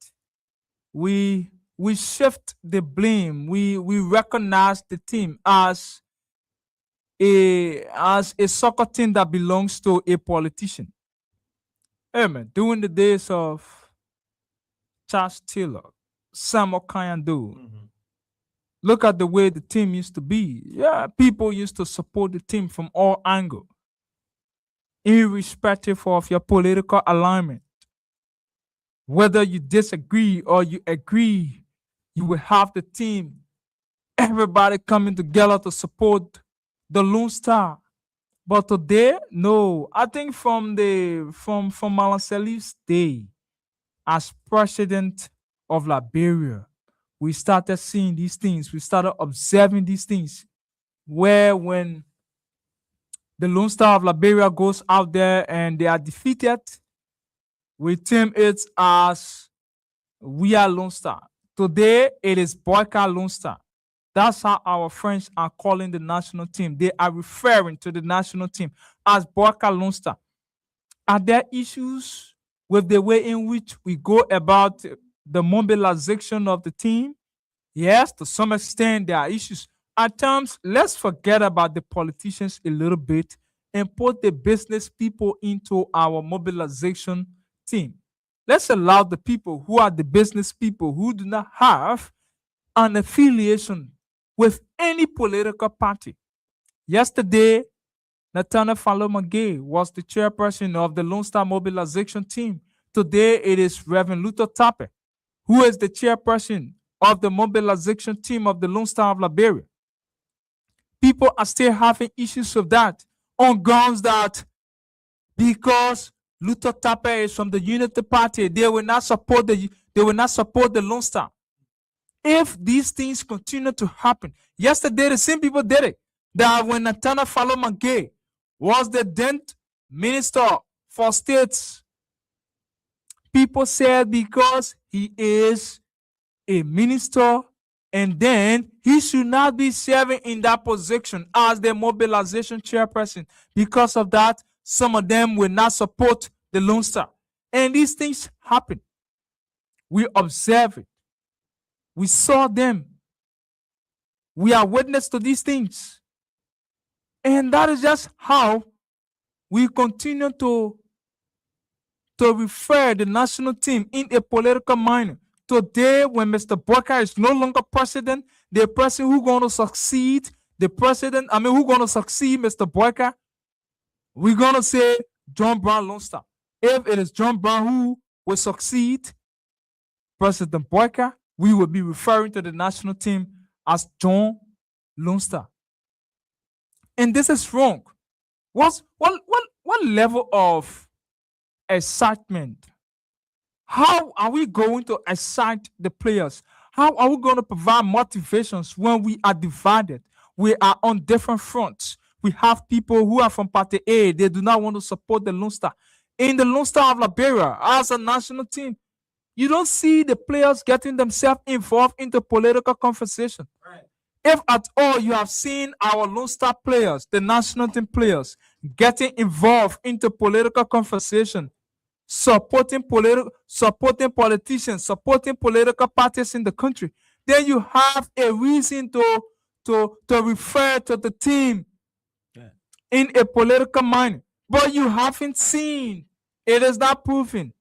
we shift the blame. We recognize the team as a soccer team that belongs to a politician. Hey man, during the days of Charles Taylor, Samuel Kayando, look at the way the team used to be. Yeah, people used to support the team from all angles, irrespective of your political alignment. Whether you disagree or you agree, you will have the team, everybody coming together to support the Lone Star. But today, no. I think from Malang Salif's day as president of Liberia, we started seeing these things. We started observing these things. Where when the Lone Star of Liberia goes out there and they are defeated, we term it as we are Lone Star. Today, it is Boyka Lone Star. That's how our friends are calling the national team. They are referring to the national team as Boyka Lone Star. Are there issues with the way in which we go about the mobilization of the team? Yes, to some extent, there are issues. At times, let's forget about the politicians a little bit and put the business people into our mobilization team. Let's allow the people who are the business people who do not have an affiliation with any political party. Yesterday, Nathaniel Falomagay was the chairperson of the Lone Star mobilization team. Today, it is Reverend Luther Tappe, who is the chairperson of the mobilization team of the Lone Star of Liberia. People are still having issues with that on grounds that because Luther Tappe is from the Unity Party, they will not support the Lone Star. If these things continue to happen, yesterday the same people did it. That when Nathaniel Falomagay was the then minister for states, people said because he is a minister and then he should not be serving in that position as the mobilization chairperson. Because of that, some of them will not support the Lone Star. And these things happen. We observe it. We saw them. We are witness to these things. And that is just how we continue to refer the national team in a political manner. Today, when Mr. Boyka is no longer president, the person who's going to succeed who's going to succeed Mr. Boyka, we're going to say John Brown Lone Star. If it is John Brown who will succeed President Boyka, we will be referring to the national team as John Lone Star. And this is wrong. What level of excitement? How are we going to excite the players? How are we going to provide motivations when we are divided? We are on different fronts. We have people who are from Party A. They do not want to support the Lone Star. In the Lone Star of Liberia, as a national team, you don't see the players getting themselves involved into political conversation. Right. If at all you have seen our Lone Star players, the national team players, getting involved into political conversation, supporting politicians, supporting political parties in the country, then you have a reason to refer to the team in a political manner. But you haven't seen. It is not proven.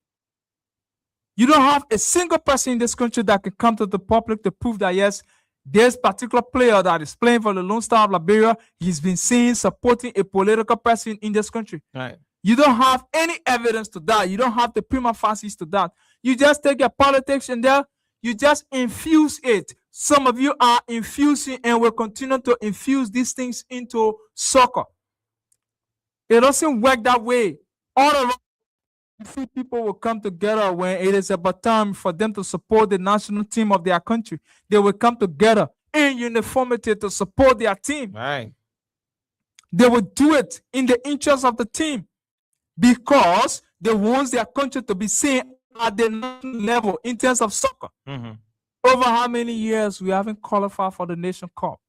You don't have a single person in this country that can come to the public to prove that, yes, this particular player that is playing for the Lone Star of Liberia, he's been seen supporting a political person in this country. Right. You don't have any evidence to that. You don't have the prima facie to that. You just take your politics and there, you just infuse it. Some of you are infusing and will continue to infuse these things into soccer. It doesn't work that way. All around, you see people will come together when it is about time for them to support the national team of their country. They will come together in uniformity to support their team. Right. They will do it in the interest of the team because they want their country to be seen at the national level in terms of soccer. Mhm. Over how many years we haven't qualified for the Nation Cup?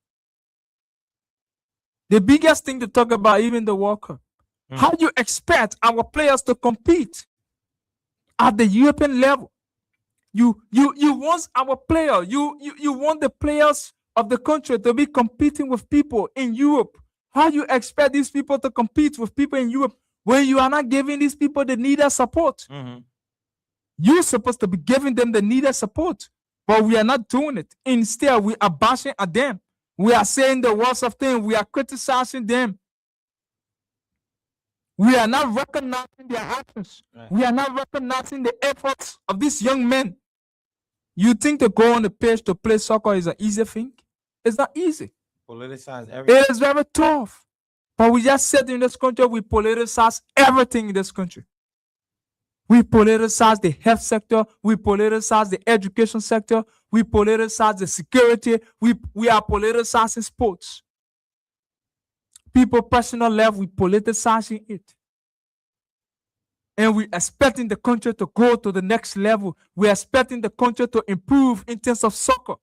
The biggest thing to talk about, even the World Cup. How do you expect our players to compete at the European level? You want our player, you want the players of the country to be competing with people in Europe. How do you expect these people to compete with people in Europe when you are not giving these people the needed support? You're supposed to be giving them the needed support, but we are not doing it. Instead, we are bashing at them. We are saying the worst of things. We are criticizing them. We are not recognizing their actions. Right. We are not recognizing the efforts of these young men. You think to go on the pitch to play soccer is an easy thing? It's not easy. Politicize everything. It is very tough. But we just said in this country, we politicize everything in this country. We politicize the health sector. We politicize the education sector. We politicize the security. We are politicizing sports. People personal life, we politicizing it. And we expecting the country to go to the next level. We expecting the country to improve in terms of soccer.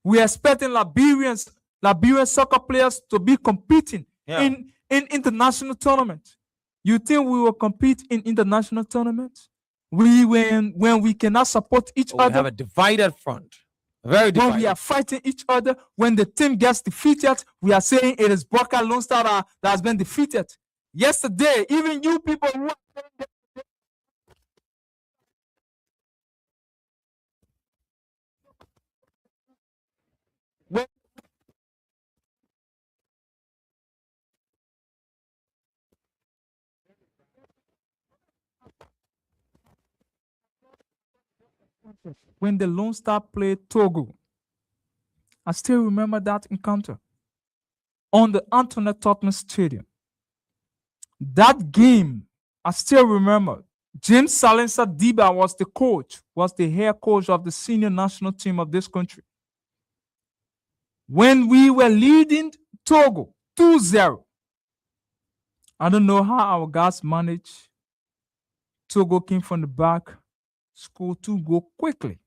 We expecting Liberian soccer players to be competing in international tournaments. You think we will compete in international tournaments? When we cannot support each other. We have a divided front. Very divided. When we are fighting each other, when the team gets defeated, we are saying it is Boca Lone Star that has been defeated. Yesterday, even you people who are saying that when the Lone Star played Togo, I still remember that encounter on the Antoinette Tottenham Stadium. That game, I still remember. James Salensa Diba was the coach, was the head coach of the senior national team of this country. When we were leading Togo 2-0, I don't know how our guys managed. Togo came from the back, scored 2 goals quickly.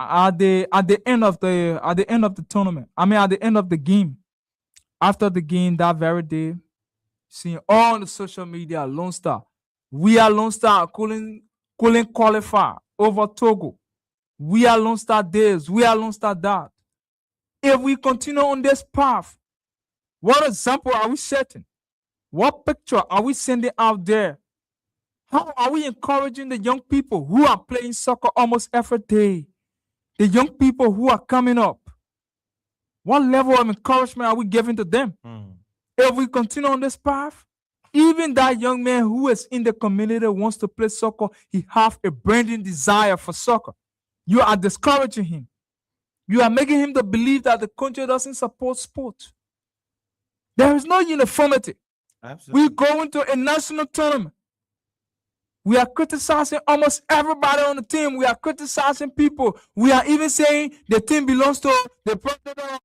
At the end of the tournament, at the end of the game, after the game that very day, seeing all the social media, Lone Star, we are Lone Star couldn't qualify over Togo. We are Lone Star this, we are Lone Star that. If we continue on this path, what example are we setting? What picture are we sending out there? How are we encouraging the young people who are playing soccer almost every day? The young people who are coming up. What level of encouragement are we giving to them? If we continue on this path, even that young man who is in the community wants to play soccer, he has a burning desire for soccer. You are discouraging him. You are making him to believe that the country doesn't support sport. There is no uniformity. Absolutely. We go into a national tournament. We are criticizing almost everybody on the team. We are criticizing people. We are even saying the team belongs to the president.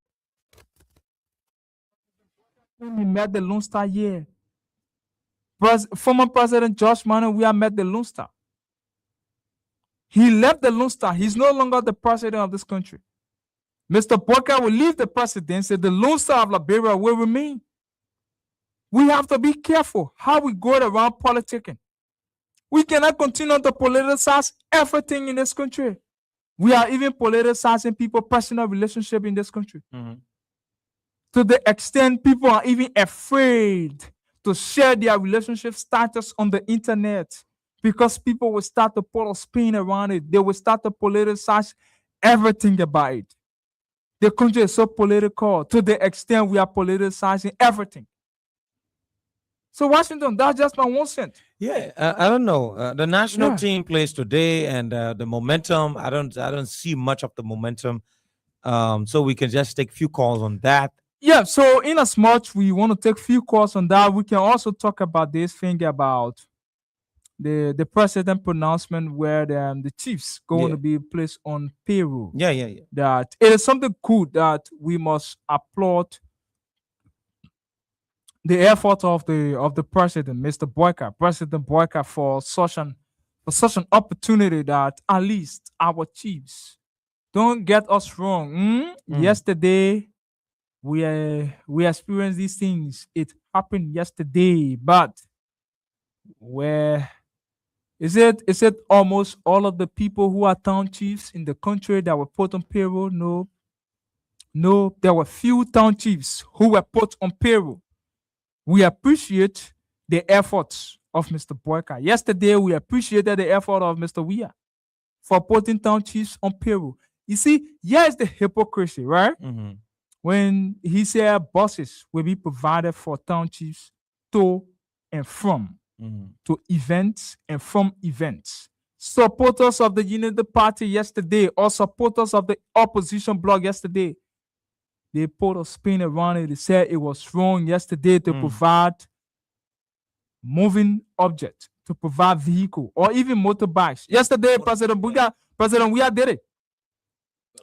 When we met the Lone Star here, former President Josh Manning, we have met the Lone Star. He left the Lone Star. He's no longer the president of this country. Mr. Boca will leave the presidency. The Lone Star of Liberia will remain. We have to be careful how we go around politicking. We cannot continue to politicize everything in this country. We are even politicizing people's personal relationship in this country. To the extent people are even afraid to share their relationship status on the internet because people will start to put a spin around it. They will start to politicize everything about it. The country is so political to the extent we are politicizing everything. So Washington, that's just my 1 cent. Yeah, I don't know. The national team plays today, and the momentum. I don't see much of the momentum. So we can just take a few calls on that. Yeah, so in as much we want to take few calls on that, we can also talk about this thing about the president pronouncement where the chiefs going Yeah. to be placed on payroll. Yeah. That it is something good that we must applaud the effort of the president, Mr. Boyka, President Boyka, for such an opportunity that at least our chiefs don't get us wrong. Yesterday we experienced these things. It happened yesterday, but where is it almost all of the people who are town chiefs in the country that were put on payroll? No, there were few town chiefs who were put on payroll. We appreciate the efforts of Mr. Boyka. Yesterday, we appreciated the effort of Mr. Weah for putting town chiefs on payroll. You see, here's the hypocrisy, right? When he said buses will be provided for town chiefs to and from, to events and from events. Supporters of the Unity Party yesterday, or supporters of the opposition bloc yesterday, they put a spin around it. They said it was wrong yesterday to provide moving objects, to provide vehicle, or even motorbikes. Yesterday, President Weah did it.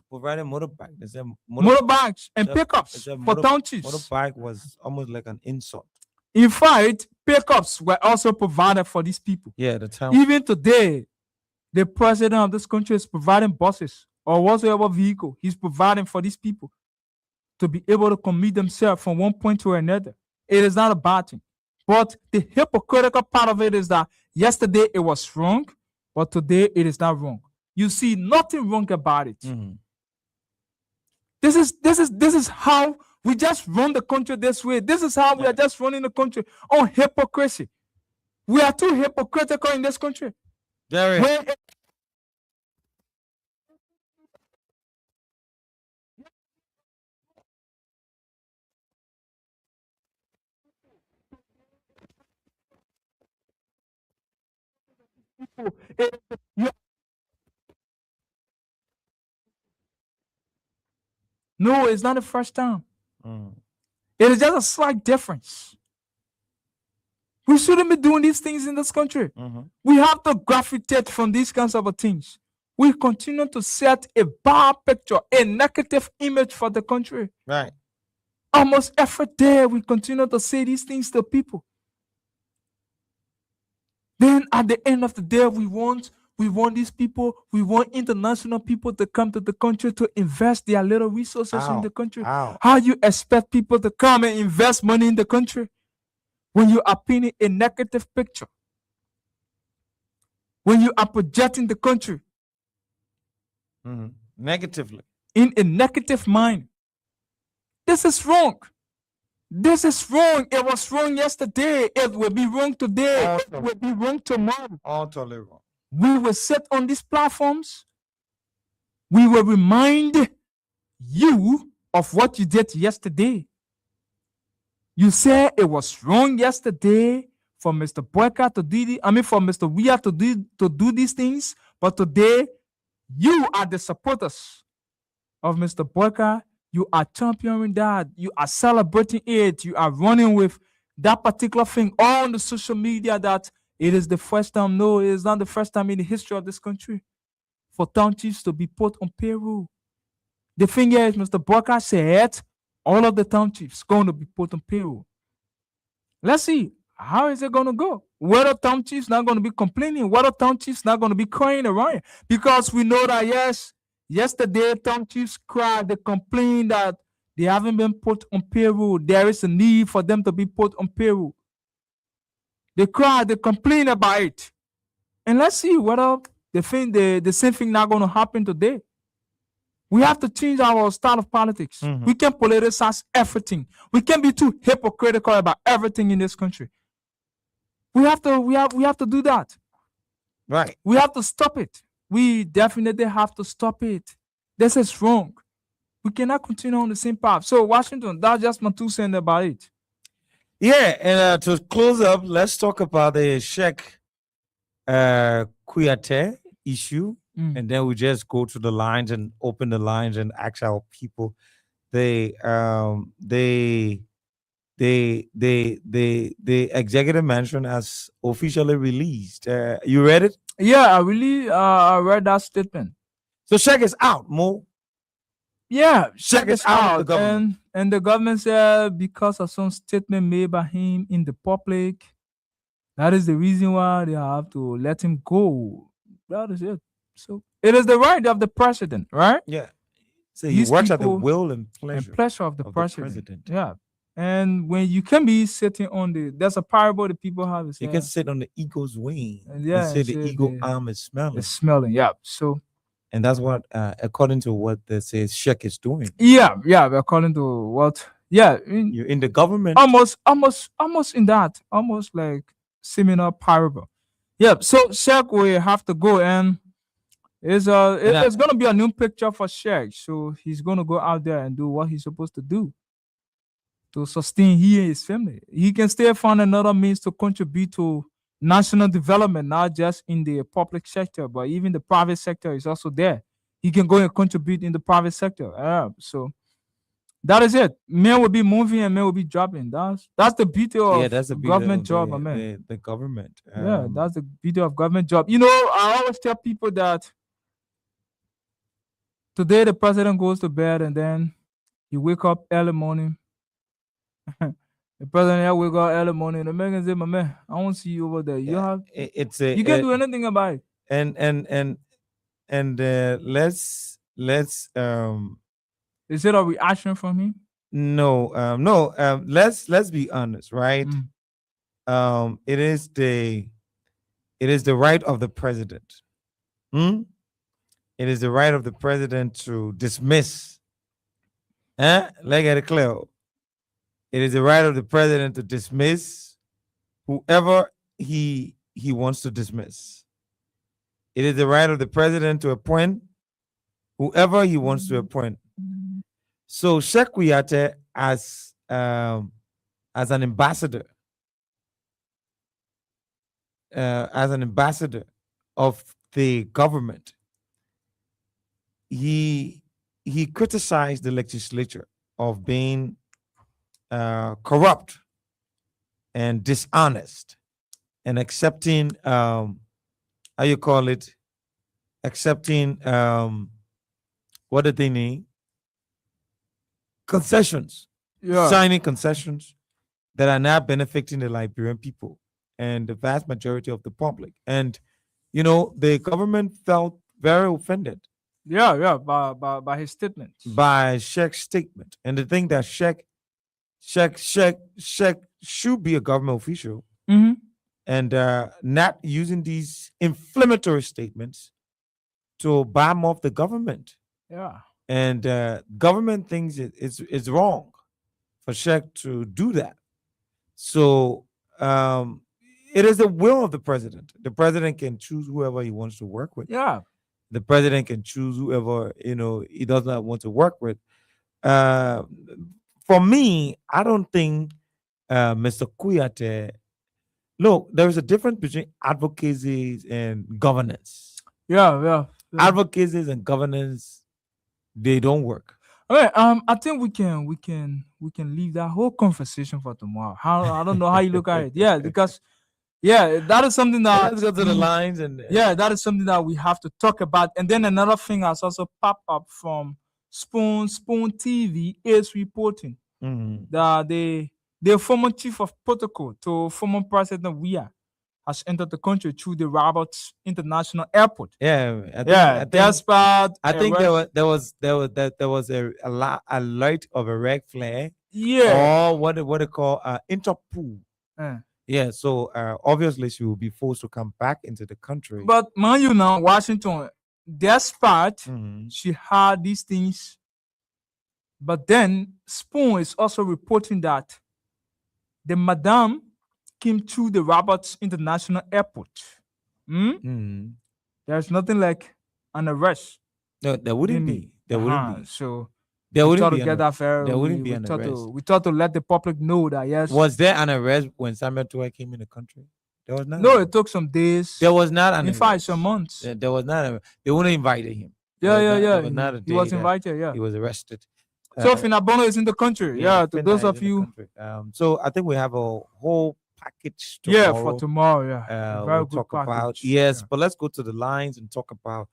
Providing motorbike. They said Motorbikes and pickups for town chiefs. Motorbike was almost like an insult. In fact, pickups were also provided for these people. Yeah, the town. Even today, the president of this country is providing buses or whatsoever vehicle he's providing for these people to be able to commit themselves from one point to another. It is not a bad thing. But the hypocritical part of it is that yesterday it was wrong, but today it is not wrong. You see nothing wrong about it. This is how we just run the country this way. This is how we are just running the country on hypocrisy. We are too hypocritical in this country. When No, it's not the first time. It is just a slight difference. We shouldn't be doing these things in this country. We have to gravitate from these kinds of things. We continue to set a bad picture, a negative image for the country. Right. Almost every day we continue to say these things to people. Then at the end of the day, we want these people, we want international people to come to the country to invest their little resources in the country. How you expect people to come and invest money in the country when you are painting a negative picture? When you are projecting the country negatively in a negative mind. This is wrong. This is wrong. It was wrong yesterday. It will be wrong today. It will be wrong tomorrow. Totally wrong. We will sit on these platforms. We will remind you of what you did yesterday. You said it was wrong yesterday for Mr. Boyka to do for Mr. Weah to do these things, but today you are the supporters of Mr. Boyka. You are championing that. You are celebrating it. You are running with that particular thing on the social media that it is the first time. No, it is not the first time in the history of this country for town chiefs to be put on payroll. The thing is, Mr. Boyka said all of the town chiefs going to be put on payroll. Let's see, how is it going to go? Whether town chiefs not going to be complaining, whether town chiefs not going to be crying around, because we know that yes, yesterday town chiefs cried, they complained that they haven't been put on payroll. There is a need for them to be put on payroll. They cried, they complain about it. And let's see whether the same thing not going to happen today. We have to change our style of politics. We can politicize everything. We can't be too hypocritical about everything in this country. We have to do that. Right. We have to stop it. We definitely have to stop it. This is wrong. We cannot continue on the same path. So Washington, that's just my 2 cents about it. Yeah, and to close up, let's talk about the Sheikh Kuyate issue, and then we just go to the lines and open the lines and ask our people the executive mansion has officially released. You read it? Yeah, I read that statement. So Sheikh is out, Mo. Yeah, Sheikh is out of the government. and the government said because of some statement made by him in the public, that is the reason why they have to let him go. That is it. So it is the right of the president, right? Yeah. So he These works at the people- will and pleasure of the president. Yeah. And when you can be sitting on there's a parable that people have. You can sit on the eagle's wing. Yeah, and say the say eagle arm is smelling. It's smelling. Yeah. So And that's what, according to what they say, Sheikh is doing. yeah, according to what You're in the government. almost in that, almost like similar parable. Yeah. So Sheikh will have to go, and it's gonna be a new picture for Sheikh. So he's gonna go out there and do what he's supposed to do to sustain he and his family. He can still find another means to contribute to national development, not just in the public sector, but even the private sector is also there. He can go and contribute in the private sector. So that is it. Men will be moving and men will be dropping. That's the beauty of That's the beauty government of job, the, man. the government. Yeah, that's the beauty of government job. You know, I always tell people that today the president goes to bed and then he wake up early morning. The president wake up early morning. The man can say, "My man, I won't see you over there. You have you can't do anything about it." And let's Is it a reaction from him? no, let's be honest, right? It is the right of the president. It is the right of the president to dismiss. Let's get it clear. It is the right of the president to dismiss whoever he wants to dismiss. It is the right of the president to appoint whoever he wants to appoint. So Sheikh Kuyate as an ambassador, of the government, he criticized the legislature of being corrupt and dishonest and accepting accepting what did they need? Concessions. Signing concessions that are not benefiting the Liberian people and the vast majority of the public. And the government felt very offended. By his statements. By Sheikh's statement. And the thing that Sheikh should be a government official and not using these inflammatory statements to bomb off the government. Yeah. And government thinks it's wrong for Sheikh to do that. So it is the will of the president. The president can choose whoever he wants to work with. Yeah. The president can choose whoever he does not want to work with. For me, I don't think Mr. Kuyate. Look, there is a difference between advocacy and governance. Yeah. Advocacy and governance, they don't work. Okay, I think we can leave that whole conversation for tomorrow. I don't know how you look at it. Yeah, because that is something that let's go to the lines and that is something that we have to talk about. And then another thing has also popped up from Spoon TV is reporting that the former chief of protocol to former President Weah has entered the country through the Roberts International Airport. I think there was a light of a red flag. Or what they call Interpol. So obviously she will be forced to come back into the country. But mind you now, Washington, despite she had these things, but then Spoon is also reporting that the madam came through the Roberts International Airport. There's nothing like an arrest. No, there wouldn't be. There wouldn't be. So there wouldn't be. There wouldn't be an arrest. We thought to let the public know that yes. Was there an arrest when Samuel Tuah came in the country? There was not. No, it took some days. There was not an. In fact, some months. There was not. They wouldn't invite him. Yeah. He was invited. Yeah, he was arrested. So Finabono is in the country. Yeah, to Finna those is of in the you. country. So I think we have a whole package Yeah, tomorrow. for tomorrow. Yeah, a very We'll good talk about package. but let's go to the lines and talk about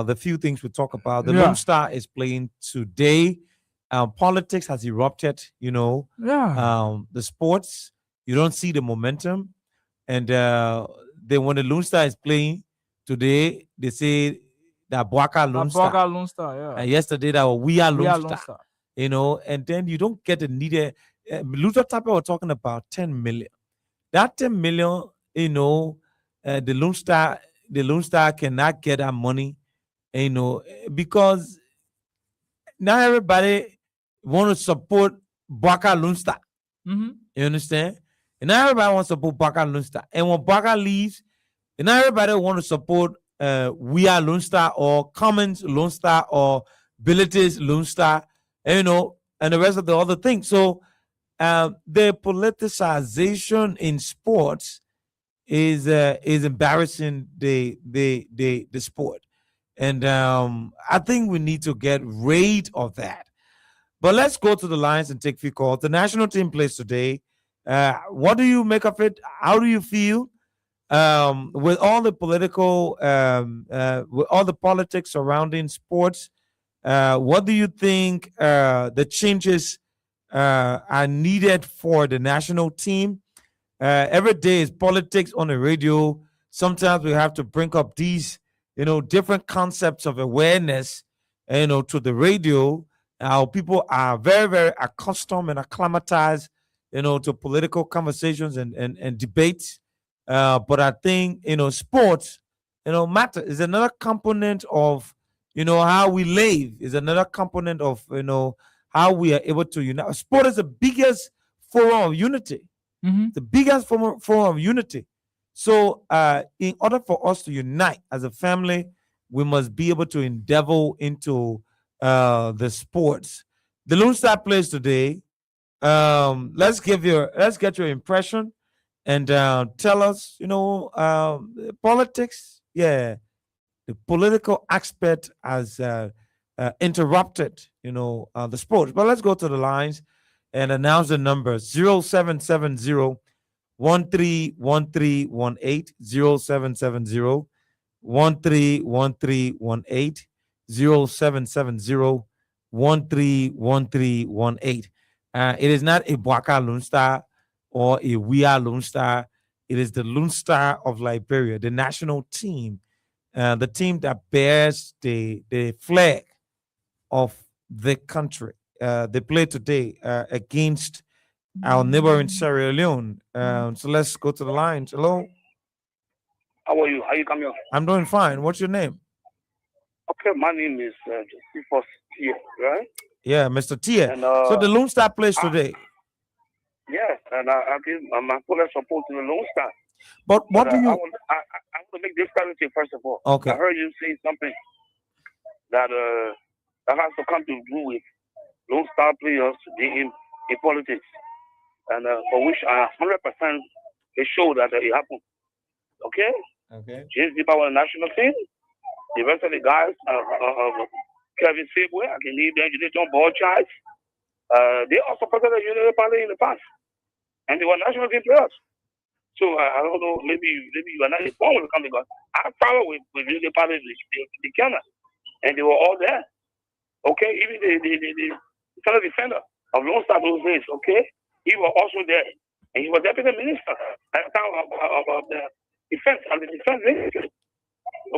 the few things we talk about. The Yeah. Lone Star is playing today. Politics has erupted. Yeah. The sports, you don't see the momentum, and then when the Lone Star is playing today, they say that Boaka Lone Star. Boaka Lone Star, yeah. And yesterday that we are We Lone are Star. Lone Star. And then you don't get the needed. Luther Tapper were talking about 10 million. That 10 million, the Lone Star cannot get that money, because now everybody want to support Baka Lone Star. Mm-hmm. You understand? And now everybody wants to support Baka Lone Star. And when Baka leaves, and now everybody want to support We Are Lone Star or Commons Lone Star or Abilities Lone Star, and the rest of the other things. So the politicization in sports is embarrassing the sport, and I think we need to get rid of that. But let's go to the lines and take a few calls. The national team plays today. What do you make of it? How do you feel with all the political, with all the politics surrounding sports? What do you think the changes are needed for the national team? Every day is politics on the radio. Sometimes we have to bring up these, different concepts of awareness, to the radio. Now people are very, very accustomed and acclimatized, to political conversations and debates. But I think, sports, matter is another component of, how we live, is another component of, how we are able to unite. Sport is the biggest forum of unity. Mm-hmm. The biggest form of unity. So, in order for us to unite as a family, we must be able to endeavor into the sports. The Lone Star plays today. Let's get your impression and tell us, politics. Yeah, the political aspect has interrupted, the sports. But let's go to the lines and announce the number 0770 131318 0770 131318 0770 131318. It is not a Boaka Lone Star or a We Are Lone Star. It is the Lone Star of Liberia, the national team, the team that bears the flag of the country. They play today against our neighboring Sierra Leone. So let's go to the lines. Hello. How are you? How you coming? I'm doing fine. What's your name? Okay, my name is Josephus Tia, right? Yeah, Mr. Tia. And, so the Lone Star plays today. Yes, and I give my full support to the Lone Star. But what do you? I want to make this clarity first of all. Okay. I heard you say something that has to come to do with Lone Star players in politics, and for which I 100% it showed that it happened. Okay. Okay. James Deeper was a national team. The rest of the guys, Kevin Sabway, I can leave them, John Borchard. They also supported the Union Party in the past, and they were national team players. So I don't know, maybe you are not informed with the company, because I traveled with Union Party in Canada, and they were all there. Okay, even the fellow defender of Lone Star those days, okay, he was also there, and he was deputy minister at the time of the defense and the defense ministry.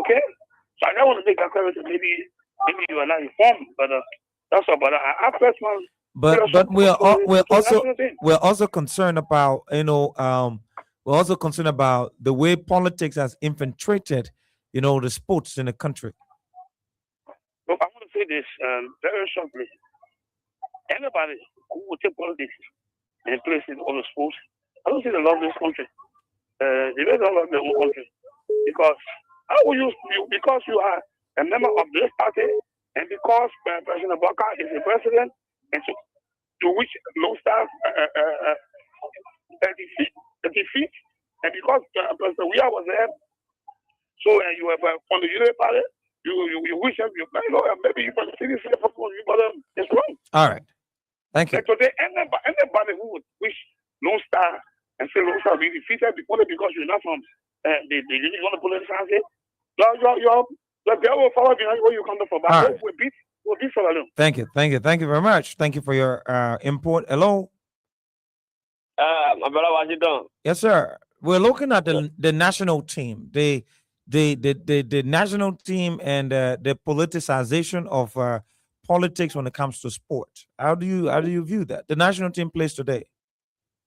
Okay, so I don't want to make that clarity. Maybe you are not informed, but that's all. But I personally. But we're also concerned about we're also concerned about the way politics has infiltrated the sports in the country. Well, I want to say this very shortly. Anybody who will take politics and place it on the sports, I don't think they love this country. They really don't love their own country, because how will you because you are a member of this party, and because President Boaka is the president, and to which Lone Star defeat, and because President Weah was there, so and you were from the Union Party, you wish him, maybe you must see this for you, but it's wrong. All right. Thank you. Like today, anybody who would wish Lone Star and say Lone Star be defeated only because you're not from the unit on the political side, the girl will follow behind where you come from. All right. We'll beat for them. Thank you very much. Thank you for your input. Hello. My brother, what you doing? Yes, sir. We're looking at the national team, the national team, and the politicization of politics when it comes to sport. How do you view that? The national team plays today.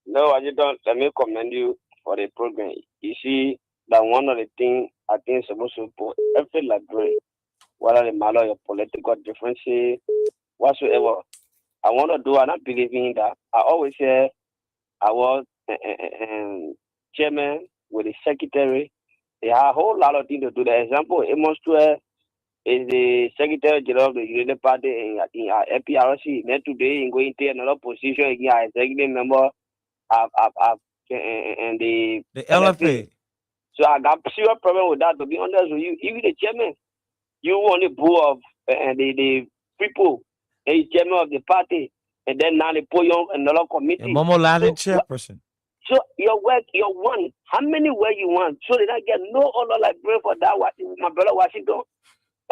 No, what you don't. Let me commend you for the program. You see, that one of the things I think is supposed to put every library, whether the matter of your political differences, whatsoever. I want to do, and I believe in that. I always say I was chairman with the secretary. They have a whole lot of things to do. The example, Amos Tuer is the secretary general of the United Party in our FPRC. Then today, in going to another position, again, as executive member and the LFA. So I got serious problem with that. To be honest with you, even the chairman, you want the board of the people, the chairman of the party, and then now they put you on another committee. Momo Laden chairperson. So your work, your one, how many work you want? So did I get no other library for that? My brother Washington.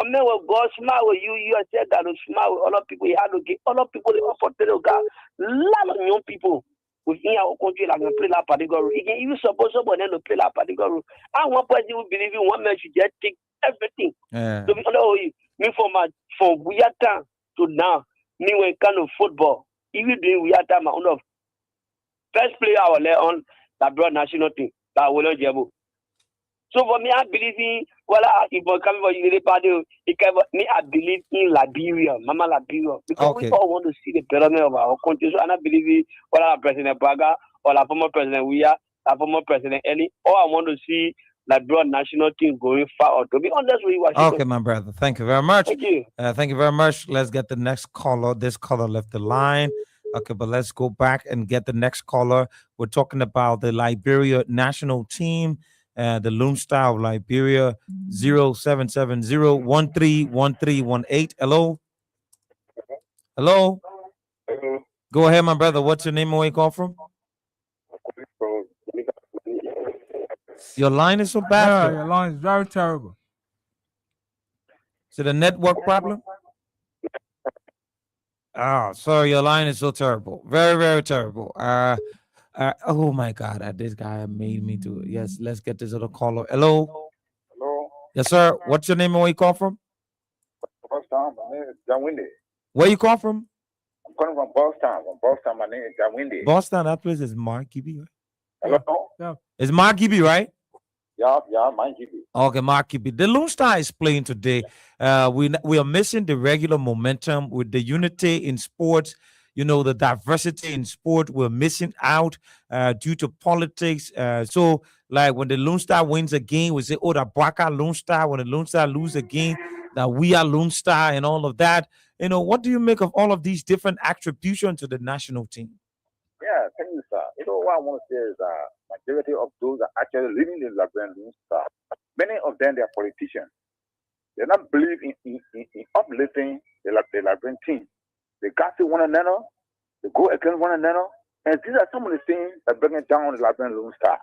I mean, when God smile with you, you said that to smile with other people. You have to give other people the opportunity. God, a lot of young people within our country like to play that particular role. Again, you suppose someone to play that particular role. I one person who believe in one man should just take everything. Yeah. So me from weird time to now, me when kind of football, even doing weird time, I know first player I will let on that broad national team that will not jabo. So for me, I believe in if I come for Unity Party, me I believe in Liberia, Mama Liberia, because we all want to see the betterment of our country. So I believe in President Braga or la former President Weah, la former President Ellie. All I want to see that broad national team going far. To be honest with you, Okay, my brother. Thank you very much. Thank you. Thank you very much. Let's get the next caller. This caller left the line. Okay, but let's go back and get the next caller. We're talking about the Liberia national team, the Lone Star of Liberia, 0770-131318. Hello? Hello? Go ahead, my brother. What's your name and where you call from? Your line is so bad. Yeah, sir. your line is very terrible. Is it a network problem? Oh, sorry, your line is so terrible. Very, very terrible. Oh my God, this guy made me do it. Yes, let's get this other caller. Hello? Hello? Yes, sir. What's your name and where you call from? Boston, my name is John Windy. Where you call from? I'm calling from Boston. My name is John Windy. Boston, that place is Mark Gibby, right? Hello? Yeah. It's Mark Gibby, right? Yeah, my Gibby. Okay, Mark Gibby. The Lone Star is playing today. We are missing the regular momentum with the unity in sports. You know, the diversity in sport. We're missing out due to politics. So, like when the Lone Star wins a game, we say, "Oh, the Baka Lone Star." When the Lone Star lose a game, that we are Lone Star and all of that. You know, what do you make of all of these different attributions to the national team? Yeah, thank you, sir. You know what I want to say is majority of those are actually living in Liberian Lone Star. Many of them, they are politicians. They don't believe in uplifting the Liberian team. They gossip one another. They go against one another. And these are some of the things that bring down the Liberian Lone Star.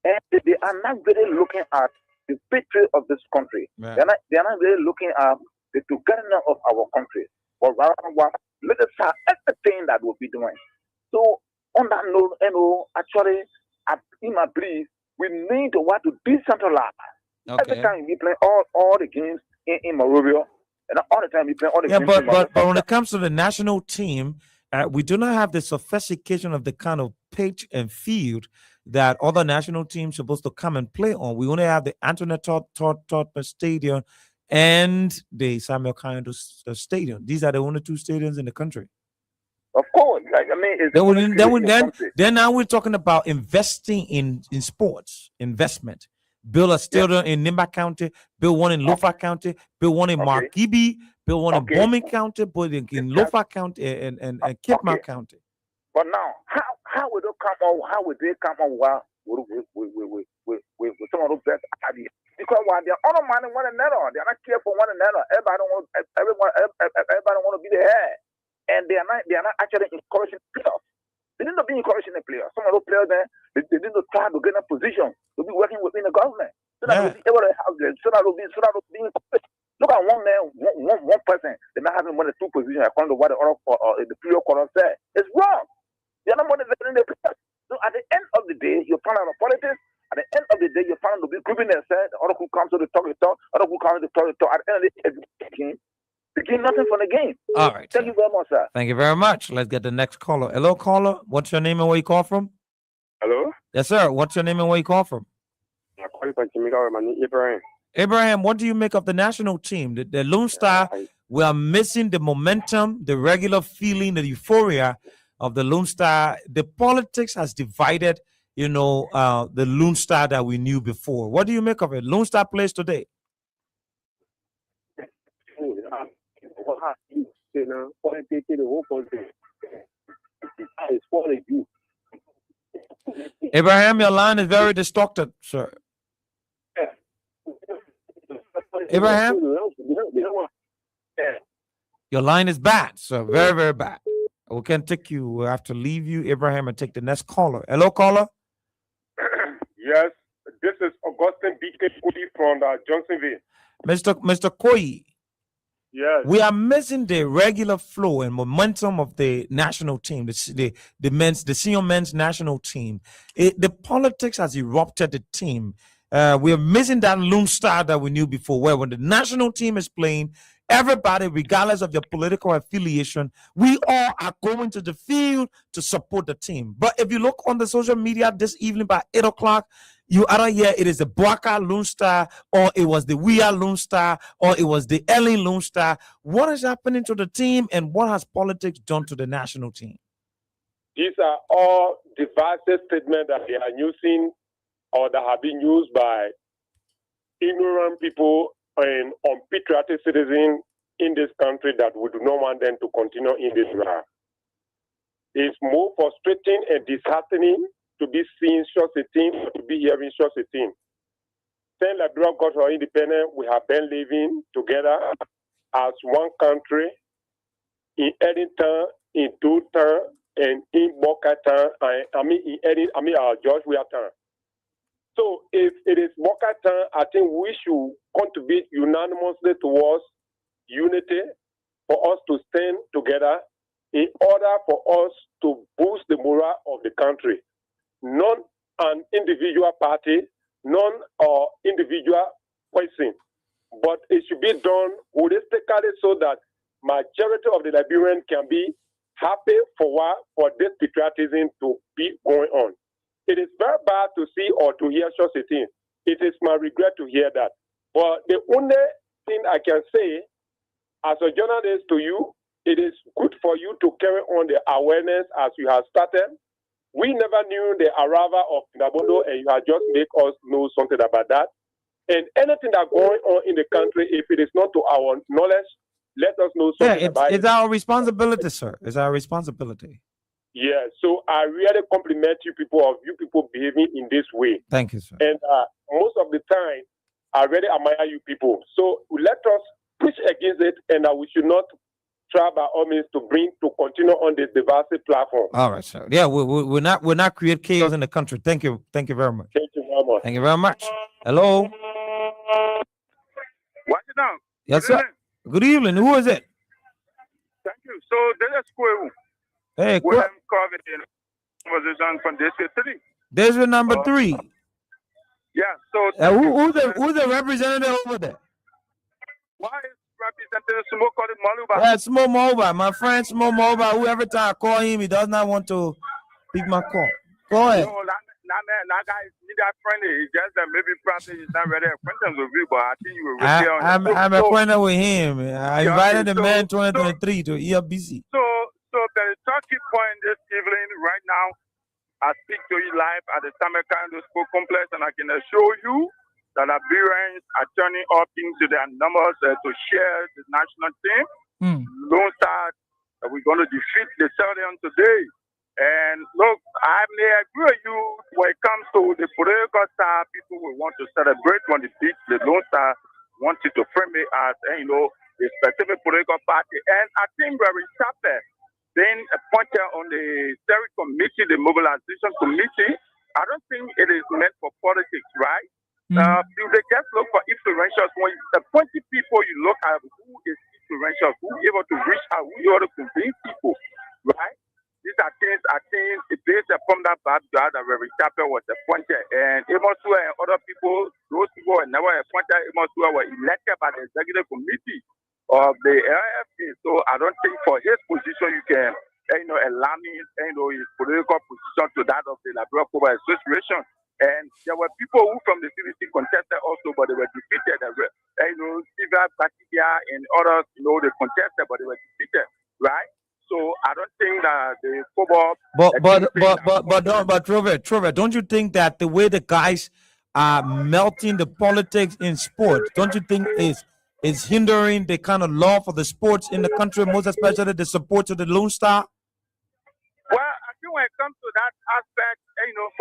And they are not really looking at the victory of this country. Right. They are not really looking at the togetherness of our country. But rather, let us have everything that we'll be doing. So, on that note, actually, in my belief, we need to want to decentralize. Okay. Every time we play all the games in Monrovia, and all the time we play all the games in but when it comes to the national team, we do not have the sophistication of the kind of pitch and field that other national teams supposed to come and play on. We only have the Antoinette Tottenham Stadium and the Samuel Kaindo Stadium. These are the only two stadiums in the country. Of course, then now we're talking about investing in sports investment. Build a stadium in Nimba County, build one in Lofa County, build one in Markibi, build one in Bombing County, build in Lofa County and Kitma County. But now, how would they come out? How would they come out with some of those best ideas? because while they're undermining one another, they're not care for one another. Everybody want to be the head, and they are not actually encouraging players. They need to be encouraging the players. Some of those players there, they need to try to get in a position to be working within the government, so that they'll be able to have them, so that they'll be encouraged. Look at one man, one person. They're not having more than 2 positions according to what the previous caller said. It's wrong. They're not motivating the players. So at the end of the day, you find out politics. At the end of the day, you find out to be grouping themselves. The other who comes to the talk, other who comes to the talk. At the end of the day, they gain nothing from the game. All right. Thank you very much, sir. Thank you very much. Let's get the next caller. Hello, caller. What's your name and where you call from? Hello? Yes, sir. What's your name and where you call from? I'm calling from Jamaica. My name is Ibrahim. Abraham, what do you make of the national team? The Lone Star, we are missing the momentum, the regular feeling, the euphoria of the Lone Star. The politics has divided, the Lone Star that we knew before. What do you make of it? Lone Star plays today. Abraham, your line is very distorted, sir. Abraham, your line is bad, sir. Very, very bad. We can't take you. We'll have to leave you, Abraham, and take the next caller. Hello, caller. Yes, this is Augustine B.K. Kudi from Johnsonville. Mr. Koyi. Yes. We are missing the regular flow and momentum of the national team, the senior men's national team. The politics has erupted the team. We are missing that Lone Star that we knew before, where when the national team is playing, everybody, regardless of your political affiliation, we all are going to the field to support the team. But if you look on the social media this evening by 8 o'clock, you either hear it is the Boaka Lone Star, or it was the We Are Lone Star, or it was the LA Lone Star. What is happening to the team, and what has politics done to the national team? These are all divisive statements that they are using or that have been used by ignorant people and unpatriotic citizens in this country that we do not want them to continue in this route. It's more frustrating and disheartening to be seeing such a thing, to be hearing such a thing. Since Liberia got our independence, we have been living together as one country in Eddington, in Dothan, and in Boca Town, George Weah Town. So if it is Boca Town, I think we should contribute unanimously towards unity, for us to stand together in order for us to boost the morale of the country. Not an individual party, not an individual person, but it should be done holistically so that majority of the Liberians can be happy for this patriotism to be going on. It is very bad to see or to hear such a thing. It is my regret to hear that. But the only thing I can say as a journalist to you, it is good for you to carry on the awareness as you have started. We never knew the arrival of Nabodo, and you have just made us know something about that. And anything that's going on in the country, if it is not to our knowledge, let us know something about it. It's our responsibility, sir. It's our responsibility. Yeah, so I really compliment you people behaving in this way. Thank you, sir. And most of the time, I really admire you people. So let us push against it, and we should not try by all means to continue on this divisive platform. All right, sir. Yeah, we're not create chaos in the country. Thank you very much. Thank you very much. Thank you very much. Hello. Watch it down. Yes, sir. Good evening. Who is it? Thank you. So there's Square. Hey, William Corbett in conversation from District 3. There's your number 3. Yeah. So who's the representative over there? why is Representative Sumo called Maluba? Yeah, Smo Moba. My friend Smo Moba, who every time I call him, he does not want to pick my call. Go ahead. No, that guy is not that friendly. It's just that maybe probably he's not really acquaintance with you, but I think you will really I'm acquainted with him. I invited the man 2023 to EFBC. So the talking point this evening, right now, I speak to you live at the Samarkand Sport Complex, and I can assure you that Liberians are turning up into their numbers to share the national team. Lone Star, we're going to defeat the Stallion today. And look, I may agree with you when it comes to the political side. People will want to celebrate when the beat the Lone Star wanted to frame it as, a specific political party. And I think Barry Chappell being appointed on the steering committee, the mobilization committee, I don't think it is meant for politics, right? You they just look for influentials. When you appoint people, you look at who is influential, who is able to reach out, who is able to convince people, right? These are things I think it based upon that background that Reverend Chappell was appointed. And Amos Sewell and other people, those people were never appointed. Amos Sewell were elected by the executive committee of the LFA. So I don't think for his position you can, align his political position to that of the Liberal Football Association. And there were people who from the CDC contested also, but they were defeated. Silva Batigia and others, they contested, but they were defeated, right? So I don't think that the football. But Trevor, don't you think that the way the guys are melting the politics in sport, don't you think is hindering the kind of love for the sports in the country, most especially the support to the Lone Star? Well, I think when it comes to that aspect,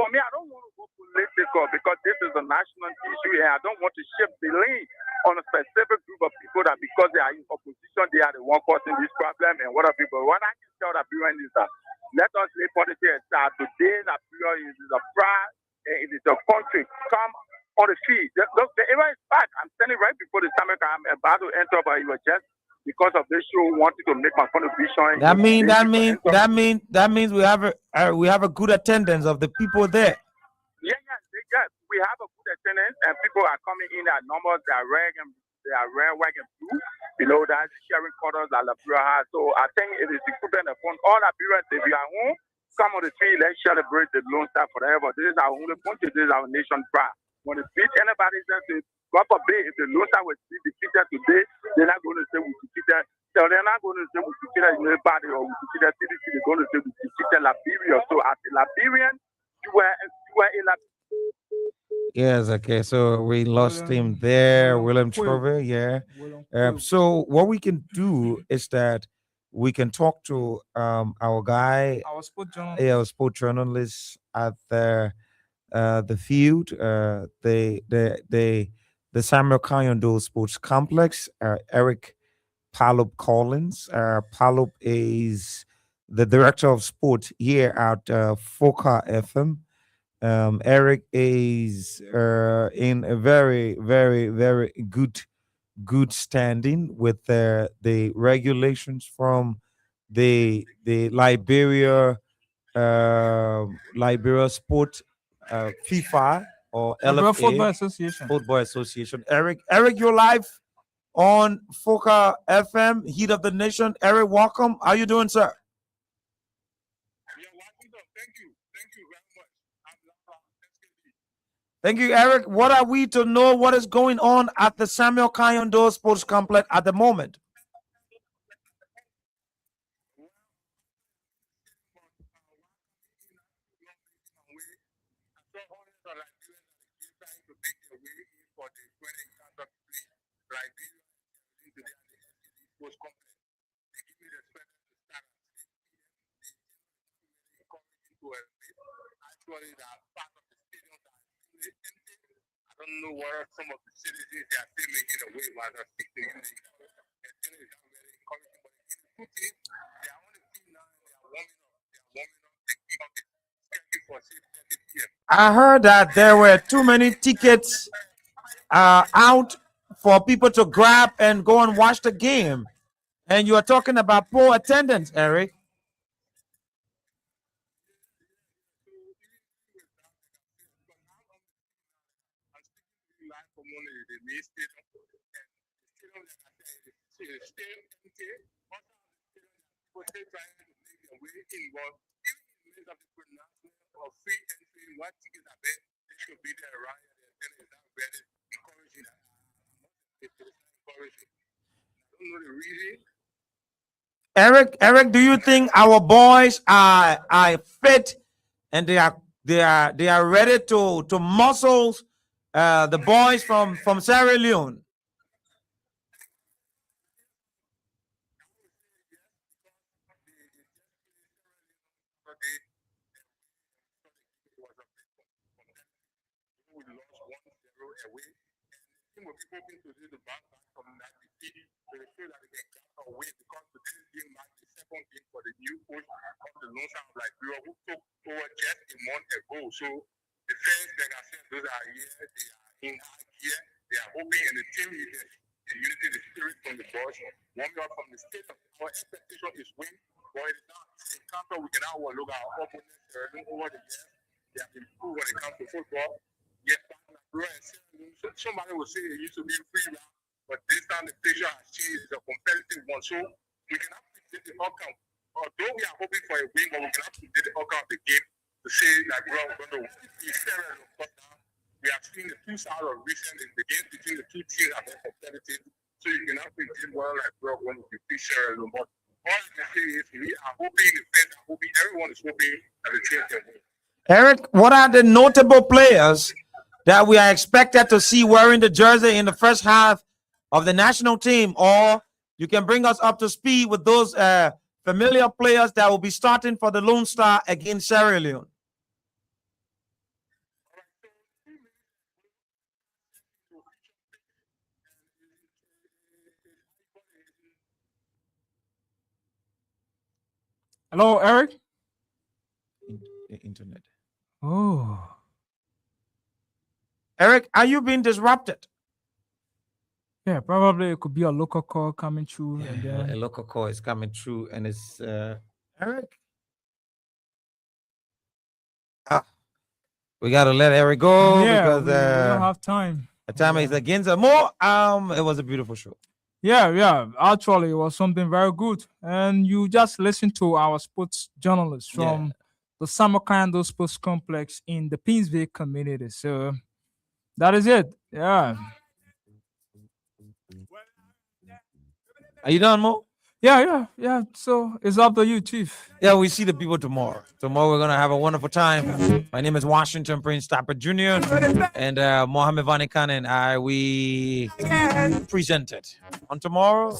for me, I don't want to go political because this is a national issue and I don't want to shift the blame on a specific group of people that because they are in opposition, they are the one causing this problem and what are people. What I can tell Liberia is that let us lay politics aside. Today, Liberia is a pride and it is a country. Come on the field. Look, the era is back. I'm standing right before the stomach. I'm about to enter, but you were just because of this show wanted to make my contribution. That means we have a good attendance of the people there. Yeah. We have a good attendance and people are coming in at numbers. They are rare and blue. That's sharing quarters that Liberia has. So I think it is incumbent upon all Liberians. If you are home, come on the street. Let's celebrate the Lone Star forever. This is our only country. This is our nation pride. When it beats anybody, God forbid, if the Lone Star was defeated today, they're not going to say we defeated. So they're not going to say we defeated anybody or we defeated CDC. They're going to say we defeated Liberia. So as a Liberian, you were in Liberia. Yes, okay. So we lost him there, William Trevor. Yeah. So what we can do is that we can talk to our guy, our sport journalist at the field, the Samuel Kayando Sports Complex, Eric Palop Collins. Palop is the director of sport here at Foka FM. Eric is in a very, very, very good standing with the regulations from the Liberia Sport FIFA or LFA Football Association. Eric, you're live on Foka FM, Heat of the Nation. Eric, welcome. How you doing, sir? Thank you, Eric. What are we to know what is going on at the Samuel Kayando Sports Complex at the moment? I don't know what some of the citizens they are still making away while I speak to you. They are only now they are warming up. I heard that there were too many tickets out for people to grab and go and watch the game. And you are talking about poor attendance, Eric. Eric, do you think our boys are fit and they are ready to muscle the boys from Sierra Leone? away. And the team will be hoping to do the bounce back from that defeat. So they feel that they can get away because today's game marks the second game for the new coach of the Lone Star of Liberia, who took over just a month ago. So the fans, like I said, those are here, they are in high gear, they are hoping, and the team is the unity, the spirit from the boys. Warming up from the state. Our expectation is win, but it is not the encounter we can now look at our opponents over the years. They have improved when it comes to football. Yes, somebody will say it used to be a free round, but this time the picture has changed. It's a competitive one. So we cannot predict the outcome. Although we are hoping for a win, but we cannot predict the outcome of the game to say that we're going to be fair and now. We have seen the two sides of recent in the games between the two teams have been competitive. So you cannot predict one like we're going to be fair and but all I can say is we are hoping, the fans are hoping, everyone is hoping that the team can win. Eric, what are the notable players that we are expected to see wearing the jersey in the first half of the national team? Or you can bring us up to speed with those familiar players that will be starting for the Lone Star against Sierra Leone. Hello, Eric. The internet. Oh, Eric, are you being disrupted? yeah, probably it could be a local call coming through. And A then, local call is coming through, and it's Eric. We gotta let Eric go yeah, because we don't have time. the time is against us. More. It was a beautiful show. Yeah. Actually, it was something very good. And you just listen to our sports journalists from the Samarkand Sports Complex in the Pinsville community. So that is it. Yeah. Are you done, Mo? Yeah. So it's up to you, Chief. Yeah, we see the people tomorrow. Tomorrow we're gonna have a wonderful time. My name is Washington Prince Tapper Jr. and Mohammed Vanikan and we present it on tomorrow.